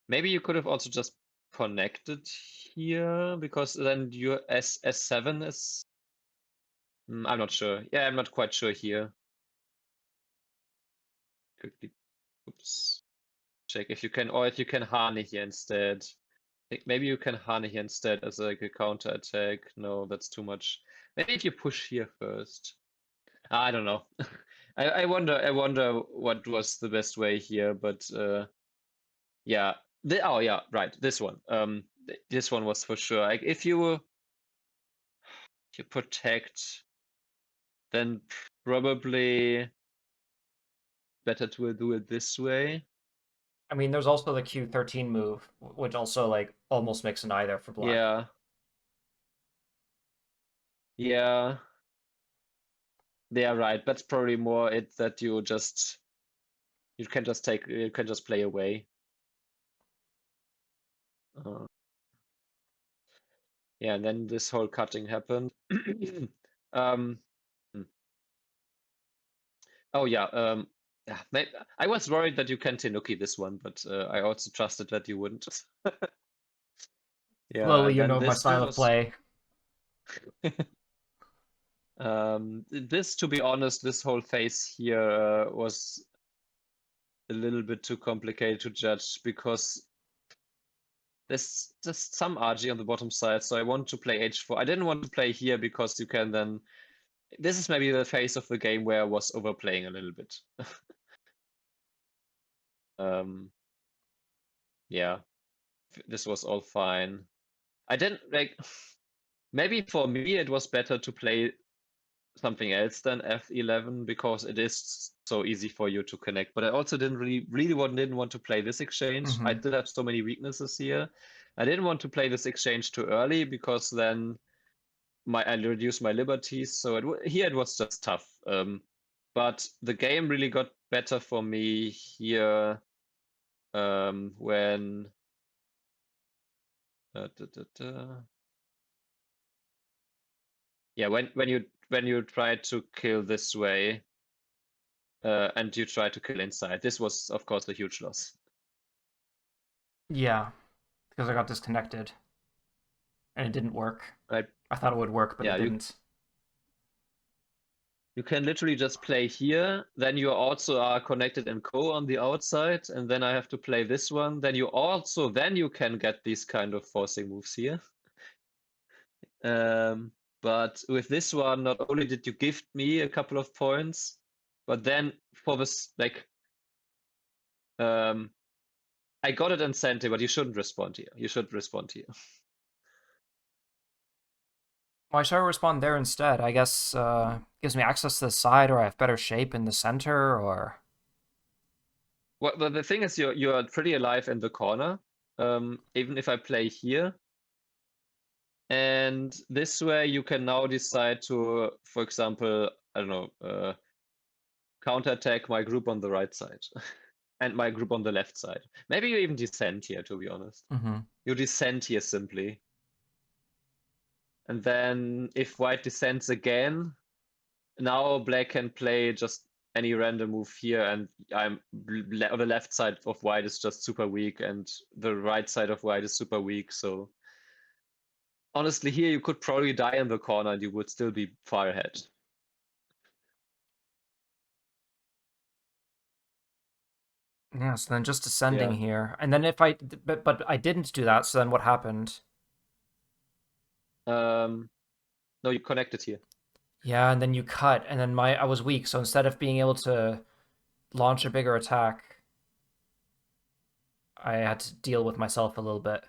maybe you could have also just connected here, because then your S7 is. I'm not sure. Yeah, I'm not quite sure here. Quickly, oops. Check if you can, or if you can Hane here instead. Maybe you can Hane here instead as like a counter attack. No, that's too much. Maybe if you push here first. I don't know. I wonder what was the best way here, but yeah. Oh yeah, right. This one. This one was for sure. Like if you protect, then probably better to do it this way.
I mean, there's also the Q13 move, which also like almost makes an either for black.
Yeah. Yeah. Yeah, right. That's probably more it that you can just play away. Yeah, and then this whole cutting happened. um, hmm. Oh yeah, yeah. I was worried that you can Tenuki this one, but I also trusted that you wouldn't. Yeah,
Slowly,
and
you
then
know my
this
style of
was
play.
this, to be honest, this whole phase here was a little bit too complicated to judge because there's just some RG on the bottom side, so I want to play H4. I didn't want to play here because you can then. This is maybe the phase of the game where I was overplaying a little bit. Yeah, this was all fine. I didn't like. Maybe for me it was better to play something else than F11 because it is so easy for you to connect. But I also didn't want to play this exchange. I did have so many weaknesses here. I didn't want to play this exchange too early because then I reduced my liberties. So here it was just tough. But the game really got better for me here when. Yeah, when you try to kill this way, and you try to kill inside. This was, of course, a huge loss.
Yeah, because I got disconnected and it didn't work.
Right?
I thought it would work, but
Yeah,
it didn't.
you can literally just play here. Then you also are connected in co on the outside, and then I have to play this one. Then you can get these kind of forcing moves here. But with this one, not only did you gift me a couple of points, but then for this I got it in center, but you shouldn't respond here. You should respond here.
Why should I respond there instead? I guess gives me access to the side, or I have better shape in the center, or
Well, the thing is, you're pretty alive in the corner. Even if I play here, and this way you can now decide to, for example, I don't know, counterattack my group on the right side and my group on the left side. Maybe you even descend here, to be honest. You descend here simply. And then if white descends again, now black can play just any random move here, and the left side of white is just super weak, and the right side of white is super weak. So honestly, here you could probably die in the corner, and you would still be far ahead.
yeah. So then just descending
Yeah.
here, and then if but I didn't do that. So then what happened?
No, you connected here.
Yeah, and then you cut, and then I was weak. So instead of being able to launch a bigger attack, I had to deal with myself a little bit.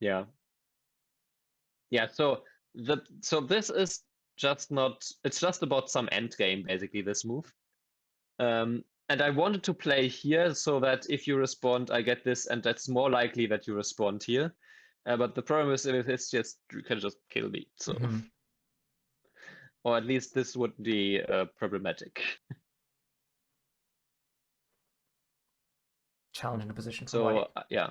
Yeah. Yeah. So this is just not. It's just about some end game, basically. This move. And I wanted to play here so that if you respond, I get this, and that's more likely that you respond here. But the problem is if it's just you can just kill me. So, or at least this would be problematic.
Challenging position for
So
white.
yeah.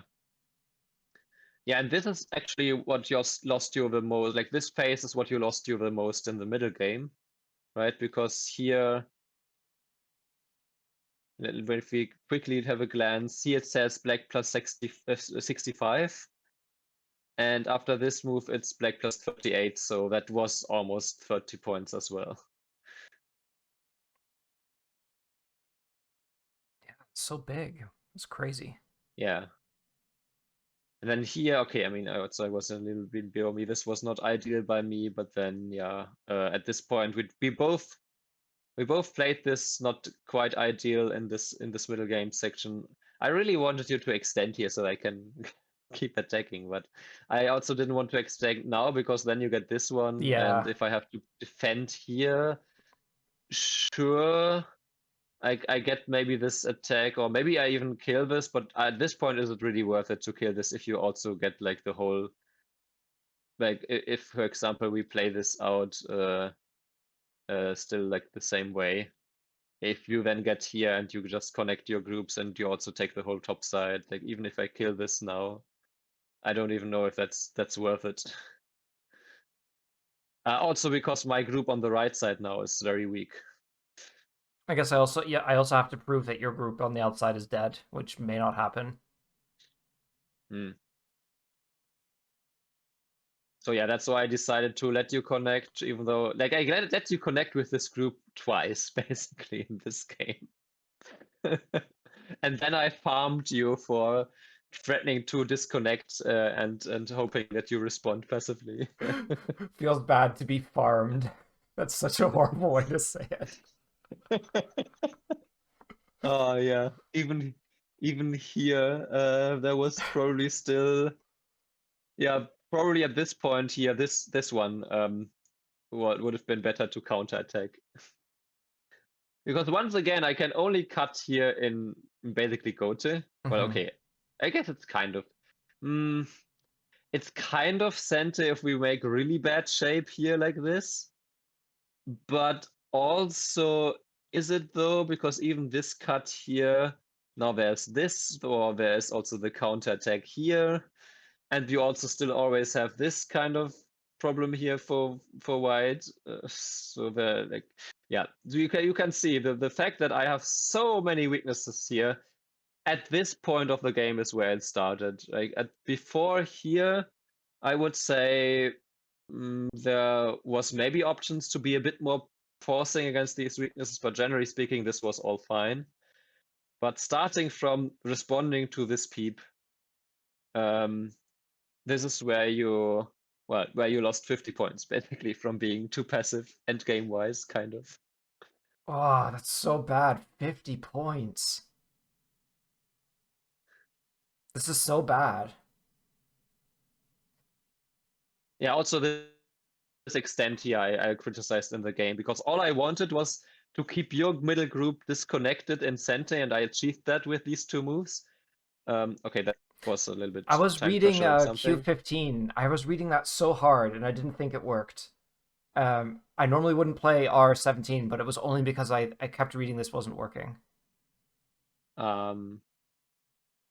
Yeah, and this is actually what lost you the most. Like this phase is what you lost you the most in the middle game, right? Because here, if we quickly have a glance, here it says black plus 65. And after this move, it's black plus 38. So that was almost 30 points as well.
Yeah, it's so big. It's crazy.
Yeah. And then here, okay, I mean, I was a little bit below me. This was not ideal by me, but then yeah, at this point we both played this not quite ideal in this middle game section. I really wanted you to extend here so I can keep attacking, but I also didn't want to extend now because then you get this one, and
Yeah.
if I have to defend here, sure, I get maybe this attack, or maybe I even kill this, but at this point, is it really worth it to kill this if you also get like the whole, like if for example we play this out still like the same way? If you then get here and you just connect your groups and you also take the whole top side, like even if I kill this now, I don't even know if that's worth it. Also because my group on the right side now is very weak.
I guess I also have to prove that your group on the outside is dead, which may not happen.
Hmm. So yeah, that's why I decided to let you connect, even though like I let you connect with this group twice, basically, in this game. And then I farmed you for threatening to disconnect and hoping that you respond passively.
Feels bad to be farmed. That's such a horrible way to say it.
Oh yeah, even here, there was probably still, yeah, probably at this point here, this one would have been better to counterattack. Because once again, I can only cut here in basically Gote. Well,
Mhm.
okay, I guess it's kind of, it's kind of Sente if we make really bad shape here like this. But also, is it though? Because even this cut here, now there's this, or there's also the counterattack here. And you also still always have this kind of problem here for white. So the like, yeah, you can see the fact that I have so many weaknesses here at this point of the game is where it started. Like before here, I would say there was maybe options to be a bit more forcing against these weaknesses, but generally speaking, this was all fine. But starting from responding to this peep, this is where you lost 50 points basically from being too passive endgame wise, kind of.
Oh, that's so bad. 50 points. This is so bad.
Yeah, also this extent here I criticized in the game because all I wanted was to keep your middle group disconnected in Sente, and I achieved that with these two moves. Okay, that was a little bit
I was
time
reading
pressuring something.
Q15. I was reading that so hard and I didn't think it worked. I normally wouldn't play R17, but it was only because I kept reading this wasn't working.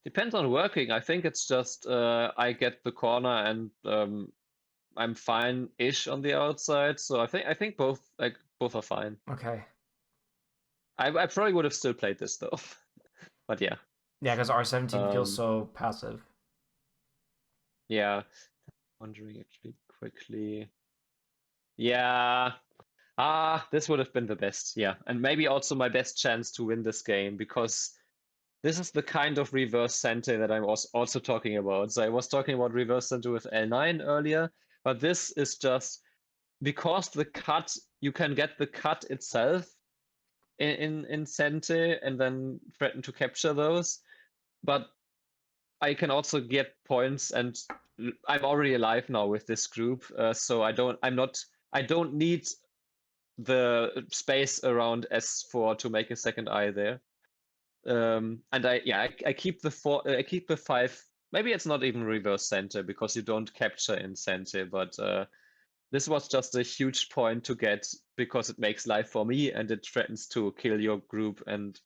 Depends on working. I think it's just I get the corner and I'm fine-ish on the outside. So I think both are fine.
Okay.
I probably would have still played this though. But yeah.
Yeah, because R17 feels
Um,
so passive.
yeah. Wondering actually quickly. Yeah. This would have been the best. Yeah. And maybe also my best chance to win this game because this is the kind of reverse Sente that I was also talking about. So I was talking about reverse Sente with L9 earlier, but this is just because the cut, you can get the cut itself in Sente and then threaten to capture those. But I can also get points, and I'm already alive now with this group, so I don't need the space around S4 to make a second eye there. And I keep the 5. Maybe it's not even reverse Sente because you don't capture in Sente, but this was just a huge point to get because it makes life for me and it threatens to kill your group. And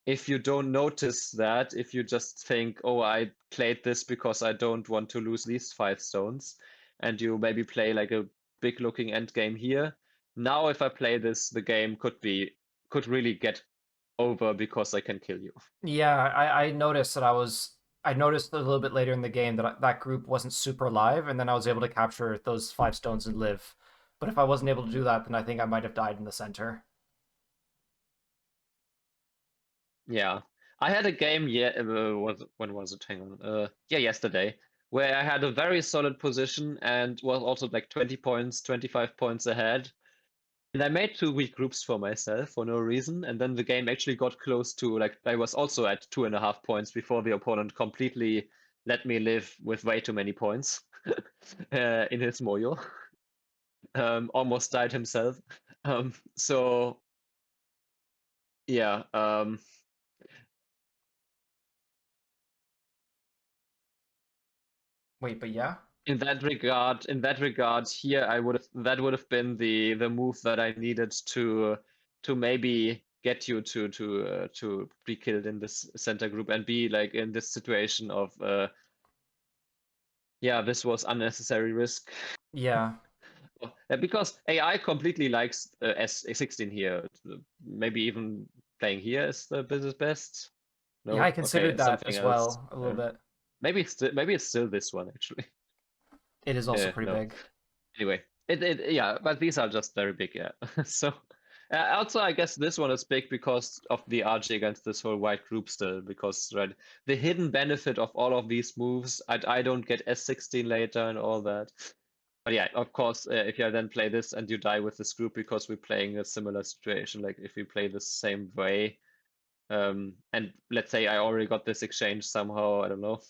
if you don't notice that, if you just think, oh, I played this because I don't want to lose these 5 stones, and you maybe play like a big looking end game here, now if I play this, the game could really get over because I can kill you.
Yeah, I noticed that I noticed a little bit later in the game that that group wasn't super alive, and then I was able to capture those 5 stones and live. But if I wasn't able to do that, then I think I might have died in the center.
Yeah. I had a game, when was it? Hang on. Yeah, yesterday, where I had a very solid position and was also like 20 points, 25 points ahead. And I made 2 weak groups for myself for no reason. And then the game actually got close to, like, I was also at 2.5 points before the opponent completely let me live with way too many points in his Moyo. Almost died himself. So, yeah.
Wait, but yeah.
In that regard, here that would have been the move that I needed to maybe get you to be killed in this center group and be like in this situation of yeah, this was unnecessary risk.
Yeah.
Because AI completely likes S16 here. Maybe even playing here is the business best.
Yeah, I
No,
considered
okay,
that
something
as
else.
well a little bit.
Maybe it's still this one actually.
It is also pretty
No.
big.
Anyway, yeah, but these are just very big, yeah. So also I guess this one is big because of the RG against this whole white group still, because right, the hidden benefit of all of these moves, I don't get S16 later and all that. But yeah, of course, if you then play this and you die with this group because we're playing a similar situation, like if we play the same way, and let's say I already got this exchange somehow, I don't know,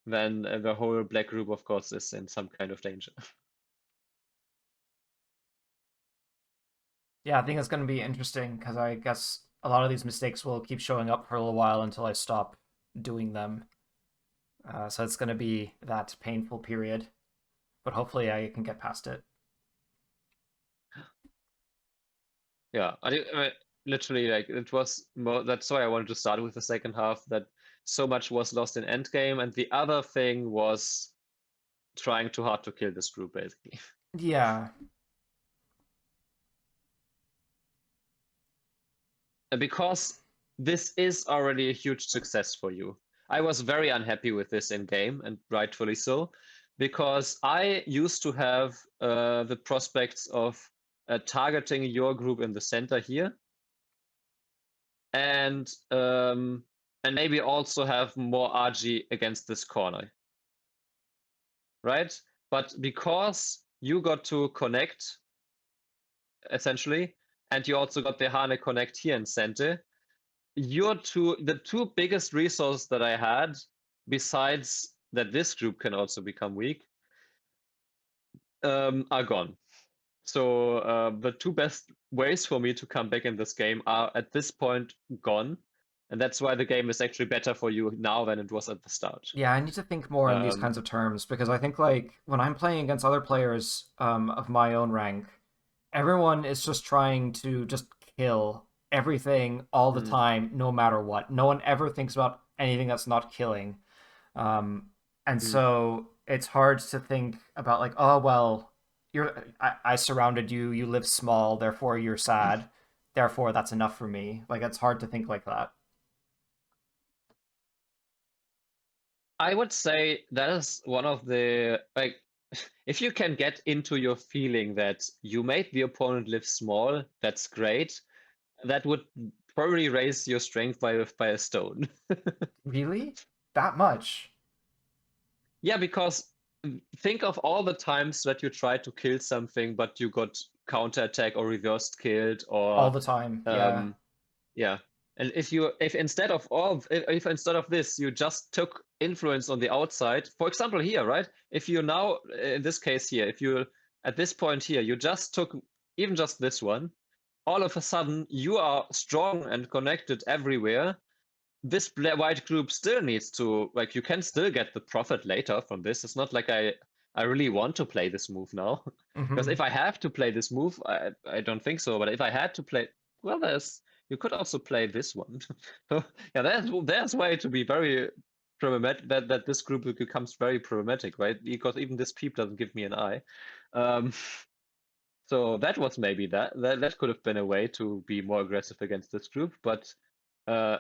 then the whole black group, of course, is in some kind of danger.
Yeah, I think it's going to be interesting because I guess a lot of these mistakes will keep showing up for a little while until I stop doing them. So it's going to be that painful period, but hopefully I can get past it.
Yeah, I literally like it was more, that's why I wanted to start with the second half, that so much was lost in endgame, and the other thing was trying too hard to kill this group basically.
Yeah.
And because this is already a huge success for you. I was very unhappy with this in game, and rightfully so, because I used to have the prospects of targeting your group in the center here, and maybe also have more RG against this corner, right? But because you got to connect, essentially, and you also got the Hane connect here in center, the two biggest resources that I had, besides that this group can also become weak, are gone. So the two best ways for me to come back in this game are at this point gone. And that's why the game is actually better for you now than it was at the start.
Yeah, I need to think more in these kinds of terms because I think like when I'm playing against other players of my own rank, everyone is just trying to just kill everything all the time, no matter what. No one ever thinks about anything that's not killing. And so it's hard to think about like, oh well, I surrounded you, you live small, therefore you're sad, therefore that's enough for me. Like it's hard to think like that.
I would say that is one of the, like, if you can get into your feeling that you made the opponent live small, that's great. That would probably raise your strength by a stone.
Really? That much?
Yeah, because think of all the times that you tried to kill something, but you got counterattack or reversed killed,
All
or
the time. Yeah.
yeah. And if instead of if instead of this you just took influence on the outside, for example here, right? If you now in this case here, if you at this point here you just took even just this one, all of a sudden you are strong and connected everywhere. This white group still needs to, like, you can still get the profit later from this. It's not like I really want to play this move now. Because if I have to play this move, I don't think so. But if I had to play, well, you could also play this one. So yeah, there's way to be very problematic, that this group becomes very problematic, right? Because even this peep doesn't give me an eye. So that was maybe that could have been a way to be more aggressive against this group, but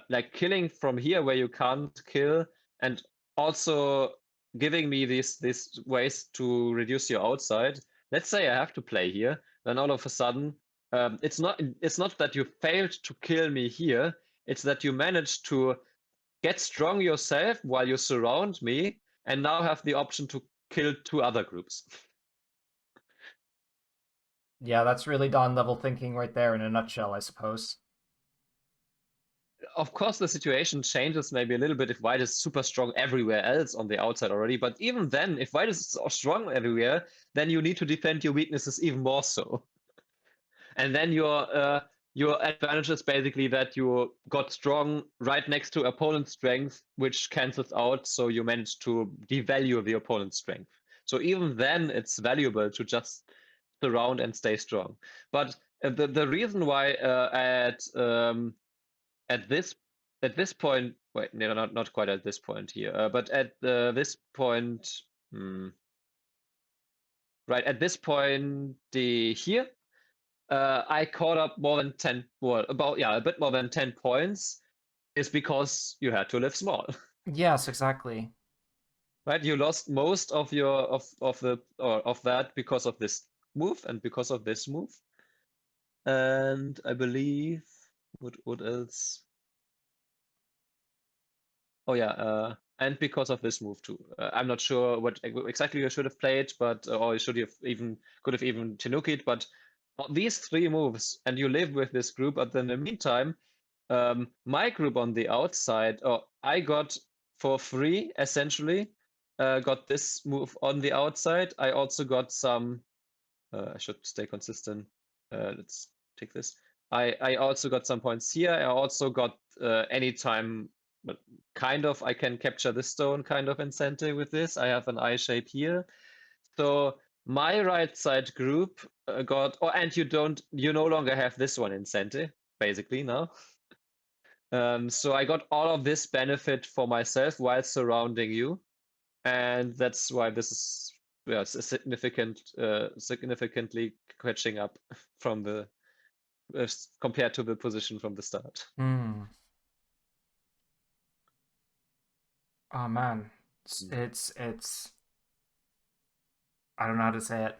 like killing from here where you can't kill, and also giving me these ways to reduce your outside. Let's say I have to play here, then all of a sudden, it's not that you failed to kill me here. It's that you managed to get strong yourself while you surround me, and now have the option to kill 2 other groups.
Yeah, that's really Dawn level thinking right there in a nutshell, I suppose.
Of course, the situation changes maybe a little bit if white is super strong everywhere else on the outside already. But even then, if white is strong everywhere, then you need to defend your weaknesses even more so. And then your advantage is basically that you got strong right next to opponent's strength, which cancels out, so you manage to devalue the opponent's strength. So even then, it's valuable to just surround and stay strong. But the reason why at this point, wait, no, not quite at this point here, but at this point, right at this point here, I caught up more than 10, well, about, yeah, a bit more than 10 points, is because you had to live small.
Yes, exactly.
Right, you lost most of your of that because of this move and because of this move, and I believe what else? Oh yeah, and because of this move too. I'm not sure what exactly you should have played, but or you should have even could have even Tanuki'd, but these 3 moves, and you live with this group. But then in the meantime, my group on the outside, I got for free essentially, got this move on the outside. I also got some. I should stay consistent. Let's take this. I also got some points here. I also got anytime, but kind of, I can capture this stone kind of incentive with this. I have an I shape here. So my right side group got, and you no longer have this one incentive, basically now. So I got all of this benefit for myself while surrounding you. And that's why this is significantly catching up from the compared to the position from the start.
Hmm. Oh man, it's I don't know how to say it,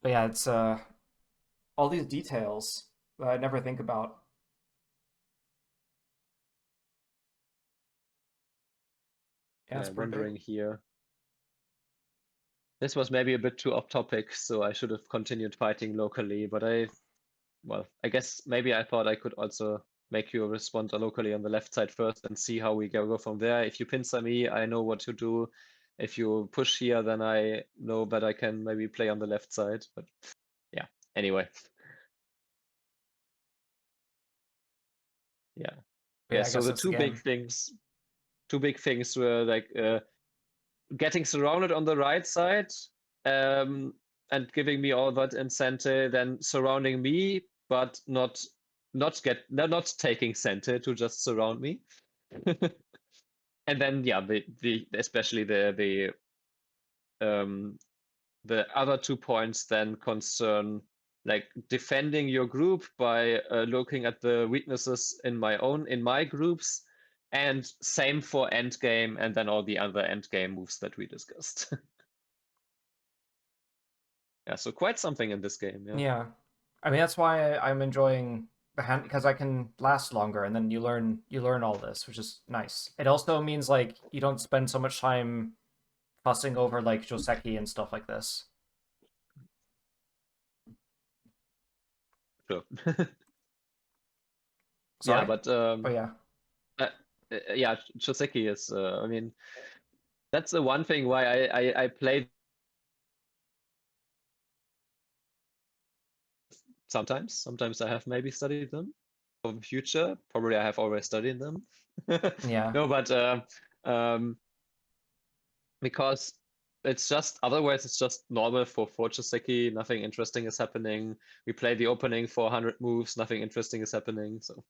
but yeah, it's all these details that I never think about. Yeah, it's
Yeah,
pretty big.
wondering here. This was maybe a bit too off topic, so I should have continued fighting locally, but I guess maybe I thought I could also make you respond locally on the left side first and see how we go from there. If you pincer me, I know what to do. If you push here, then I know that I can maybe play on the left side. But yeah, anyway. Yeah.
But
Yeah,
yeah, I
so
guess
the
that's the game.
two big things were like getting surrounded on the right side, and giving me all that incentive, then surrounding me, but not taking center to just surround me. And then yeah, the especially the other 2 points then concern like defending your group by looking at the weaknesses in my groups, and same for endgame, and then all the other endgame moves that we discussed. Yeah, so quite something in this game. Yeah.
Yeah, I mean that's why I'm enjoying the hand because I can last longer, and then you learn all this, which is nice. It also means like you don't spend so much time fussing over like Joseki and stuff like this.
Sure. Yeah,
Sorry?
but
Oh yeah.
uh, yeah, Shoseki is. I mean, that's the one thing why I played sometimes. Sometimes I have maybe studied them for the future. Probably I have always studied them.
Yeah.
No, but um, because it's just otherwise it's just normal for Shoseki. Nothing interesting is happening. We play the opening for 100 moves. Nothing interesting is happening. So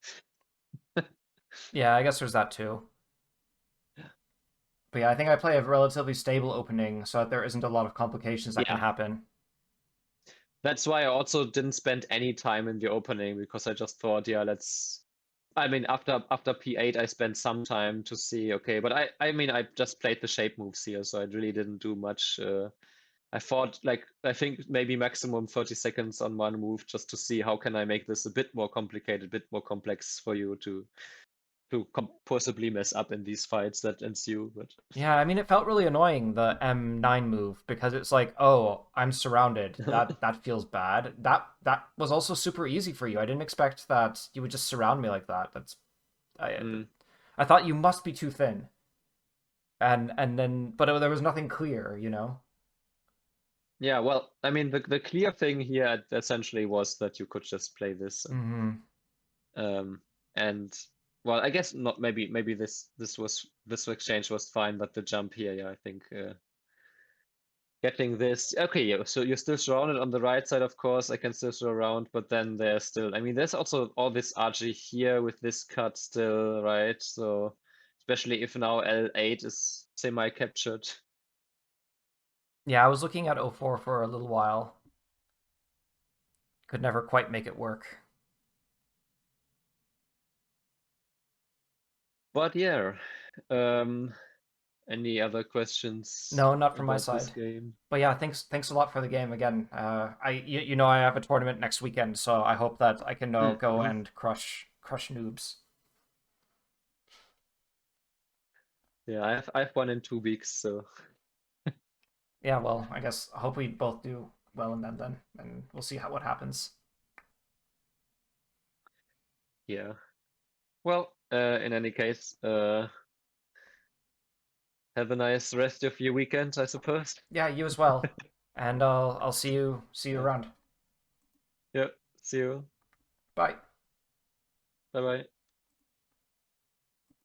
Yeah, I guess there's that too. But yeah, I think I play a relatively stable opening so that there isn't a lot of complications that can
yeah,
happen.
that's why I also didn't spend any time in the opening, because I just thought, yeah, let's. I mean, after P8, I spent some time to see, okay, but I mean, I just played the shape moves here, so I really didn't do much. I thought, like, I think maybe maximum 30 seconds on one move just to see how can I make this a bit more complicated, a bit more complex for you to to possibly mess up in these fights that ensue. But
Yeah, I mean, it felt really annoying, the M9 move, because it's like, oh, I'm surrounded. That feels bad. That was also super easy for you. I didn't expect that you would just surround me like that. I
mm,
I thought you must be too thin. And then, but there was nothing clear, you know?
yeah, well, I mean, the clear thing here essentially was that you could just play this,
Mm-hmm.
um, and well, I guess not. Maybe this exchange was fine, but the jump here, yeah, I think getting this. Okay, yeah. So you're still surrounded on the right side, of course. I can still surround, but then there's still. I mean, there's also all this RG here with this cut still, right? So especially if now L8 is semi-captured.
Yeah, I was looking at 04 for a little while. Could never quite make it work.
But yeah, um, any other questions
No, not from my
about this
side.
game?
But yeah, thanks a lot for the game again. You know I have a tournament next weekend, so I hope that I can go
Mm-hmm.
and crush noobs.
Yeah, I've won in 2 weeks, so
Yeah, well, I guess I hope we both do well in them then, and we'll see what happens.
yeah. Well, in any case, have a nice rest of your weekend, I suppose.
Yeah, you as well, and I'll see you
Yeah.
around.
Yeah. See you.
Bye.
Bye bye.